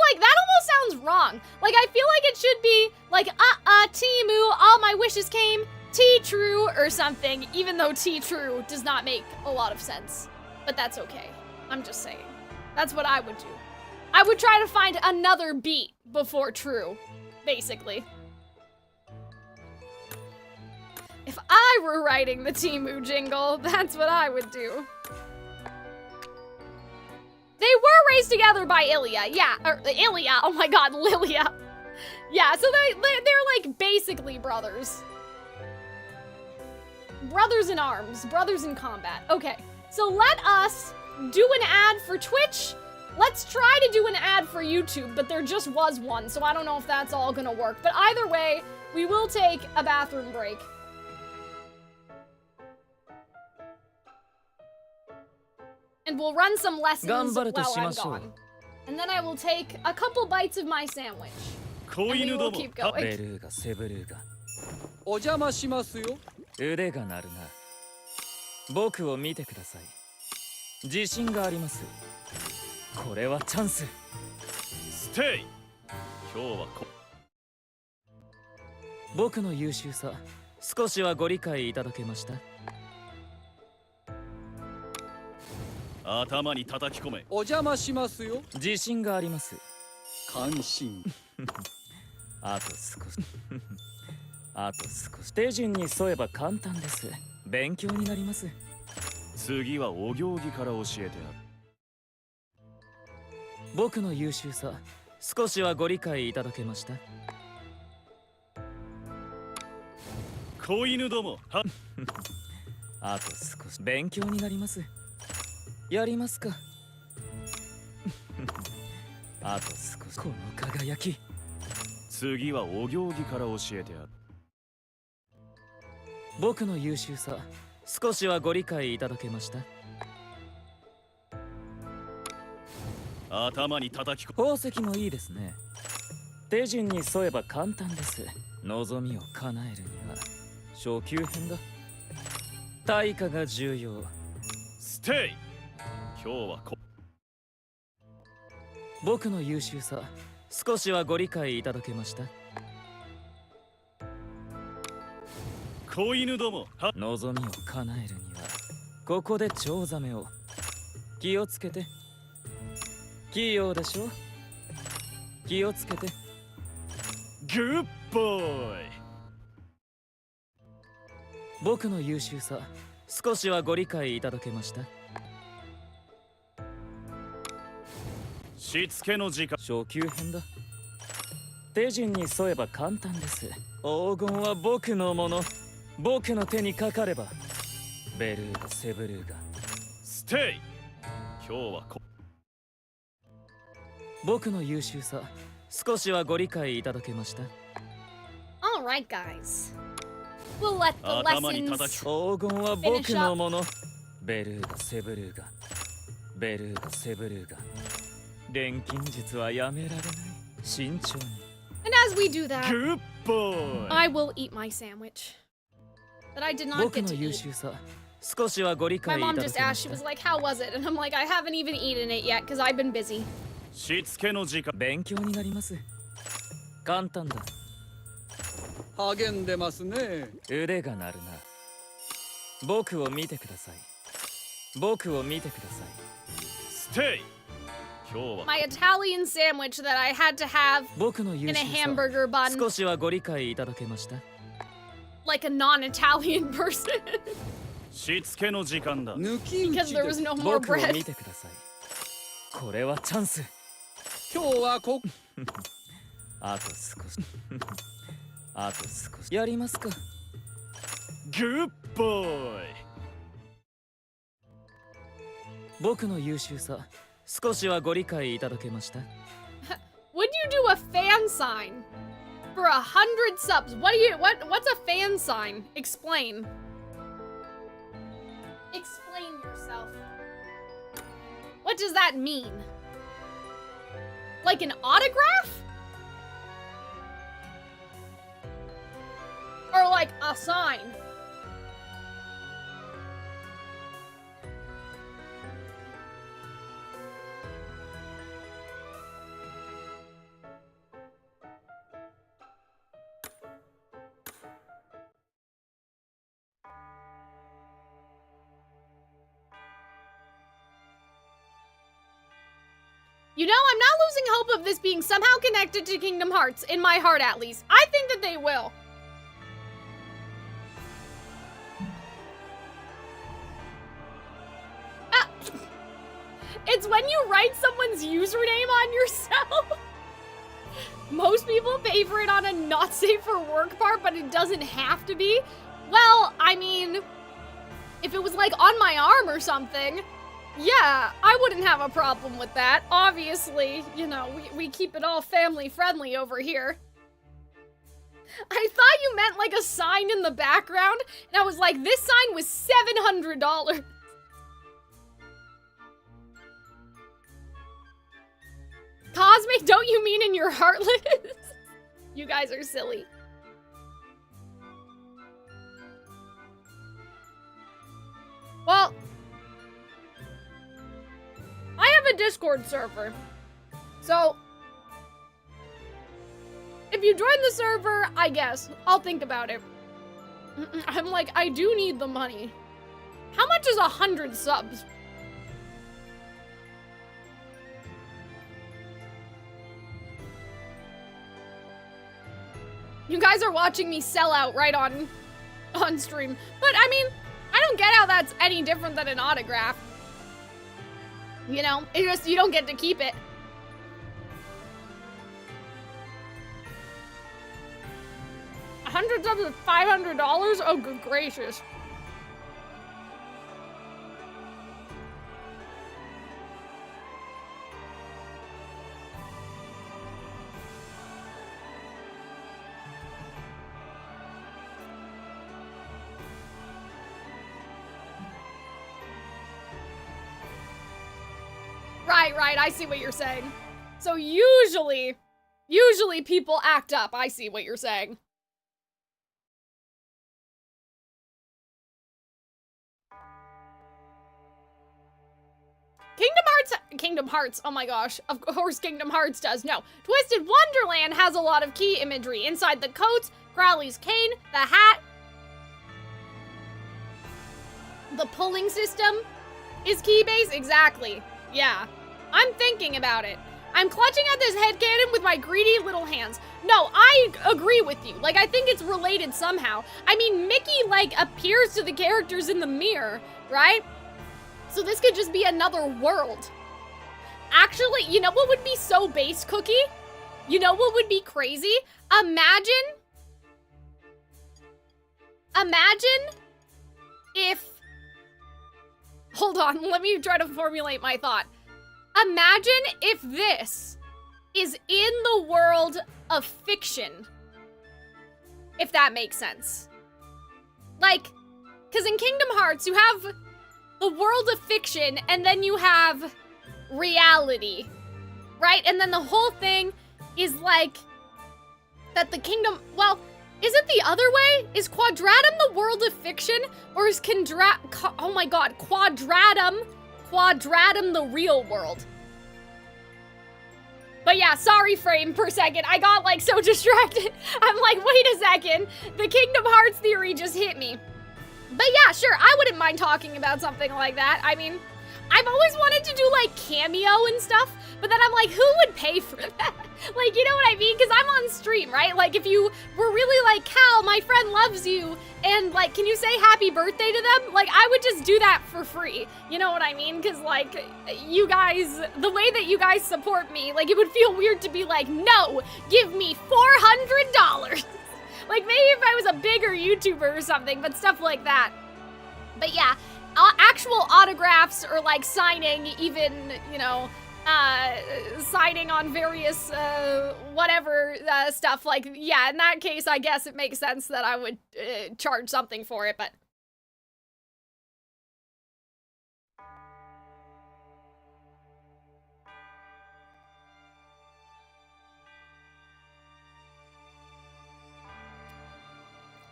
Speaker 5: almost sounds wrong. Like, I feel like it should be, like, Timu, all my wishes came T-true or something, even though T-true does not make a lot of sense. But that's okay. I'm just saying. That's what I would do. I would try to find another beat before true, basically. If I were writing the Timu jingle, that's what I would do. They were raised together by Ilia, yeah, or Ilia, oh my god, Lilia. Yeah, so they're like basically brothers. Brothers in arms, brothers in combat. Okay, so let us do an ad for Twitch. Let's try to do an ad for YouTube, but there just was one, so I don't know if that's all gonna work. But either way, we will take a bathroom break. And we'll run some lessons while I'm gone. And then I will take a couple bites of my sandwich. And we will keep going.
Speaker 2: お邪魔しますよ。
Speaker 1: 腕が鳴るな。僕を見てください。自信があります。これはチャンス。ステイ。今日は僕の優秀さ、少しはご理解いただけました。頭に叩き込め。
Speaker 2: お邪魔しますよ。
Speaker 1: 自信があります。
Speaker 2: 感心。
Speaker 1: あと少し。あと少し。手順に沿えば簡単です。勉強になります。次はお行儀から教えてやる。僕の優秀さ少しはご理解いただけました？
Speaker 3: 子犬どもは
Speaker 1: あと少し勉強になります。やりますか？あと少しこの輝き。
Speaker 3: 次はお行儀から教えてやる。
Speaker 1: 僕の優秀さ少しはご理解いただけました？
Speaker 3: 頭に叩きこ
Speaker 1: 宝石もいいですね。手順に沿えば簡単です。望みを叶えるには初級編だ。対価が重要。
Speaker 3: ステイ。今日は
Speaker 1: 僕の優秀さ少しはご理解いただけました？
Speaker 3: 子犬どもは
Speaker 1: 望みを叶えるにはここでチョウザメを。気をつけて。器用でしょ。気をつけて。
Speaker 3: グッボーイ。
Speaker 1: 僕の優秀さ少しはご理解いただけました？
Speaker 3: しつけの時間。
Speaker 1: 初級編だ。手順に沿えば簡単です。黄金は僕のもの。僕の手にかかればベルーガセブルーガ。
Speaker 3: ステイ。今日は
Speaker 1: 僕の優秀さ少しはご理解いただけました？
Speaker 5: Alright, guys. We'll let the
Speaker 3: 頭に叩
Speaker 5: lessons.
Speaker 1: 黄金は僕のもの。ベルーガセブルーガ。ベルーガセブルーガ。錬金術はやめられない。慎重に。
Speaker 5: And as we do that,
Speaker 3: グッボーイ。
Speaker 5: I will eat my sandwich that I did not
Speaker 1: 僕
Speaker 5: get
Speaker 1: の
Speaker 5: to
Speaker 1: 優
Speaker 5: eat.
Speaker 1: 秀さ少しはご理
Speaker 5: My
Speaker 1: 解いた
Speaker 5: mom
Speaker 1: だ
Speaker 5: just
Speaker 1: けま
Speaker 5: asked,
Speaker 1: し
Speaker 5: she
Speaker 1: た？
Speaker 5: was like, how was it? And I'm like, I haven't even eaten it yet because I've been busy.
Speaker 3: しつけの時間。
Speaker 1: 勉強になります。簡単だ。
Speaker 2: 励んでますね。
Speaker 1: 腕が鳴るな。僕を見てください。僕を見てください。
Speaker 3: ステイ。今日は
Speaker 5: My Italian sandwich that I had to have
Speaker 1: 僕の優
Speaker 5: in a
Speaker 1: 秀さ
Speaker 5: hamburger bun
Speaker 1: 少しはご理解いただけました？
Speaker 5: like a non-Italian person
Speaker 3: しつけの時間だ。
Speaker 2: 抜き打
Speaker 5: because
Speaker 2: ち
Speaker 5: there
Speaker 2: で
Speaker 5: was
Speaker 2: す。
Speaker 5: no more
Speaker 1: 僕を
Speaker 5: bread.
Speaker 1: 見てください。これはチャンス。
Speaker 2: 今日は
Speaker 1: あと少し。あと少し。やりますか？
Speaker 3: グッボーイ。
Speaker 1: 僕の優秀さ少しはご理解いただけました？
Speaker 5: Would you do a fan sign for 100 subs? What's a fan sign? Explain. Explain yourself. What does that mean? Like an autograph? Or like a sign? You know, I'm not losing hope of this being somehow connected to Kingdom Hearts, in my heart at least. I think that they will. It's when you write someone's username on yourself. Most people pay for it on a not safe for work part, but it doesn't have to be. Well, I mean, if it was like on my arm or something, yeah, I wouldn't have a problem with that. Obviously, you know, we keep it all family friendly over here. I thought you meant like a sign in the background, and I was like, this sign was $700. Cosmic, don't you mean in your heartless? You guys are silly. Well, I have a Discord server. So, if you join the server, I guess, I'll think about it. I'm like, I do need the money. How much is 100 subs? You guys are watching me sell out right on stream. But I mean, I don't get how that's any different than an autograph. You know, it's just you don't get to keep it. 100 subs is $500? Oh, good gracious. Right, I see what you're saying. So usually people act up. I see what you're saying. Kingdom Hearts, oh my gosh, of course Kingdom Hearts does. No, Twisted Wonderland has a lot of key imagery. Inside the coats, Crowley's cane, the hat, the pulling system is key base, exactly. Yeah, I'm thinking about it. I'm clutching at this headcanon with my greedy little hands. No, I agree with you. Like, I think it's related somehow. I mean, Mickey, like, appears to the characters in the mirror, right? So this could just be another world. Actually, you know what would be so base, Cookie? You know what would be crazy? Imagine if... Hold on, let me try to formulate my thought. Imagine if this is in the world of fiction. If that makes sense. Like, because in Kingdom Hearts, you have the world of fiction, and then you have reality, right? And then the whole thing is like, that the kingdom, well, is it the other way? Is Quadratum the world of fiction? Or is oh my god, Quadratum the real world? But yeah, sorry frame per second. I got like so distracted. I'm like, wait a second. The Kingdom Hearts theory just hit me. But yeah, sure, I wouldn't mind talking about something like that. I mean, I've always wanted to do like Cameo and stuff, but then I'm like, who would pay for that? Like, you know what I mean? Because I'm on stream, right? Like, if you were really like, Cal, my friend loves you, and like, can you say happy birthday to them? Like, I would just do that for free. You know what I mean? Because like, you guys, the way that you guys support me, like, it would feel weird to be like, no, give me $400. Like, maybe if I was a bigger YouTuber or something, but stuff like that. But yeah, actual autographs or like signing, even, you know, signing on various, whatever, stuff, like, yeah, in that case, I guess it makes sense that I would, charge something for it, but...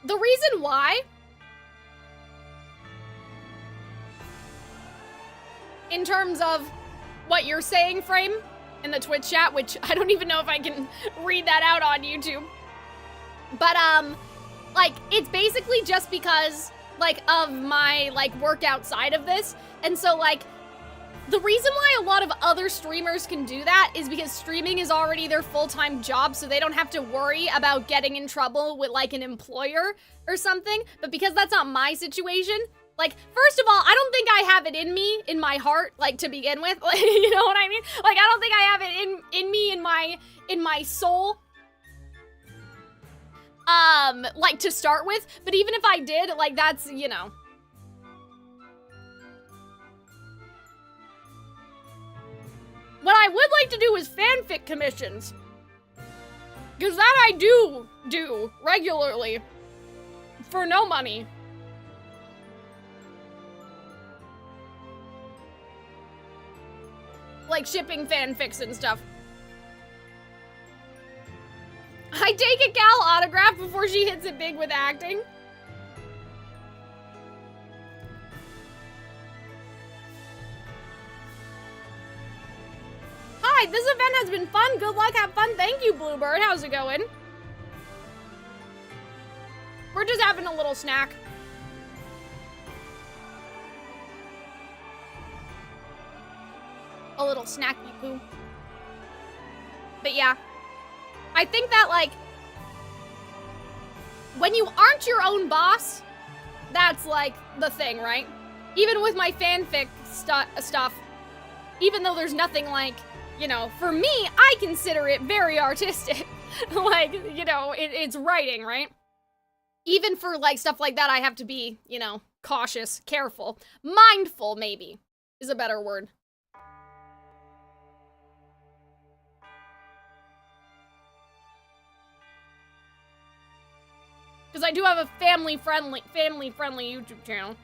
Speaker 5: The reason why, in terms of what you're saying, Frame, in the Twitch chat, which I don't even know if I can read that out on YouTube, but, like, it's basically just because, like, of my, like, work outside of this, and so, like, the reason why a lot of other streamers can do that is because streaming is already their full-time job, so they don't have to worry about getting in trouble with, like, an employer or something. But because that's not my situation, like, first of all, I don't think I have it in me, in my heart, like, to begin with. Like, you know what I mean? Like, I don't think I have it in me, in my soul, like, to start with. But even if I did, like, that's, you know... What I would like to do is fanfic commissions. Because that I do regularly. For no money. Like shipping fanfics and stuff. I take a Cal autograph before she hits it big with acting. Hi, this event has been fun. Good luck, have fun. Thank you, Bluebird. How's it going? We're just having a little snack. A little snacky poo. But yeah, I think that, like, when you aren't your own boss, that's, like, the thing, right? Even with my fanfic stuff, even though there's nothing, like, you know, for me, I consider it very artistic. Like, you know, it's writing, right? even for, like, stuff like that, I have to be, you know, cautious, careful, mindful, maybe, is a better word. Because I do have a family-friendly YouTube channel.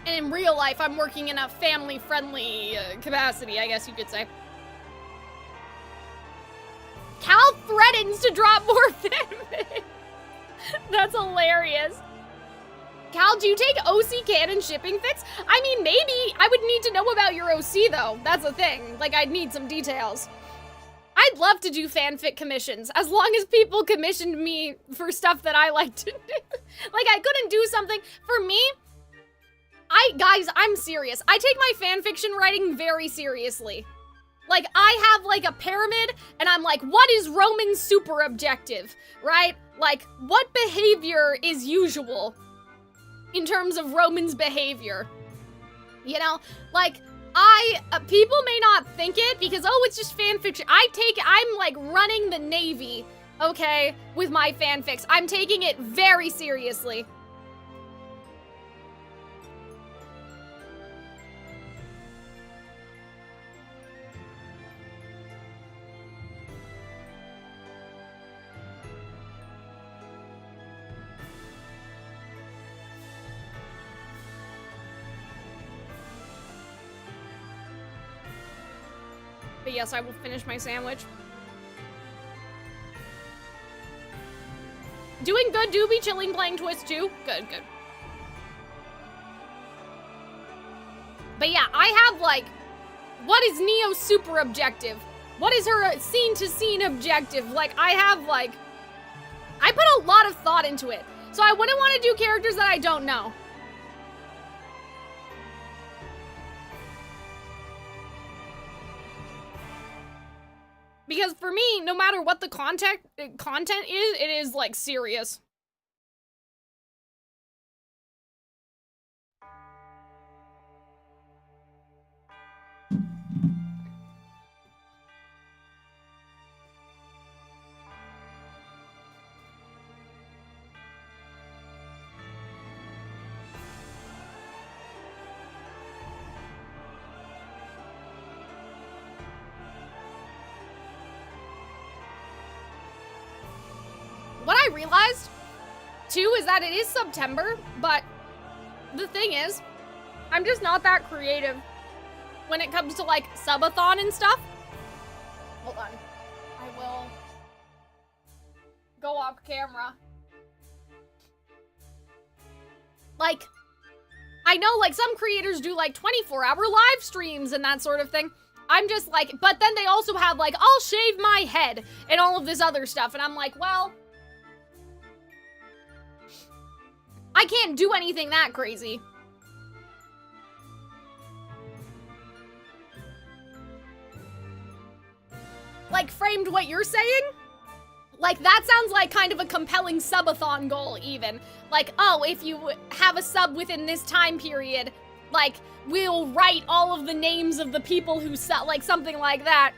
Speaker 5: And in real life, I'm working in a family-friendly capacity, I guess you could say. Cal threatens to drop more fanfic. That's hilarious. Cal, do you take OC canon shipping fix? I mean, maybe. I would need to know about your OC, though. That's the thing. Like, I'd need some details. I'd love to do fanfic commissions, as long as people commissioned me for stuff that I like to do. Like, I couldn't do something. For me, guys, I'm serious. I take my fanfiction writing very seriously. Like, I have, like, a pyramid, and I'm like, what is Roman's super objective, right? Like, what behavior is usual in terms of Roman's behavior? You know? Like, people may not think it because, oh, it's just fanfiction. I'm, like, running the Navy, okay, with my fanfics. I'm taking it very seriously. But yes, I will finish my sandwich. Doing good, Doobie. Chilling, playing Twist 2. Good. But yeah, I have, like, what is Neo's super objective? What is her scene-to-scene objective? Like, I have, like, I put a lot of thought into it. So I wouldn't want to do characters that I don't know. Because for me, no matter what the content is, it is, like, serious. What I realized, too, is that it is September, but the thing is, I'm just not that creative when it comes to, like, subathon and stuff. Hold on. I will go off camera. Like, I know, like, some creators do, like, 24-hour live streams and that sort of thing. I'm just like, but then they also have, like, I'll shave my head and all of this other stuff, and I'm like, well, I can't do anything that crazy. Like, framed what you're saying? Like, that sounds like kind of a compelling subathon goal, even. Like, oh, if you have a sub within this time period, like, we'll write all of the names of the people who sub, like, something like that.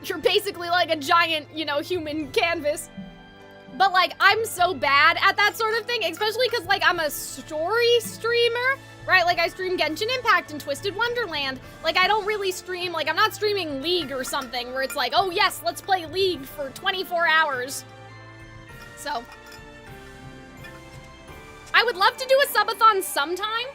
Speaker 5: You're basically like a giant, you know, human canvas. But, like, I'm so bad at that sort of thing, especially because, like, I'm a story streamer, right? Like, I stream Genshin Impact and Twisted Wonderland. Like, I don't really stream, like, I'm not streaming League or something where it's like, oh, yes, let's play League for 24 hours. So, I would love to do a subathon sometime,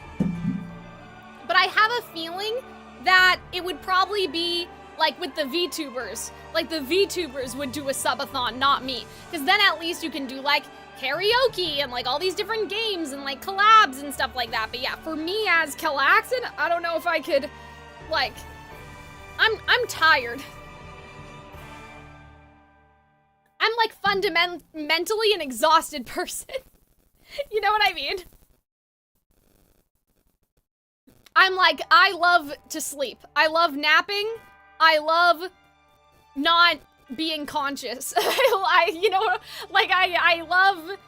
Speaker 5: but I have a feeling that it would probably be like with the VTubers. Like, the VTubers would do a subathon, not me. Because then at least you can do, like, karaoke and, like, all these different games and, like, collabs and stuff like that. But yeah, for me as Calxiyn, I don't know if I could, like, I'm tired. I'm, like, fundamentally an exhausted person. You know what I mean? I'm like, I love to sleep. I love napping. I love not being conscious. You know, like, I love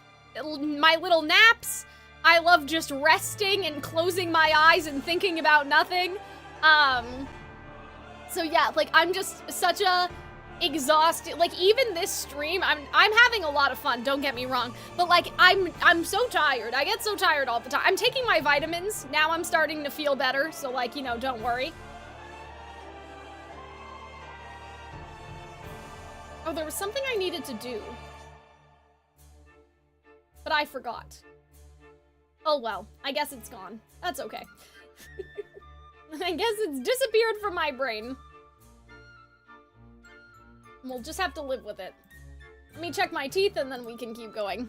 Speaker 5: my little naps. I love just resting and closing my eyes and thinking about nothing. So yeah, like, I'm just such a exhausted. Like, even this stream, I'm having a lot of fun, don't get me wrong. But like, I'm so tired. I get so tired all the time. I'm taking my vitamins. Now I'm starting to feel better. So like, you know, don't worry. Oh, there was something I needed to do. But I forgot. Oh well, I guess it's gone. That's okay. I guess it's disappeared from my brain. We'll just have to live with it. Let me check my teeth and then we can keep going.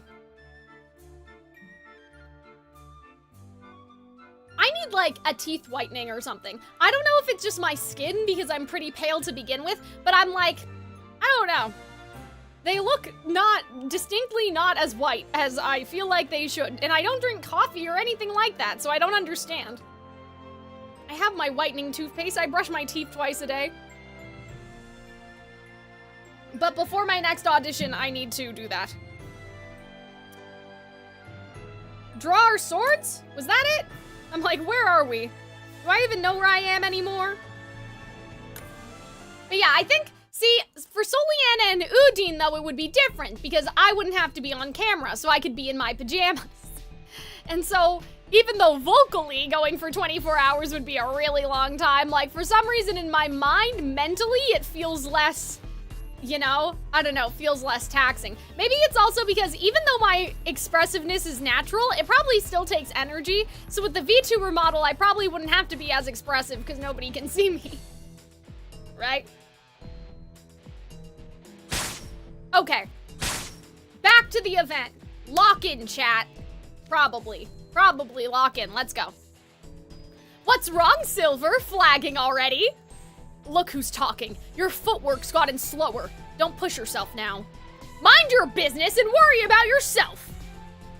Speaker 5: I need like a teeth whitening or something. I don't know if it's just my skin because I'm pretty pale to begin with, but I'm like, I don't know. They look distinctly not as white as I feel like they should. And I don't drink coffee or anything like that, so I don't understand. I have my whitening toothpaste. I brush my teeth twice a day. But before my next audition, I need to do that. Draw our swords? Was that it? I'm like, where are we? Do I even know where I am anymore? But yeah, I think, see, for Soliana and Udine, though, it would be different because I wouldn't have to be on camera, so I could be in my pajamas. And so, even though vocally going for 24 hours would be a really long time, like, for some reason in my mind, mentally, it feels less, you know, I don't know, feels less taxing. Maybe it's also because even though my expressiveness is natural, it probably still takes energy. So with the VTuber model, I probably wouldn't have to be as expressive because nobody can see me. Right? Okay. Back to the event. Lock in, chat. Probably lock in. Let's go. What's wrong, Silver? Flagging already? Look who's talking. Your footwork's gotten slower. Don't push yourself now. Mind your business and worry about yourself.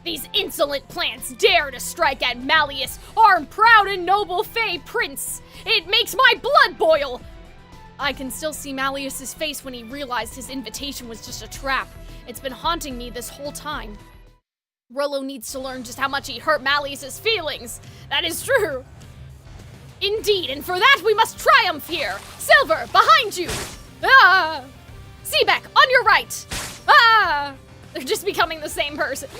Speaker 5: These insolent plants dare to strike at Malleus, our proud and noble Fey Prince. It makes my blood boil. I can still see Malleus's face when he realized his invitation was just a trap. It's been haunting me this whole time. Rollo needs to learn just how much he hurt Malleus's feelings. That is true. Indeed, and for that we must triumph here. Silver, behind you. Ah! Seebeck, on your right. Ah! They're just becoming the same person.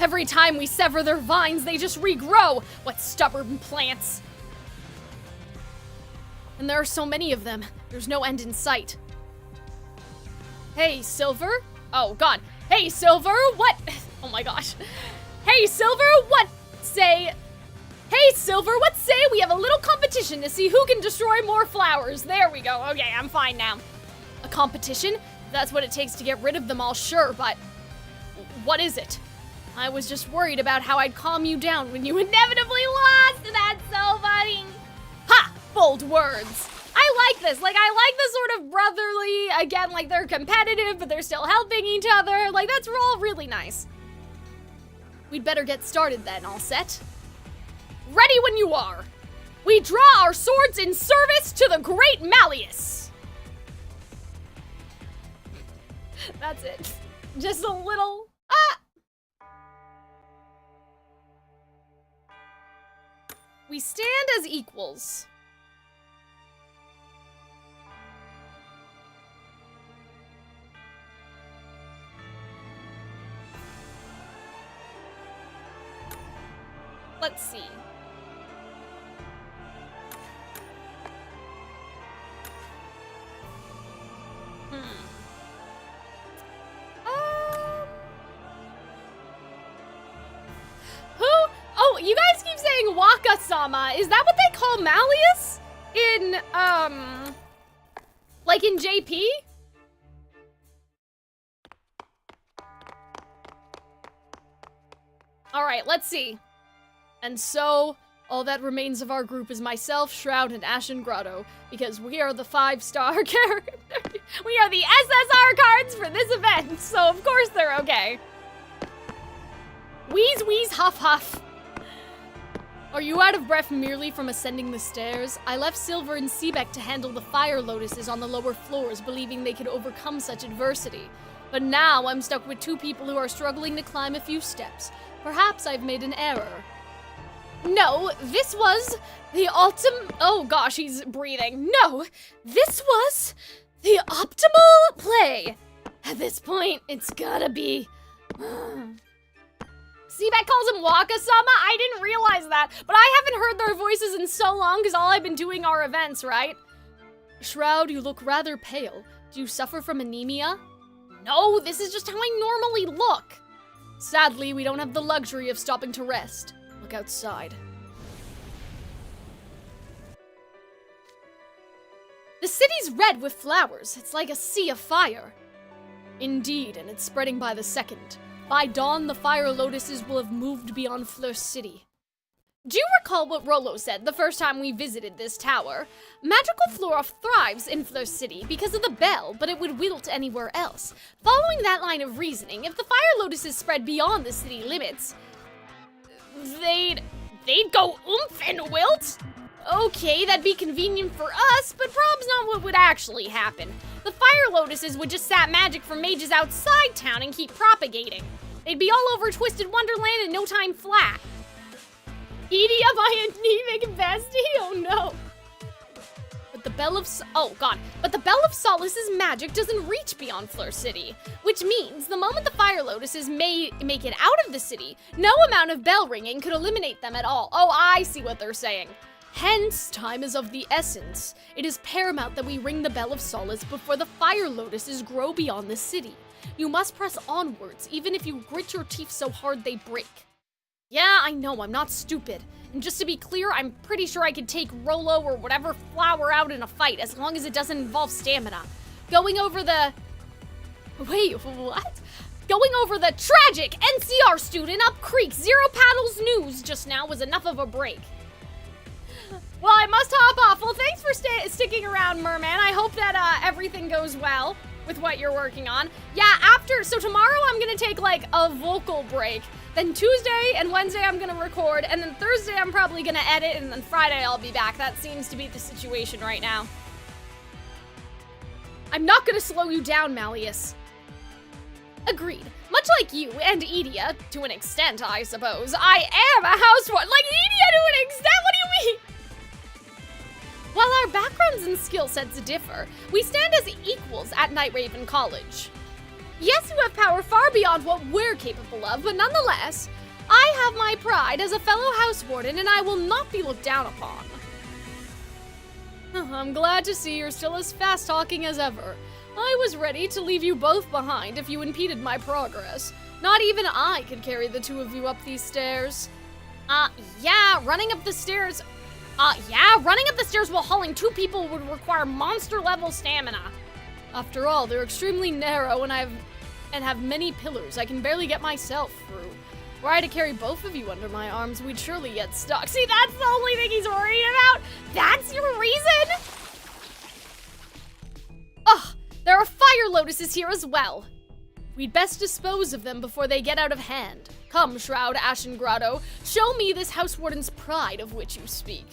Speaker 5: Every time we sever their vines, they just regrow. What stubborn plants. And there are so many of them. There's no end in sight. Hey, Silver? Oh, God. Hey, Silver, what? Oh, my gosh. Hey, Silver, what say? Hey, Silver, what say we have a little competition to see who can destroy more flowers? There we go. Okay, I'm fine now. A competition? That's what it takes to get rid of them all, sure, but what is it? I was just worried about how I'd calm you down when you inevitably lost. That's so funny. Ha! Bold words. I like this. Like, I like this sort of brotherly, again, like they're competitive, but they're still helping each other. Like, that's all really nice. We'd better get started then, all set? Ready when you are. We draw our swords in service to the great Malleus. That's it. Just a little, We stand as equals. Let's see. Who? Oh, you guys keep saying Waka-sama. Is that what they call Malleus? In, like in JP? Alright, let's see. And so, all that remains of our group is myself, Shroud, and Ashen Grotto, because we are the 5-star characters. We are the SSR cards for this event, so of course they're okay. Wheeze, wheeze, huff, huff. Are you out of breath merely from ascending the stairs? I left Silver and Seebeck to handle the fire lotuses on the lower floors, believing they could overcome such adversity. But now I'm stuck with 2 people who are struggling to climb a few steps. Perhaps I've made an error. No, this was the oh gosh, he's breathing. No, this was the optimal play. At this point, it's gotta be... Seaback calls him Waka-sama? I didn't realize that, but I haven't heard their voices in so long because all I've been doing are events, right? Shroud, you look rather pale. Do you suffer from anemia? No, this is just how I normally look. Sadly, we don't have the luxury of stopping to rest. Look outside. The city's red with flowers. It's like a sea of fire. Indeed, and it's spreading by the second. By dawn, the fire lotuses will have moved beyond Fleur City. Do you recall what Rollo said the first time we visited this tower? Magical flora thrives in Fleur City because of the bell, but it would wilt anywhere else. Following that line of reasoning, if the fire lotuses spread beyond the city limits, they'd go oomph and wilt? Okay, that'd be convenient for us, but probably not what would actually happen. The fire lotuses would just sap magic from mages outside town and keep propagating. They'd be all over Twisted Wonderland in no time flat. Edie, my anemic bestie? Oh no. But the Bell of Solace's magic doesn't reach beyond Fleur City, which means the moment the fire lotuses make it out of the city, no amount of bell ringing could eliminate them at all. Oh, I see what they're saying. Hence, time is of the essence. It is paramount that we ring the Bell of Solace before the fire lotuses grow beyond the city. You must press onwards, even if you grit your teeth so hard they break. Yeah, I know, I'm not stupid. And just to be clear, I'm pretty sure I could take Rollo or whatever flower out in a fight, as long as it doesn't involve stamina. Going over the tragic NCR student up creek, Zero Paddles news just now was enough of a break. Well, I must hop off. Well, thanks for sticking around, Merman. I hope that everything goes well with what you're working on. Yeah, so tomorrow I'm gonna take like a vocal break. Then Tuesday and Wednesday I'm gonna record, and then Thursday I'm probably gonna edit, and then Friday I'll be back. That seems to be the situation right now. I'm not gonna slow you down, Malleus. Agreed. Much like you and Edia, to an extent, I suppose, I am a housewife. Like Edia to an extent? What do you mean? While our backgrounds and skill sets differ, we stand as equals at Night Raven College. Yes, you have power far beyond what we're capable of, but nonetheless, I have my pride as a fellow house warden, and I will not be looked down upon. I'm glad to see you're still as fast-talking as ever. I was ready to leave you both behind if you impeded my progress. Not even I could carry the two of you up these stairs. Running up the stairs while hauling two people would require monster-level stamina. After all, they're extremely narrow and have many pillars I can barely get myself through. Were I to carry both of you under my arms, we'd surely get stuck. See, that's the only thing he's worried about? That's your reason? Ugh, there are fire lotuses here as well. We'd best dispose of them before they get out of hand. Come, Shroud Ashen Grotto, show me this house warden's pride of which you speak.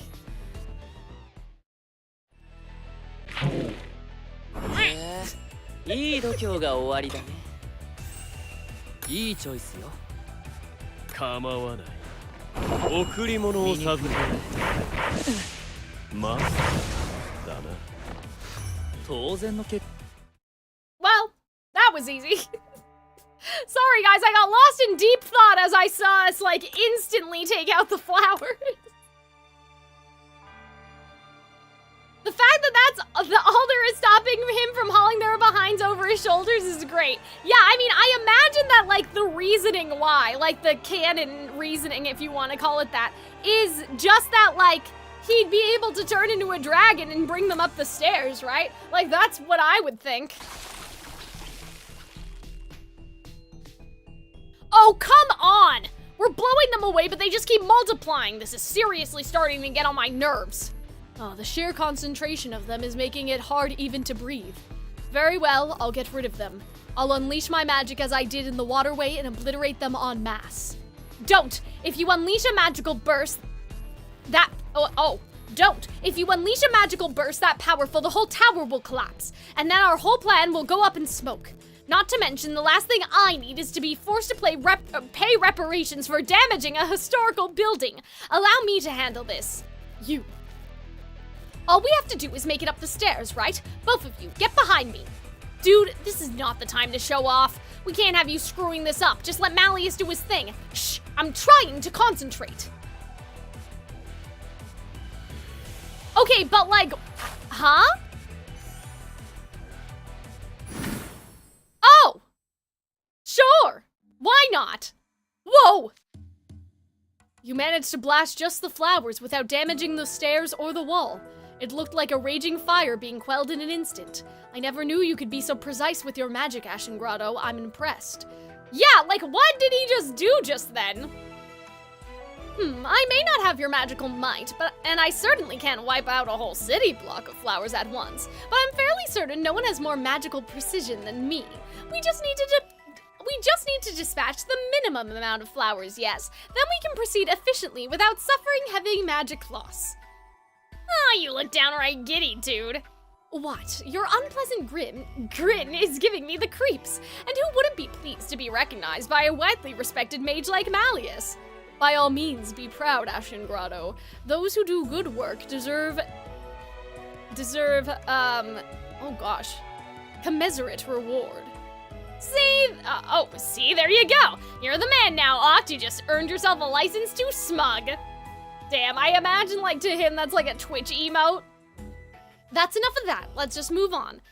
Speaker 4: いい度胸が終わりだね。いいチョイスよ。
Speaker 3: 構わない。贈り物を授ける。まあ、だな。
Speaker 4: 当然の結果。
Speaker 5: Well, that was easy. Sorry guys, I got lost in deep thought as I saw us like instantly take out the flowers. The fact that that's all there is stopping him from hauling their behinds over his shoulders is great. Yeah, I mean, I imagine that like the reasoning why, like the canon reasoning, if you want to call it that, is just that like he'd be able to turn into a dragon and bring them up the stairs, right? Like that's what I would think. Oh, come on! We're blowing them away, but they just keep multiplying. This is seriously starting to get on my nerves. Oh, the sheer concentration of them is making it hard even to breathe. Very well, I'll get rid of them. I'll unleash my magic as I did in the waterway and obliterate them en masse. Don't! If you unleash a magical burst, don't! If you unleash a magical burst that powerful, the whole tower will collapse, and then our whole plan will go up in smoke. Not to mention, the last thing I need is to be forced to pay reparations for damaging a historical building. Allow me to handle this. You. All we have to do is make it up the stairs, right? Both of you, get behind me. Dude, this is not the time to show off. We can't have you screwing this up. Just let Malleus do his thing. Shh, I'm trying to concentrate. Okay, but like, huh? Oh! Sure! Why not? Whoa! You managed to blast just the flowers without damaging the stairs or the wall. It looked like a raging fire being quelled in an instant. I never knew you could be so precise with your magic, Ashen Grotto. I'm impressed. Yeah, like what did he just do just then? I may not have your magical might, and I certainly can't wipe out a whole city block of flowers at once, but I'm fairly certain no one has more magical precision than me. We just need to dispatch the minimum amount of flowers, yes. Then we can proceed efficiently without suffering heavy magic loss. Ah, you look downright giddy, dude. What? Your unpleasant grin is giving me the creeps. And who wouldn't be pleased to be recognized by a widely respected mage like Malleus? By all means, be proud, Ashen Grotto. Those who do good work deserve, commiserate reward. See? See, there you go. You're the man now, Oct. You just earned yourself a license to smug. Damn, I imagine, like, to him, that's like a Twitch emote. That's enough of that. Let's just move on.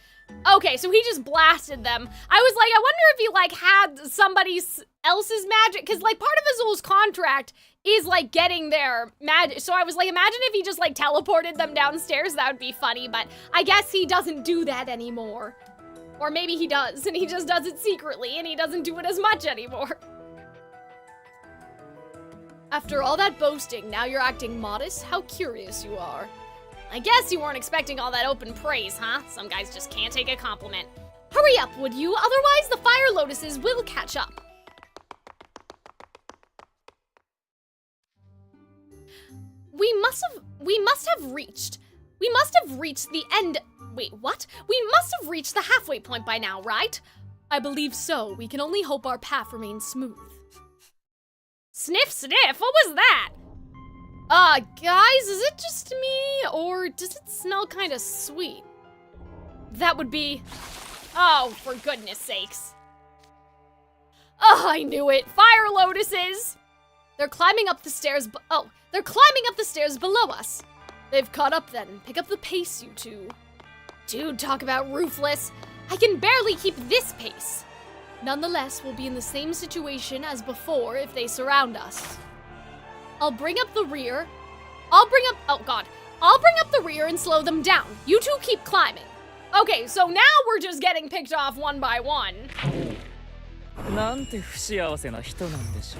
Speaker 5: Okay, so he just blasted them. I was like, I wonder if he, like, had somebody else's magic, because, like, part of Azul's contract is, like, getting their magic. So I was like, imagine if he just, like, teleported them downstairs. That would be funny, but I guess he doesn't do that anymore. Or maybe he does, and he just does it secretly, and he doesn't do it as much anymore. After all that boasting, now you're acting modest? How curious you are. I guess you weren't expecting all that open praise, huh? Some guys just can't take a compliment. Hurry up, would you? Otherwise the fire lotuses will catch up. We must have reached the end. Wait, what? We must have reached the halfway point by now, right? I believe so. We can only hope our path remains smooth. Sniff, sniff, what was that? Guys, is it just me, or does it smell kind of sweet? That would be... Oh, for goodness sakes. Oh, I knew it. Fire lotuses! They're climbing up the stairs, they're climbing up the stairs below us. They've caught up then. Pick up the pace, you two. Dude, talk about ruthless. I can barely keep this pace. Nonetheless, we'll be in the same situation as before if they surround us. I'll bring up the rear. I'll bring up the rear and slow them down. You two keep climbing. Okay, so now we're just getting picked off one by one.
Speaker 1: なんて不幸せな人なんでしょ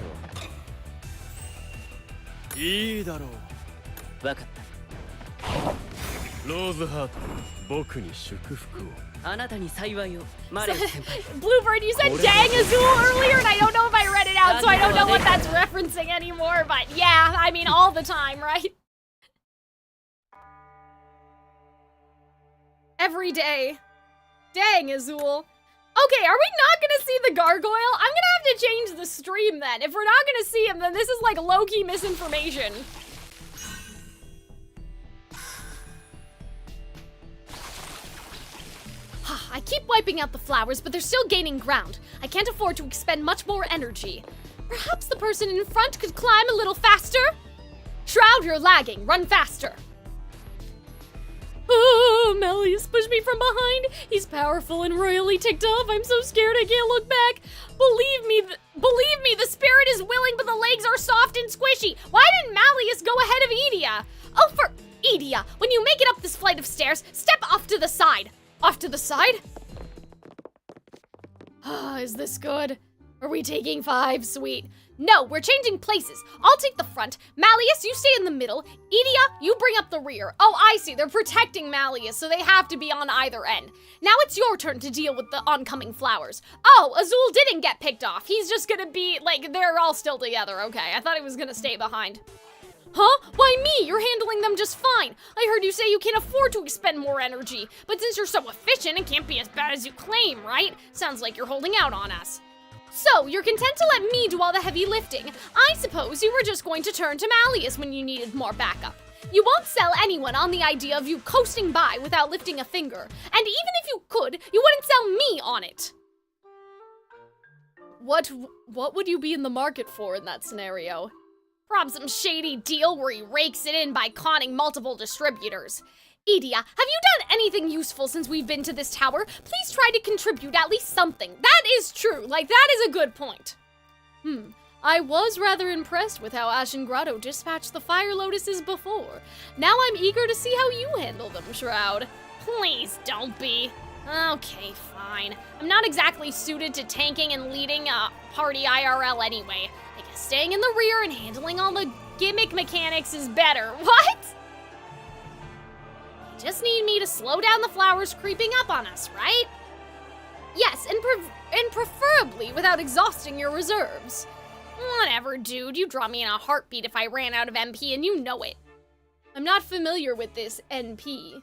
Speaker 1: う。いいだろう。わかった。ローズハート、僕に祝福を。あなたに幸いを。
Speaker 5: Bluebird, you said dang Azul earlier, and I don't know if I read it out, so I don't know what that's referencing anymore, but yeah, I mean all the time, right? Every day. Dang Azul. Okay, are we not gonna see the gargoyle? I'm gonna have to change the stream then. If we're not gonna see him, then this is like low-key misinformation. I keep wiping out the flowers, but they're still gaining ground. I can't afford to expend much more energy. Perhaps the person in front could climb a little faster? Shroud, you're lagging. Run faster. Oh, Malleus pushed me from behind. He's powerful and royally ticked off. I'm so scared I can't look back. Believe me, the spirit is willing, but the legs are soft and squishy. Why didn't Malleus go ahead of Edia? Oh, for Edia, when you make it up this flight of stairs, step off to the side. Off to the side? Is this good? Are we taking 5? Sweet. No, we're changing places. I'll take the front. Malleus, you stay in the middle. Edia, you bring up the rear. Oh, I see. They're protecting Malleus, so they have to be on either end. Now it's your turn to deal with the oncoming flowers. Oh, Azul didn't get picked off. He's just gonna be, like, they're all still together. Okay, I thought he was gonna stay behind. Huh? Why me? You're handling them just fine. I heard you say you can't afford to expend more energy. But since you're so efficient, it can't be as bad as you claim, right? Sounds like you're holding out on us. So, you're content to let me do all the heavy lifting. I suppose you were just going to turn to Malleus when you needed more backup. You won't sell anyone on the idea of you coasting by without lifting a finger. And even if you could, you wouldn't sell me on it. What would you be in the market for in that scenario? Probably some shady deal where he rakes it in by conning multiple distributors. Edia, have you done anything useful since we've been to this tower? Please try to contribute at least something. That is true. Like, that is a good point. I was rather impressed with how Ashen Grotto dispatched the Fire Lotuses before. Now I'm eager to see how you handle them, Shroud. Please don't be. Okay, fine. I'm not exactly suited to tanking and leading a party IRL anyway. I guess staying in the rear and handling all the gimmick mechanics is better. What? You just need me to slow down the flowers creeping up on us, right? Yes, and preferably without exhausting your reserves. Whatever, dude. You draw me in a heartbeat if I ran out of MP, and you know it. I'm not familiar with this NP.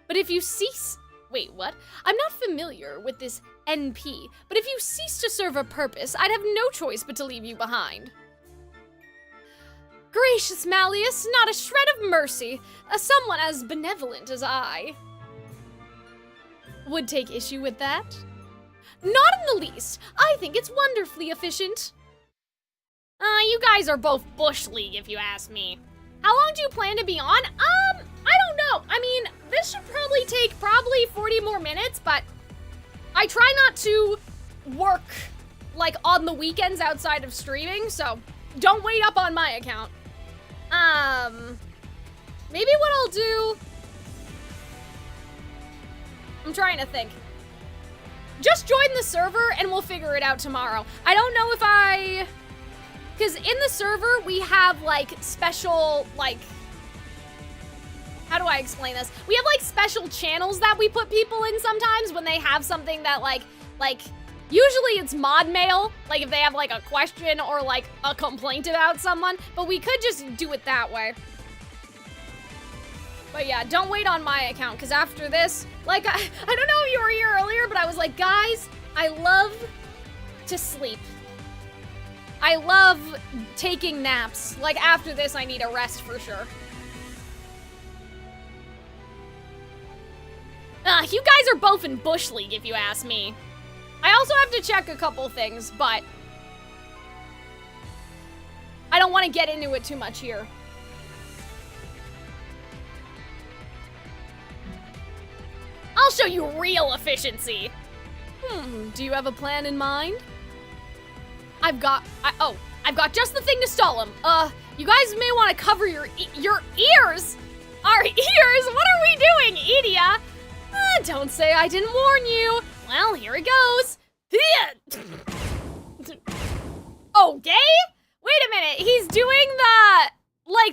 Speaker 5: But if you cease... Wait, what? I'm not familiar with this NP, but if you cease to serve a purpose, I'd have no choice but to leave you behind. Gracious Malleus, not a shred of mercy. Someone as benevolent as I would take issue with that. Not in the least. I think it's wonderfully efficient. You guys are both Bush League, if you ask me. How long do you plan to be on? I don't know. I mean, this should probably take 40 more minutes, but I try not to work, like, on the weekends outside of streaming, so don't wait up on my account. Maybe what I'll do... I'm trying to think. Just join the server and we'll figure it out tomorrow. I don't know if because in the server we have like special, like, how do I explain this? We have like special channels that we put people in sometimes when they have something that like, usually it's mod mail, like if they have like a question or like a complaint about someone, but we could just do it that way. But yeah, don't wait on my account, because after this, like, I don't know if you were here earlier, but I was like, guys, I love to sleep. I love taking naps. Like, after this, I need a rest for sure. You guys are both in Bush League, if you ask me. I also have to check a couple things, but I don't want to get into it too much here. I'll show you real efficiency. Do you have a plan in mind? I've got just the thing to stall him. You guys may want to cover your ears. Our ears? What are we doing, Edia? Don't say I didn't warn you. Well, here it goes. Okay? Wait a minute, he's doing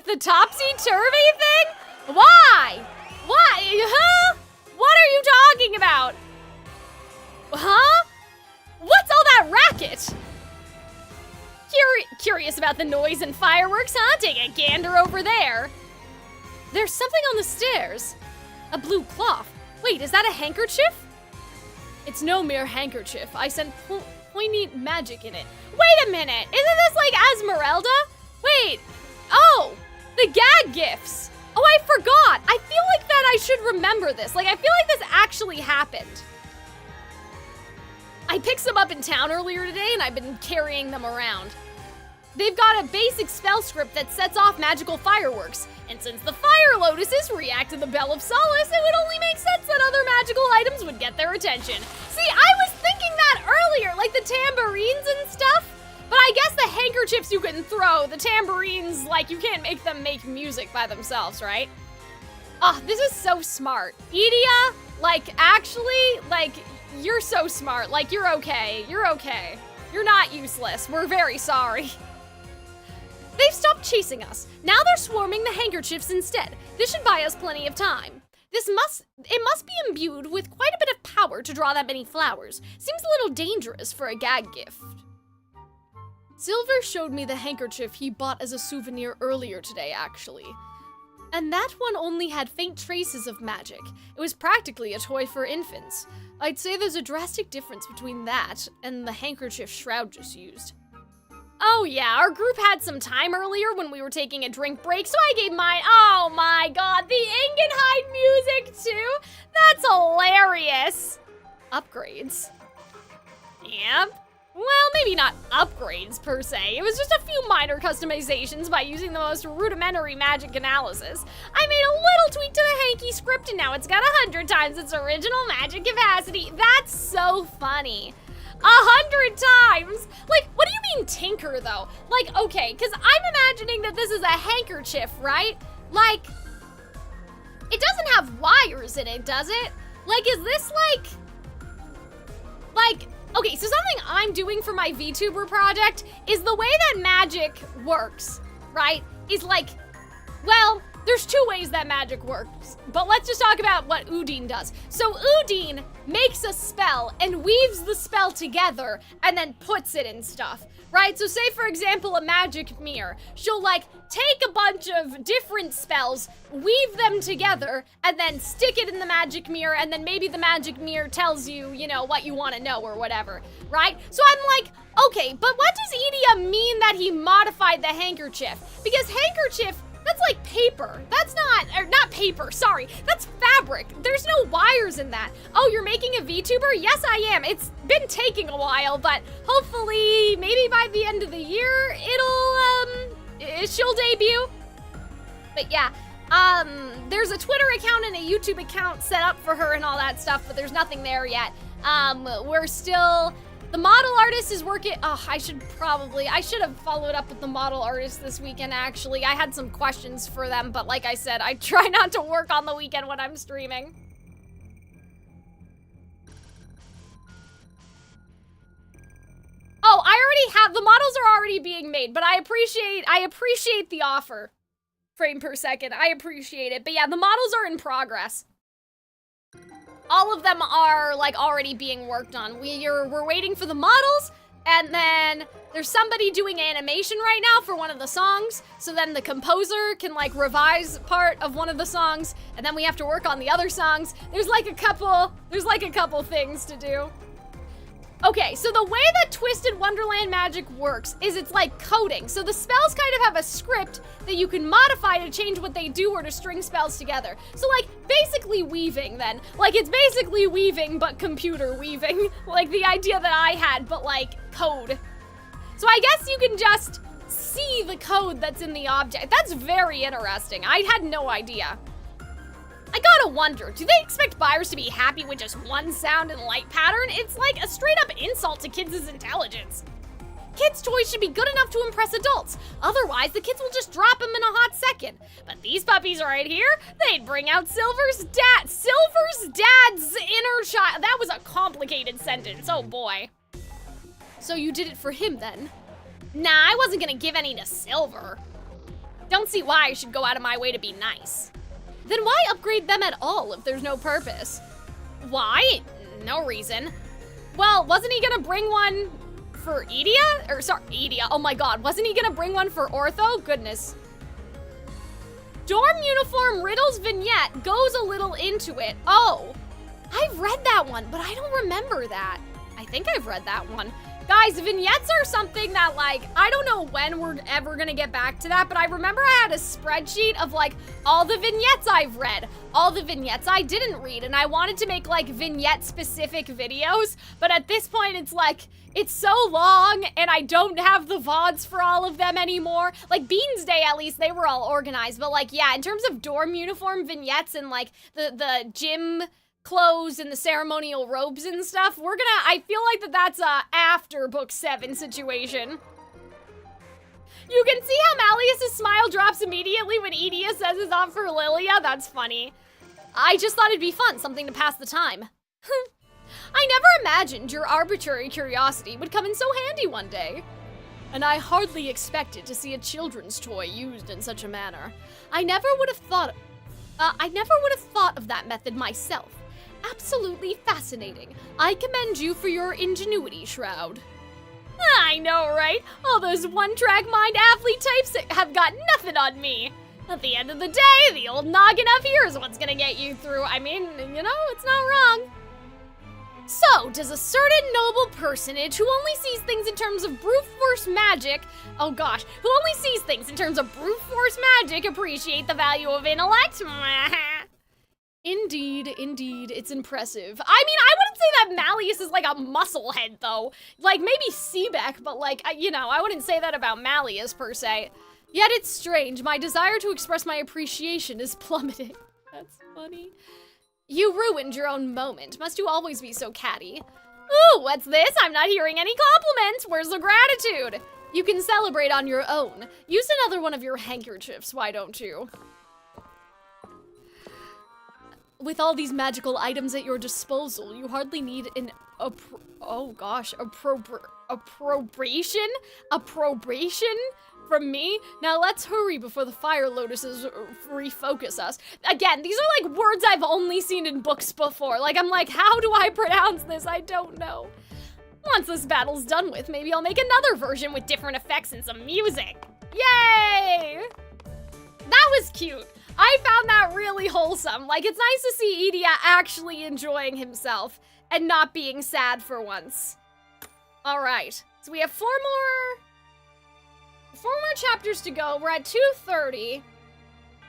Speaker 5: the topsy-turvy thing? Why? Why? Huh? What are you talking about? Huh? What's all that racket? Curious about the noise and fireworks, huh? Take a gander over there. There's something on the stairs. A blue cloth. Wait, is that a handkerchief? It's no mere handkerchief. I sent poignant magic in it. Wait a minute. Isn't this like Esmeralda? Wait. Oh, the gag gifts. Oh, I forgot. I feel like that I should remember this. Like, I feel like this actually happened. I picked some up in town earlier today, and I've been carrying them around. They've got a basic spell script that sets off magical fireworks, and since the Fire Lotuses react to the Bell of Solace, it would only make sense that other magical items would get their attention. See, I was thinking that earlier, like the tambourines and stuff, but I guess the handkerchiefs you can throw, the tambourines, like, you can't make them make music by themselves, right? Oh, this is so smart. Edia, like, actually, like, you're so smart. Like, you're okay. You're okay. You're not useless. We're very sorry. They've stopped chasing us. Now they're swarming the handkerchiefs instead. This should buy us plenty of time. It must be imbued with quite a bit of power to draw that many flowers. Seems a little dangerous for a gag gift. Silver showed me the handkerchief he bought as a souvenir earlier today, actually. And that one only had faint traces of magic. It was practically a toy for infants. I'd say there's a drastic difference between that and the handkerchief Shroud just used. Oh yeah, our group had some time earlier when we were taking a drink break, so I gave mine. Oh my god, the Ingenheim music too? That's hilarious. Upgrades. Yep. Well, maybe not upgrades per se. It was just a few minor customizations by using the most rudimentary magic analysis. I made a little tweak to the hanky script and now it's got 100 times its original magic capacity. That's so funny. 100 times? Like, what do you mean tinker though? Like, okay, because I'm imagining that this is a handkerchief, right? Like, it doesn't have wires in it, does it? Like, is this like, okay, so something I'm doing for my VTuber project is the way that magic works, right? Is like, well, there's two ways that magic works, but let's just talk about what Udine does. So Udine makes a spell and weaves the spell together and then puts it in stuff, right? So say for example, a magic mirror. She'll like take a bunch of different spells, weave them together, and then stick it in the magic mirror, and then maybe the magic mirror tells you, you know, what you want to know or whatever, right? So I'm like, okay, but what does Idia mean that he modified the handkerchief? Because handkerchief, that's like paper. That's not paper, sorry. That's fabric. There's no wires in that. Oh, you're making a VTuber? Yes, I am. It's been taking a while, but hopefully, maybe by the end of the year, she'll debut. But yeah, there's a Twitter account and a YouTube account set up for her and all that stuff, but there's nothing there yet. The model artist is working. Oh, I should have followed up with the model artist this weekend, actually. I had some questions for them, but like I said, I try not to work on the weekend when I'm streaming. Oh, the models are already being made, but I appreciate the offer. Frame per second, I appreciate it. But yeah, the models are in progress. All of them are like already being worked on. We're waiting for the models, and then there's somebody doing animation right now for one of the songs, so then the composer can like revise part of one of the songs, and then we have to work on the other songs. There's like a couple things to do. Okay, so the way that Twisted Wonderland magic works is it's like coding. So the spells kind of have a script that you can modify to change what they do or to string spells together. So like basically weaving then. Like it's basically weaving but computer weaving. Like the idea that I had, but like code. So I guess you can just see the code that's in the object. That's very interesting. I had no idea. I gotta wonder, do they expect buyers to be happy with just one sound and light pattern? It's like a straight up insult to kids' intelligence. Kids' toys should be good enough to impress adults. Otherwise, the kids will just drop them in a hot second. But these puppies right here, they'd bring out Silver's dad's inner child. That was a complicated sentence, oh boy. So you did it for him then? Nah, I wasn't gonna give any to Silver. Don't see why I should go out of my way to be nice. Then why upgrade them at all if there's no purpose? Why? No reason. Well, wasn't he gonna bring one for Idia? Or sorry, Idia, oh my god, wasn't he gonna bring one for Ortho? Goodness. Dorm uniform riddles vignette goes a little into it. Oh, I've read that one, but I don't remember that. I think I've read that one. Guys, vignettes are something that, like, I don't know when we're ever gonna get back to that, but I remember I had a spreadsheet of, like, all the vignettes I've read, all the vignettes I didn't read, and I wanted to make, like, vignette-specific videos, but at this point, it's, like, it's so long, and I don't have the VODs for all of them anymore. Like, Beans Day, at least, they were all organized, but, like, yeah, in terms of dorm uniform vignettes and, like, the gym clothes and the ceremonial robes and stuff, I feel like that's a after book 7 situation. You can see how Malleus's smile drops immediately when Idia says it's off for Lilia. That's funny. I just thought it'd be fun, something to pass the time. I never imagined your arbitrary curiosity would come in so handy one day. And I hardly expected to see a children's toy used in such a manner. I never would have thought of that method myself. Absolutely fascinating. I commend you for your ingenuity, Shroud. I know, right? All those one-track mind athlete types have got nothing on me. At the end of the day, the old noggin up here is what's gonna get you through. I mean, you know, it's not wrong. So, does a certain noble personage who only sees things in terms of brute force magic, oh gosh, who only sees things in terms of brute force magic appreciate the value of intellect? Indeed, it's impressive. I mean, I wouldn't say that Malleus is like a musclehead, though. Like, maybe Seebeck, but like, you know, I wouldn't say that about Malleus, per se. Yet it's strange, my desire to express my appreciation is plummeting. That's funny. You ruined your own moment. Must you always be so catty? Ooh, what's this? I'm not hearing any compliments. Where's the gratitude? You can celebrate on your own. Use another one of your handkerchiefs, why don't you? With all these magical items at your disposal, you hardly need an approbation from me? Now let's hurry before the fire lotuses refocus us. Again, these are like words I've only seen in books before. Like, I'm like, how do I pronounce this? I don't know. Once this battle's done with, maybe I'll make another version with different effects and some music. Yay! That was cute. I found that really wholesome. Like, it's nice to see Idia actually enjoying himself and not being sad for once. All right, so we have four more chapters to go. We're at 2:30.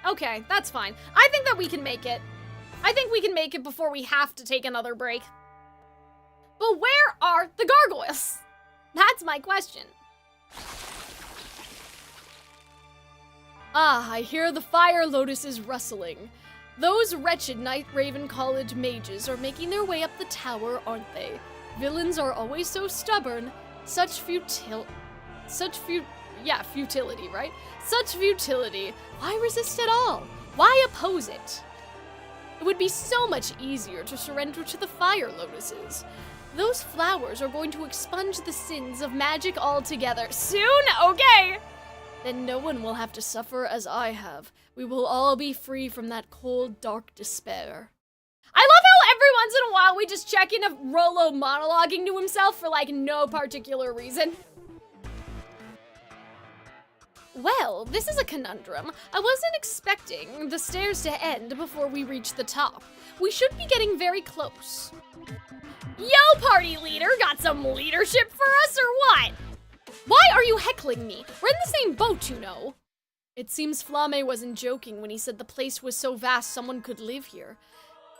Speaker 5: Okay, that's fine. I think that we can make it. I think we can make it before we have to take another break. But where are the gargoyles? That's my question. Ah, I hear the fire lotuses rustling. Those wretched Night Raven College mages are making their way up the tower, aren't they? Villains are always so stubborn. Such futility, right? Such futility. Why resist at all? Why oppose it? It would be so much easier to surrender to the fire lotuses. Those flowers are going to expunge the sins of magic altogether. Soon? Okay! Then no one will have to suffer as I have. We will all be free from that cold, dark despair. I love how every once in a while we just check in of Rolo monologuing to himself for like no particular reason. Well, this is a conundrum. I wasn't expecting the stairs to end before we reach the top. We should be getting very close. Yo, party leader, got some leadership for us or what? Why are you heckling me? We're in the same boat, you know. It seems Flamme wasn't joking when he said the place was so vast someone could live here.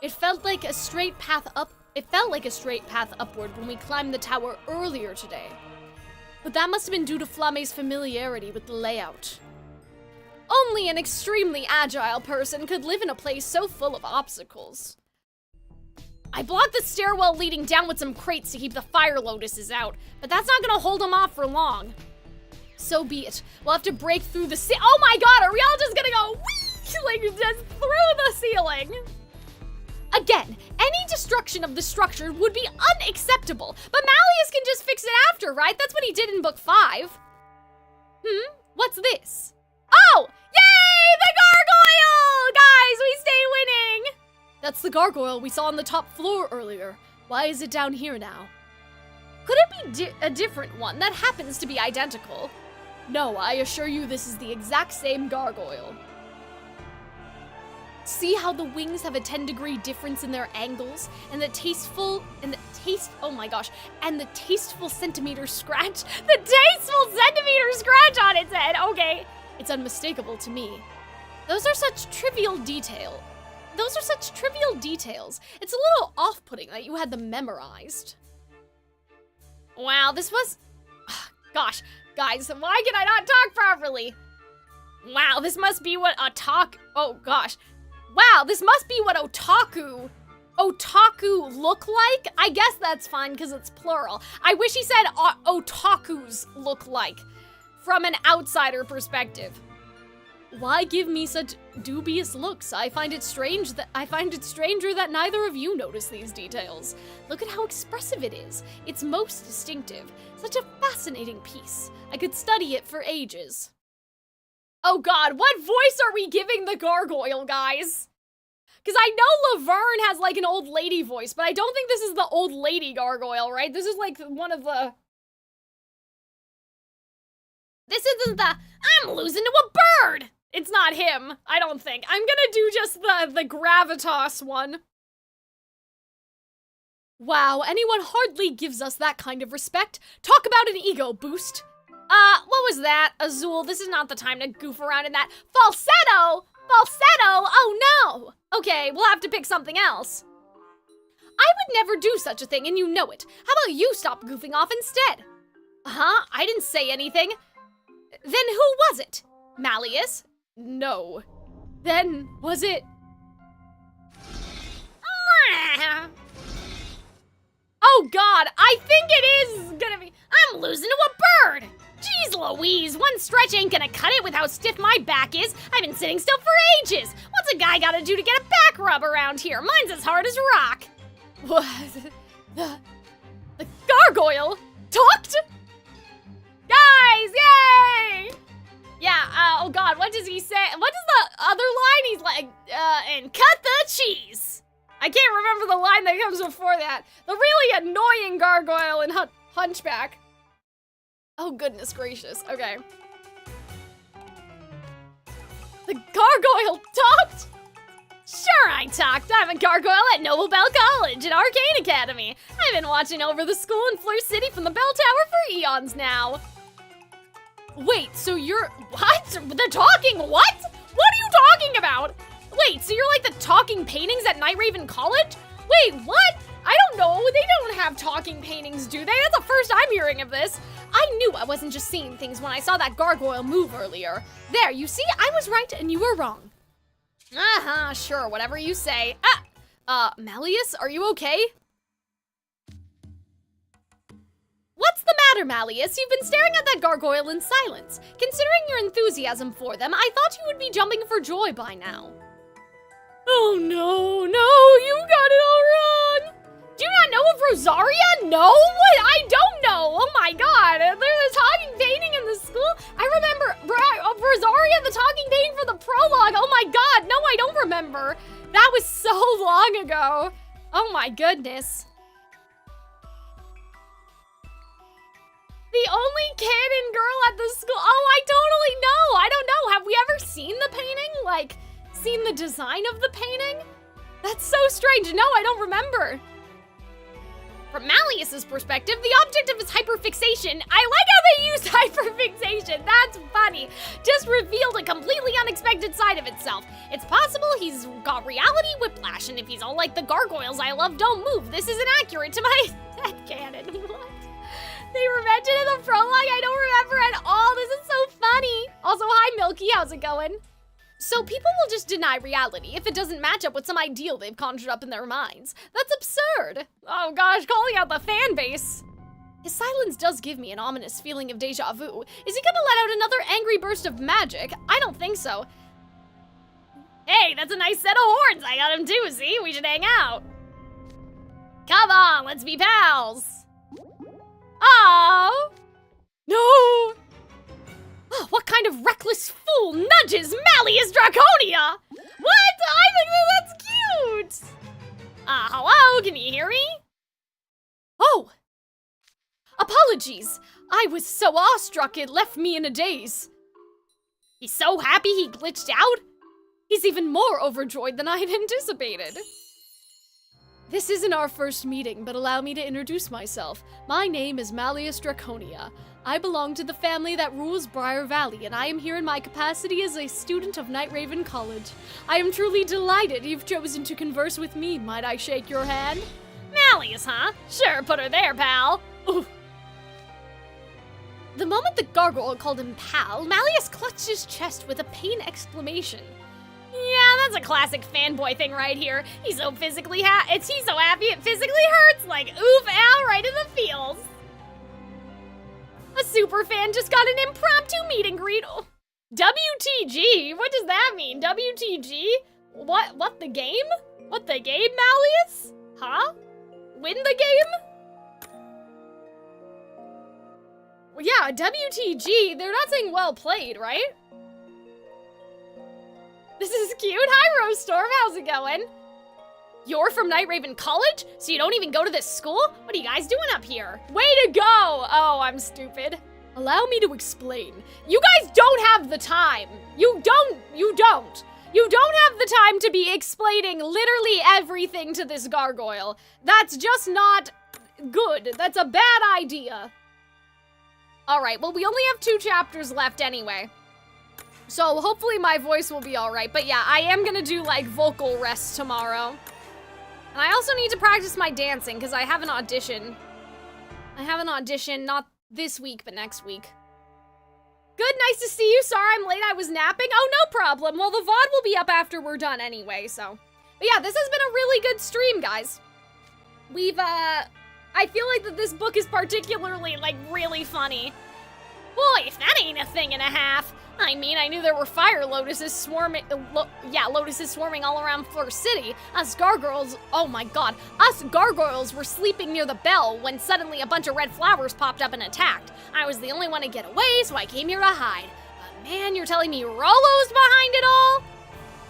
Speaker 5: It felt like a straight path upward when we climbed the tower earlier today. But that must have been due to Flamme's familiarity with the layout. Only an extremely agile person could live in a place so full of obstacles. I blocked the stairwell leading down with some crates to keep the fire lotuses out, but that's not gonna hold them off for long. So be it. We'll have to break through the oh my god, are we all just gonna go whee, like just through the ceiling? Again, any destruction of the structure would be unacceptable, but Malleus can just fix it after, right? That's what he did in book 5. What's this? Oh! Yay! The gargoyle! Guys, we stay winning! That's the gargoyle we saw on the top floor earlier. Why is it down here now? Could it be a different one that happens to be identical? No, I assure you this is the exact same gargoyle. See how the wings have a 10-degree difference in their angles, and the tasteful centimeter scratch on its head. Okay, it's unmistakable to me. Those are such trivial details. It's a little off-putting that you had them memorized. Wow, this was... Gosh, guys, why can I not talk properly? Wow, this must be what Wow, this must be what otaku look like? I guess that's fine because it's plural. I wish he said otakus look like from an outsider perspective. Why give me such dubious looks? I find it stranger that neither of you notice these details. Look at how expressive it is. It's most distinctive. Such a fascinating piece. I could study it for ages. Oh god, what voice are we giving the gargoyle, guys? Because I know Laverne has like an old lady voice, but I don't think this is the old lady gargoyle, right? This is like one of the... This isn't the I'm losing to a bird. It's not him, I don't think. I'm gonna do just the gravitas one. Wow, anyone hardly gives us that kind of respect. Talk about an ego boost. What was that? Azul, this is not the time to goof around in that. Falsetto! Falsetto! Oh no! Okay, we'll have to pick something else. I would never do such a thing and you know it. How about you stop goofing off instead? Uh-huh, I didn't say anything. Then who was it? Malleus? No. Then was it... Oh god, I think it is gonna be... I'm losing to a bird! Jeez Louise, one stretch ain't gonna cut it with how stiff my back is. I've been sitting still for ages. What's a guy gotta do to get a back rub around here? Mine's as hard as rock. What? The gargoyle talked? Guys, yay! Yeah, oh god, what does he say? What is the other line? He's like, and cut the cheese. I can't remember the line that comes before that. The really annoying gargoyle in Hunchback. Oh, goodness gracious. Okay. The gargoyle talked? Sure I talked. I'm a gargoyle at Noble Bell College and Arcane Academy. I've been watching over the school in Fleur City from the bell tower for eons now. Wait, so you're... What? The talking what? What are you talking about? Wait, so you're like the talking paintings at Night Raven College? Wait, what? I don't know. They don't have talking paintings, do they? That's the first I'm hearing of this. I knew I wasn't just seeing things when I saw that gargoyle move earlier. There, you see? I was right and you were wrong. Uh-huh, sure, whatever you say. Malleus, are you okay? What's the matter, Malleus? You've been staring at that gargoyle in silence. Considering your enthusiasm for them, I thought you would be jumping for joy by now. Oh no, you got it all wrong! Do you not know of Rosaria? No? What? I don't know! Oh my god, there's a talking painting in the school? I remember of Rosaria, the talking painting for the prologue. Oh my god, no, I don't remember. That was so long ago. Oh my goodness. The only kid and girl at the school. Oh, I totally know. I don't know. Have we ever seen the painting? Like, seen the design of the painting? That's so strange. No, I don't remember. From Malleus's perspective, the object of his hyperfixation, I like how they used hyperfixation, that's funny, just revealed a completely unexpected side of itself. It's possible he's got reality whiplash, and if he's all like the gargoyles I love don't move, this isn't accurate to my headcanon. What? They were mentioned in the prologue, I don't remember at all, this is so funny. Also, hi Milky, how's it going? So people will just deny reality if it doesn't match up with some ideal they've conjured up in their minds. That's absurd. Oh gosh, calling out the fan base. His silence does give me an ominous feeling of deja vu. Is he gonna let out another angry burst of magic? I don't think so. Hey, that's a nice set of horns. I got him too, see? We should hang out. Come on, let's be pals. Oh, no. Oh, what kind of reckless fool nudges Malleus Draconia? What? I think that's cute. Hello, can you hear me? Oh, apologies. I was so awestruck it left me in a daze. He's so happy he glitched out. He's even more overjoyed than I had anticipated. This isn't our first meeting, but allow me to introduce myself. My name is Malleus Draconia. I belong to the family that rules Briar Valley, and I am here in my capacity as a student of Night Raven College. I am truly delighted you've chosen to converse with me. Might I shake your hand? Malleus, huh? Sure, put her there, pal. Ooh. The moment the gargoyle called him pal, Malleus clutched his chest with a pain exclamation. Yeah, that's a classic fanboy thing right here. He's so physically he's so happy it physically hurts, like oof, ow, right in the feels. A super fan just got an impromptu meet and greet. Oh, WTG? What does that mean? WTG? What the game? What the game, Malleus? Huh? Win the game? Well, yeah, WTG. They're not saying well played, right? This is cute. Hi, Rose Storm. How's it going? You're from Night Raven College? So you don't even go to this school? What are you guys doing up here? Way to go! Oh, I'm stupid. Allow me to explain. You guys don't have the time. You don't. You don't have the time to be explaining literally everything to this gargoyle. That's just not good. That's a bad idea. Alright, well, we only have 2 chapters left anyway. So hopefully my voice will be alright. But yeah, I am gonna do like vocal rest tomorrow. And I also need to practice my dancing because I have an audition. Not this week, but next week. Good, nice to see you. Sorry I'm late, I was napping. Oh, no problem. Well, the VOD will be up after we're done anyway, so. But yeah, this has been a really good stream, guys. I feel like that this book is particularly, like, really funny. Boy, if that ain't a thing and a half. I mean, I knew there were fire lotuses swarming, lotuses swarming all around Forest City. Us gargoyles, oh my god, us gargoyles were sleeping near the bell when suddenly a bunch of red flowers popped up and attacked. I was the only one to get away, so I came here to hide. But man, you're telling me Rollo's behind it all?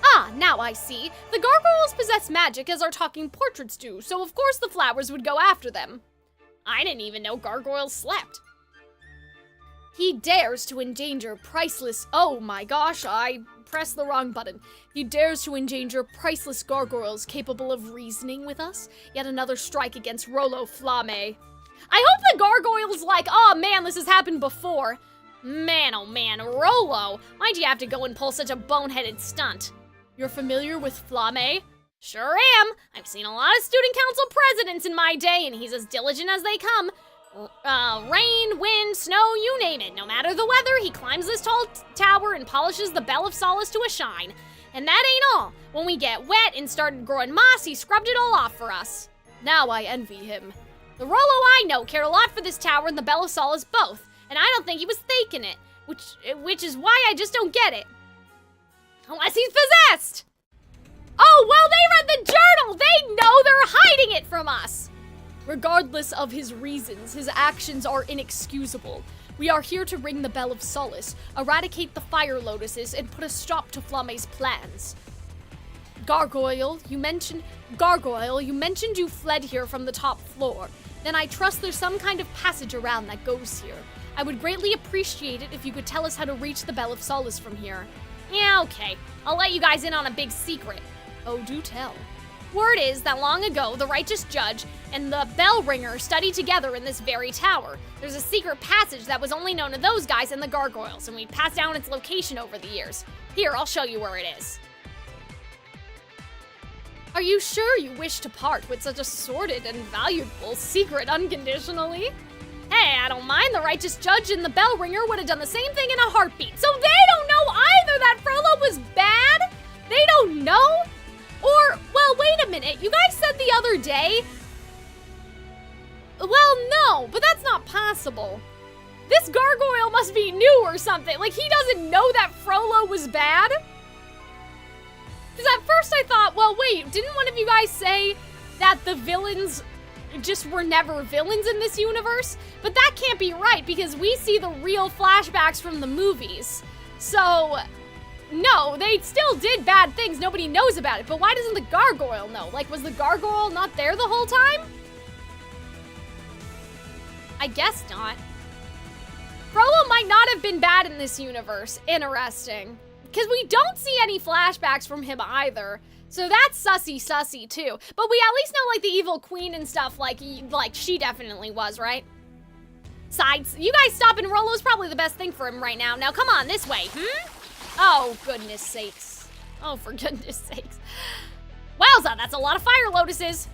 Speaker 5: Ah, now I see. The gargoyles possess magic as our talking portraits do, so of course the flowers would go after them. I didn't even know gargoyles slept. He dares to endanger priceless— oh my gosh, I pressed the wrong button. He dares to endanger priceless gargoyles capable of reasoning with us. Yet another strike against Rollo Flame. I hope the gargoyle's like, oh man, this has happened before. Man, oh man, Rollo, why'd you have to go and pull such a boneheaded stunt? You're familiar with Flame? Sure am. I've seen a lot of student council presidents in my day, and he's as diligent as they come. Rain, wind, snow, you name it. No matter the weather, he climbs this tall tower and polishes the Bell of Solace to a shine. And that ain't all. When we get wet and started growing moss, he scrubbed it all off for us. Now I envy him. The Rollo I know cared a lot for this tower and the Bell of Solace both, and I don't think he was faking it, which is why I just don't get it. Unless he's possessed! Oh, well, they read the journal! They know they're hiding it from us! Regardless of his reasons, his actions are inexcusable. We are here to ring the Bell of Solace, eradicate the fire lotuses, and put a stop to Flame's plans. Gargoyle, you mentioned you fled here from the top floor. Then I trust there's some kind of passage around that goes here. I would greatly appreciate it if you could tell us how to reach the Bell of Solace from here. Yeah, okay. I'll let you guys in on a big secret. Oh, do tell. Word is that long ago, the righteous judge and the bell ringer studied together in this very tower. There's a secret passage that was only known to those guys and the gargoyles, and we passed down its location over the years. Here, I'll show you where it is. Are you sure you wish to part with such a sordid and valuable secret unconditionally? Hey, I don't mind. The righteous judge and the bell ringer would have done the same thing in a heartbeat. So they don't know either that Frollo was bad? They don't know? Or, well, wait a minute, you guys said the other day? Well, no, but that's not possible. This gargoyle must be new or something. Like, he doesn't know that Frollo was bad? Because at first I thought, well, wait, didn't one of you guys say that the villains just were never villains in this universe? But that can't be right, because we see the real flashbacks from the movies. So, no, they still did bad things. Nobody knows about it. But why doesn't the gargoyle know? Like, was the gargoyle not there the whole time? I guess not. Frollo might not have been bad in this universe. Interesting. Because we don't see any flashbacks from him either. So that's sussy too. But we at least know, like, the evil queen and stuff, like she definitely was, right? Sides, you guys stopping Rollo's probably the best thing for him right now. Now come on, this way, Oh, goodness sakes. Oh, for goodness sakes. Wowza, that's a lot of fire lotuses.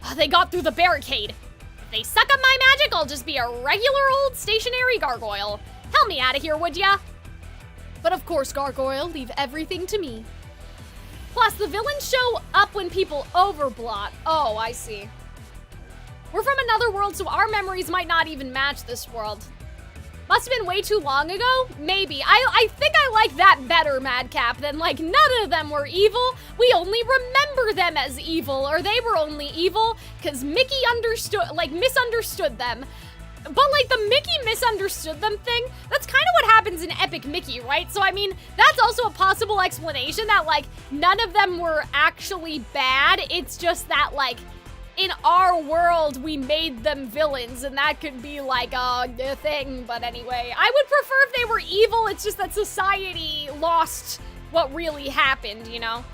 Speaker 5: Oh, they got through the barricade. If they suck up my magic, I'll just be a regular old stationary gargoyle. Help me out of here, would ya? But of course, gargoyle, leave everything to me. Plus, the villains show up when people overblot. Oh, I see. We're from another world, so our memories might not even match this world. Must have been way too long ago? Maybe. I think I like that better, Madcap, than, like, none of them were evil. We only remember them as evil, or they were only evil because Mickey misunderstood them. But, like, the Mickey misunderstood them thing, that's kind of what happens in Epic Mickey, right? So, I mean, that's also a possible explanation that, like, none of them were actually bad. It's just that, like, in our world we made them villains, and that could be like a thing, but anyway. I would prefer if they were evil, it's just that society lost what really happened, you know?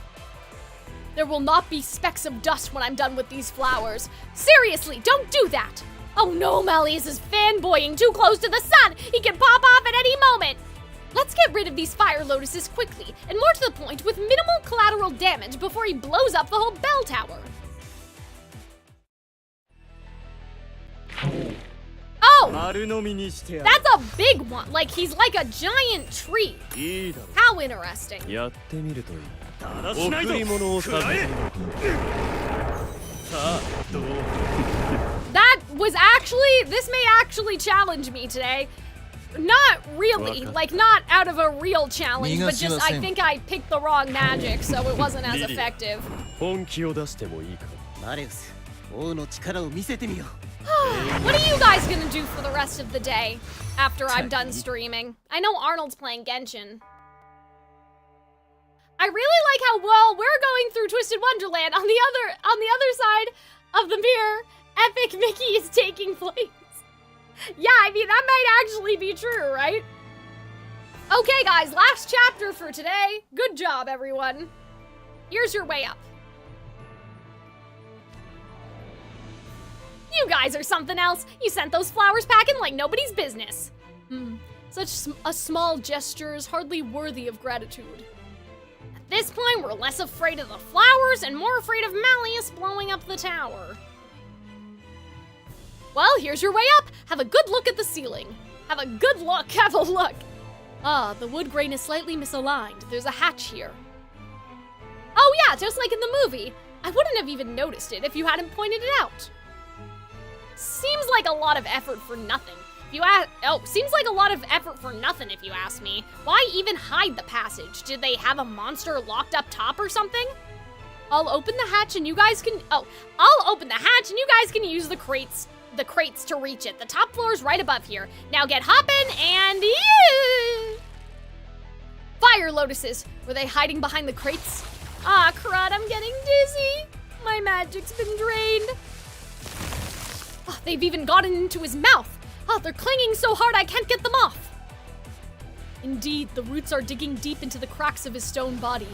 Speaker 5: There will not be specks of dust when I'm done with these flowers. Seriously, don't do that! Oh no, Malleus is fanboying too close to the sun! He can pop off at any moment! Let's get rid of these fire lotuses quickly, and more to the point, with minimal collateral damage before he blows up the whole bell tower. Oh! That's a big one! Like, he's like a giant tree. How interesting. That was actually, this may actually challenge me today. Not really, like not out of a real challenge, but just I think I picked the wrong magic, so it wasn't as effective. What are you guys gonna do for the rest of the day after I'm done streaming? I know Arnold's playing Genshin. I really like how well we're going through Twisted Wonderland. On the other side of the mirror, Epic Mickey is taking place. Yeah, I mean, that might actually be true, right? Okay, guys, last chapter for today. Good job, everyone. Here's your way up. You guys are something else. You sent those flowers packing like nobody's business. Such a small gesture is hardly worthy of gratitude. At this point, we're less afraid of the flowers and more afraid of Malleus blowing up the tower. Well, here's your way up. Have a good look at the ceiling. Have a good look. Have a look. Ah, the wood grain is slightly misaligned. There's a hatch here. Oh yeah, just like in the movie. I wouldn't have even noticed it if you hadn't pointed it out. Seems like a lot of effort for nothing. Seems like a lot of effort for nothing if you ask me. Why even hide the passage? Did they have a monster locked up top or something? I'll open the hatch and you guys can, I'll open the hatch and you guys can use the crates to reach it. The top floor is right above here. Now get hoppin' and Fire lotuses. Were they hiding behind the crates? Ah, crud, I'm getting dizzy. My magic's been drained. Oh, they've even gotten into his mouth. Oh, they're clinging so hard I can't get them off. Indeed, the roots are digging deep into the cracks of his stone body.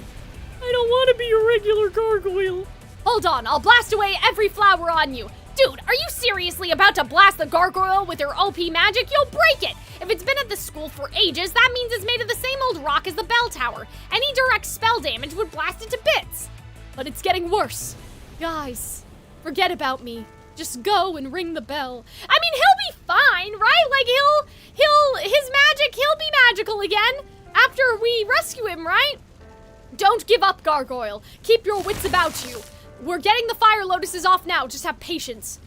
Speaker 5: I don't want to be a regular gargoyle. Hold on, I'll blast away every flower on you. Dude, are you seriously about to blast the gargoyle with your OP magic? You'll break it! If it's been at the school for ages, that means it's made of the same old rock as the bell tower. Any direct spell damage would blast it to bits. But it's getting worse. Guys, forget about me. Just go and ring the bell. I mean, he'll be fine, right? Like, he'll be magical again after we rescue him, right? Don't give up, gargoyle. Keep your wits about you. We're getting the fire lotuses off now. Just have patience.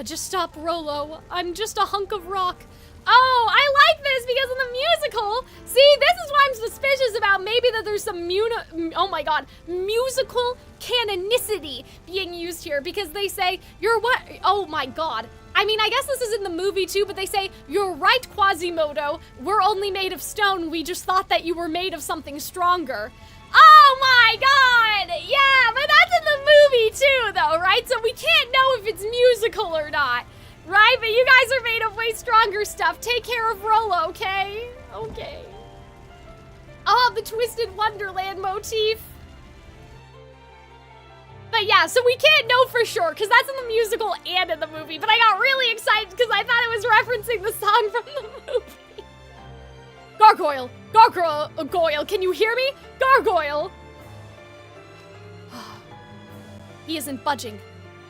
Speaker 5: Just stop, Rolo. I'm just a hunk of rock. Oh, I like this because of the musical. See, this is why I'm suspicious about maybe that there's some musical canonicity being used here because they say, you're what? Oh my god. I mean, I guess this is in the movie too, but they say, you're right, Quasimodo. We're only made of stone. We just thought that you were made of something stronger. Oh my god! Yeah, but that's in the movie too, though, right? So we can't know if it's musical or not, right? But you guys are made of way stronger stuff. Take care of Rolo, okay? Okay. Oh, the Twisted Wonderland motif. But yeah, so we can't know for sure, because that's in the musical and in the movie. But I got really excited because I thought it was referencing the song from the movie. Gargoyle! Gargoyle, can you hear me? Gargoyle! He isn't budging.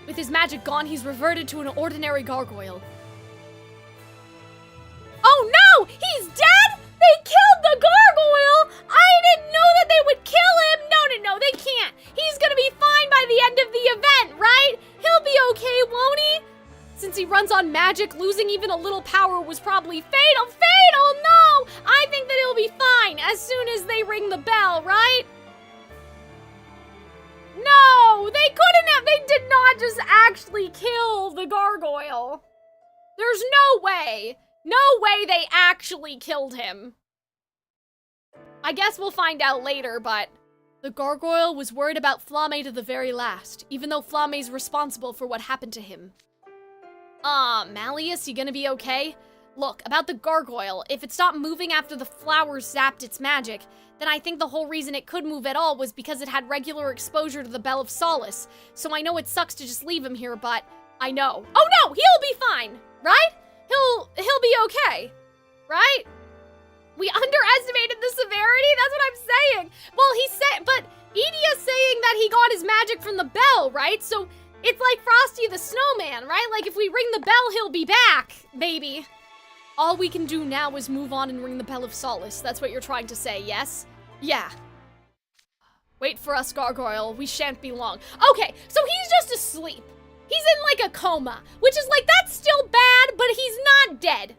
Speaker 5: With his magic gone, he's reverted to an ordinary gargoyle. Oh no! He's dead?! They killed the gargoyle?! I didn't know that they would kill him! No, they can't! He's gonna be fine by the end of the event, right? He'll be okay, won't he? Since he runs on magic, losing even a little power was probably fatal. Fatal, no! I think that he'll be fine as soon as they ring the bell, right? No, they couldn't have, they did not just actually kill the gargoyle. There's no way they actually killed him. I guess we'll find out later, but The gargoyle was worried about Flamme to the very last, even though Flamme's responsible for what happened to him. Malleus, you gonna be okay? Look, about the gargoyle, if it stopped moving after the flowers zapped its magic, then I think the whole reason it could move at all was because it had regular exposure to the Bell of Solace. So I know it sucks to just leave him here, but I know. Oh no, he'll be fine, right? He'll be okay, right? We underestimated the severity? That's what I'm saying. Well, he said, but Edia's saying that he got his magic from the bell, right? So it's like Frosty the Snowman, right? Like if we ring the bell, he'll be back, baby. All we can do now is move on and ring the Bell of Solace. That's what you're trying to say, yes? Yeah. Wait for us, Gargoyle. We shan't be long. Okay, so he's just asleep. He's in like a coma, which is like, that's still bad, but he's not dead.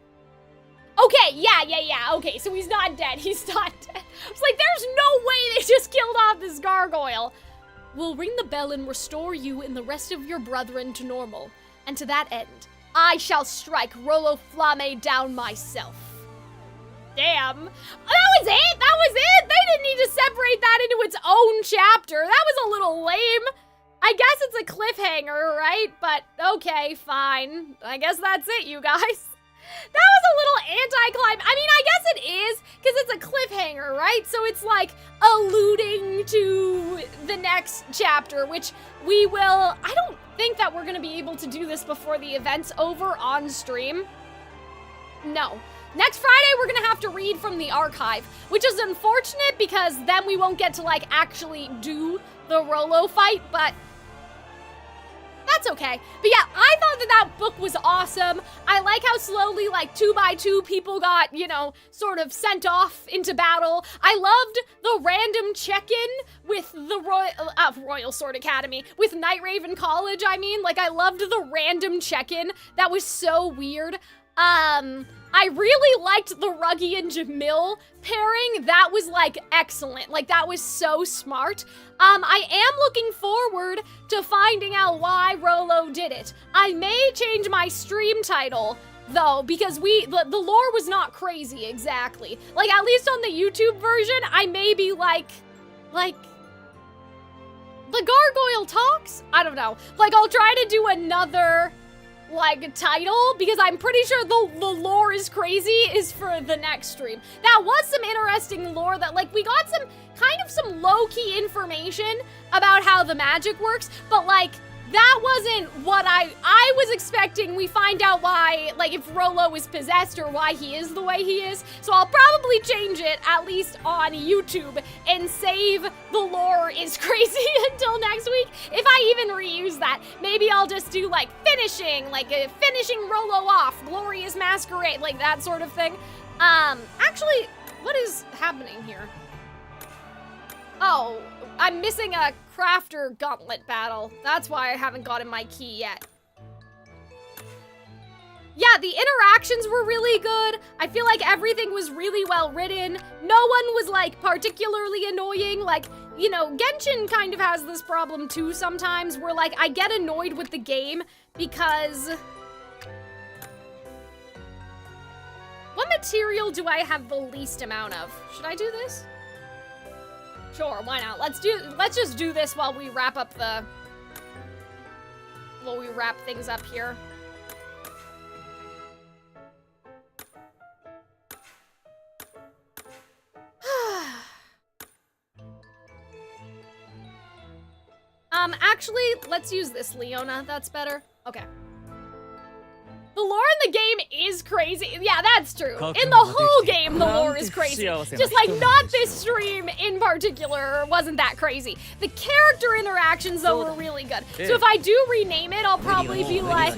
Speaker 5: Okay, yeah. Okay, so he's not dead. He's not dead. It's like, there's no way they just killed off this gargoyle. We'll ring the bell and restore you and the rest of your brethren to normal. And to that end, I shall strike Rollo Flamme down myself. Damn. That was it? That was it? They didn't need to separate that into its own chapter. That was a little lame. I guess it's a cliffhanger, right? But okay, fine. I guess that's it, you guys. That was a little anticlimactic. I mean, I guess it is, because it's a cliffhanger, right? So it's like alluding to the next chapter, which we will... I don't think that we're going to be able to do this before the event's over on stream. No. Next Friday, we're going to have to read from the archive, which is unfortunate because then we won't get to, like, actually do the Rollo fight, but... that's okay. But yeah, I thought that book was awesome. I like how slowly, like, 2 by 2 people got, you know, sort of sent off into battle. I loved the random check-in with the Royal Sword Academy, with Night Raven College, I mean. Like, I loved the random check-in. That was so weird. I really liked the Ruggy and Jamil pairing. That was, like, excellent. Like, that was so smart. I am looking forward to finding out why Rollo did it. I may change my stream title, though, because the lore was not crazy, exactly. Like, at least on the YouTube version, I may be like, the gargoyle talks? I don't know. Like, I'll try to do another... like, title, because I'm pretty sure the lore is crazy is for the next stream. That was some interesting lore that, like, we got some low-key information about how the magic works, but, like, that wasn't what I was expecting. We find out why, like, if Rollo is possessed or why he is the way he is. So I'll probably change it, at least on YouTube, and save the lore is crazy until next week. If I even reuse that, maybe I'll just do, like, finishing Rollo off, Glorious Masquerade, like that sort of thing. Actually, what is happening here? Oh, I'm missing a crafter gauntlet battle. That's why I haven't gotten my key yet. Yeah, the interactions were really good. I feel like everything was really well written. No one was, like, particularly annoying. Like, you know, Genshin kind of has this problem too sometimes where, like, I get annoyed with the game because... what material do I have the least amount of? Should I do this? Sure, why not? Let's just do this while we wrap up things up here. Actually, let's use this, Leona. That's better. Okay. The lore in the game is crazy. Yeah, that's true. In the whole game, the lore is crazy. Just, like, not this stream in particular wasn't that crazy. The character interactions, though, were really good. So if I do rename it, I'll probably be like,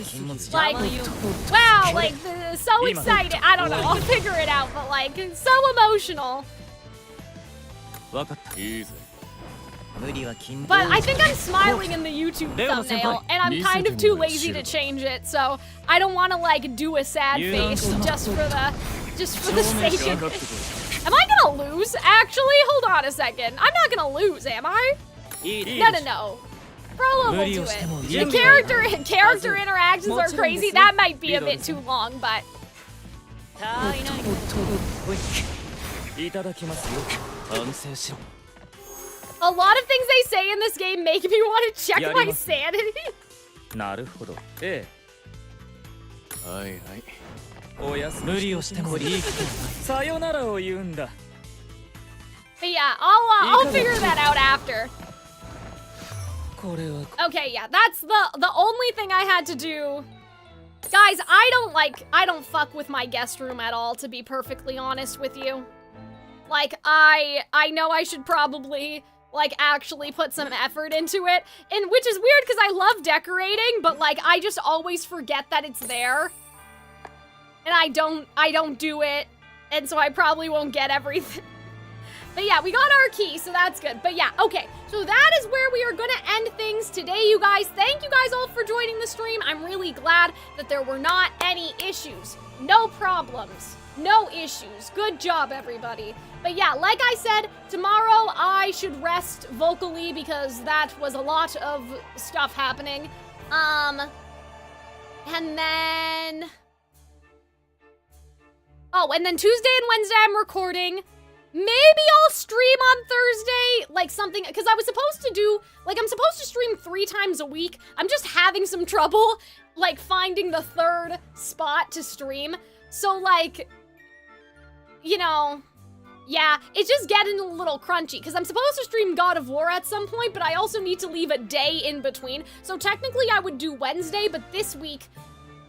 Speaker 5: wow, like, so excited. I don't know. I'll figure it out, but, like, so emotional. But I think I'm smiling in the YouTube thumbnail, and I'm kind of too lazy to change it, so I don't want to, like, do a sad face just for the sake of it. Am I gonna lose, actually? Hold on a second. I'm not gonna lose, am I? No. Rollo will do it. The character interactions are crazy. That might be a bit too long, but... A lot of things they say in this game make me want to check my sanity.
Speaker 1: なるほど。え
Speaker 3: はいはい。
Speaker 1: え。おやすみ。
Speaker 4: 無理をしても利益がない。
Speaker 1: さよならを言うんだ。
Speaker 5: But yeah, I'll figure that out after.
Speaker 1: これは。
Speaker 5: Okay, yeah, that's the only thing I had to do. Guys, I don't fuck with my guest room at all, to be perfectly honest with you. Like, I know I should probably, like, actually put some effort into it, and which is weird because I love decorating, but like, I just always forget that it's there. And I don't do it, and so I probably won't get everything. But yeah, we got our key, so that's good. But yeah, okay, so that is where we are gonna end things today, you guys. Thank you guys all for joining the stream. I'm really glad that there were not any issues. No problems. No issues. Good job, everybody. But yeah, like I said, tomorrow I should rest vocally because that was a lot of stuff happening. And then... Oh, and then Tuesday and Wednesday I'm recording. Maybe I'll stream on Thursday, like something, because I was supposed to do, like I'm supposed to stream 3 times a week. I'm just having some trouble, like finding the 3rd spot to stream. So like, you know, yeah, it's just getting a little crunchy, because I'm supposed to stream God of War at some point, but I also need to leave a day in between. So technically I would do Wednesday, but this week,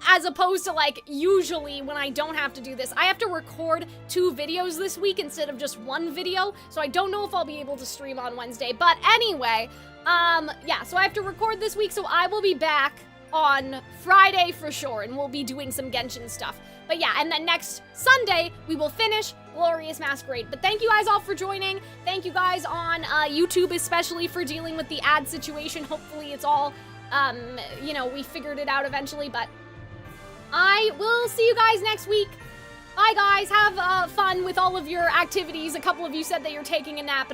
Speaker 5: as opposed to like usually when I don't have to do this, I have to record 2 videos this week instead of just 1 video, so I don't know if I'll be able to stream on Wednesday. But anyway, yeah, so I have to record this week, so I will be back on Friday for sure, and we'll be doing some Genshin stuff. But yeah, and then next Sunday, we will finish Glorious Masquerade. But thank you guys all for joining. Thank you guys on YouTube especially for dealing with the ad situation. Hopefully it's all, you know, we figured it out eventually, but I will see you guys next week. Bye, guys. Have fun with all of your activities. A couple of you said that you're taking a nap.